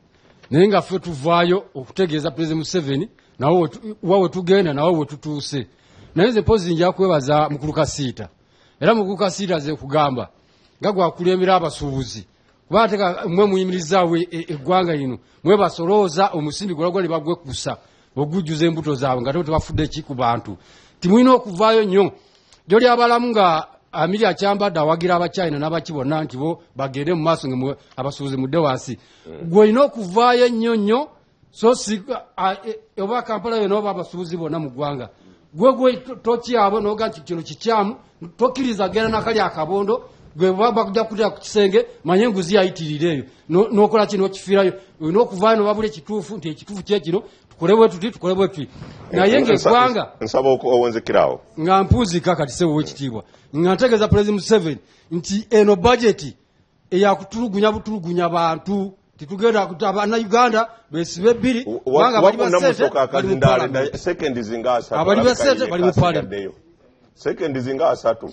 naye nga ffe tuvaayo okutegeeza President Museveni nawe we tugenda nawe we tutuuse naye nze mpozi nja kwebaza mukulu Kasiita era mukulu Kasiita ze kugamba nga gwakulembera abasuubuzi kuba ate mwe muyimirizaawo eggwanga lino mwe basolooza omusimbi gwalagwa ne bagwekusa ogujjuza embuto zaabwe nga tebafudde ki ku bantu timulina okuvaayo nnyo gyoli abalamu nga Amiri akyambadde awagira abachina n'abaki bonna nti bo bagende mu maaso nga abasuubuzi mudde wansi gwe olina okuvaayo nnyo so si oba Kampala yonna oba abasuubuzi bonna mu ggwanga gwe tokyabo n'oga nti kino kikyamu tokkiriza genda nakali akabondo gwe baba kujja kutya ku kisenge manye enguzi yayitirira eyo n'okola kino okifiirayo olina okuvaayo n'obabula ekituufu nti ekituufu kyekino tukolebwe tuti naye ng'eggwanga nsaba owenzekerawo nga mpuuzika kati sewo w'ekitiibwa nga ntegeeza President Museveni nti eno bajeti eyakutulugunya bantu titugenda abana Uganda besibe bbiri kubanga bali basente bali mu parliament sekendi zinga asatu abali basente bali mu parliament sekendi zinga asatu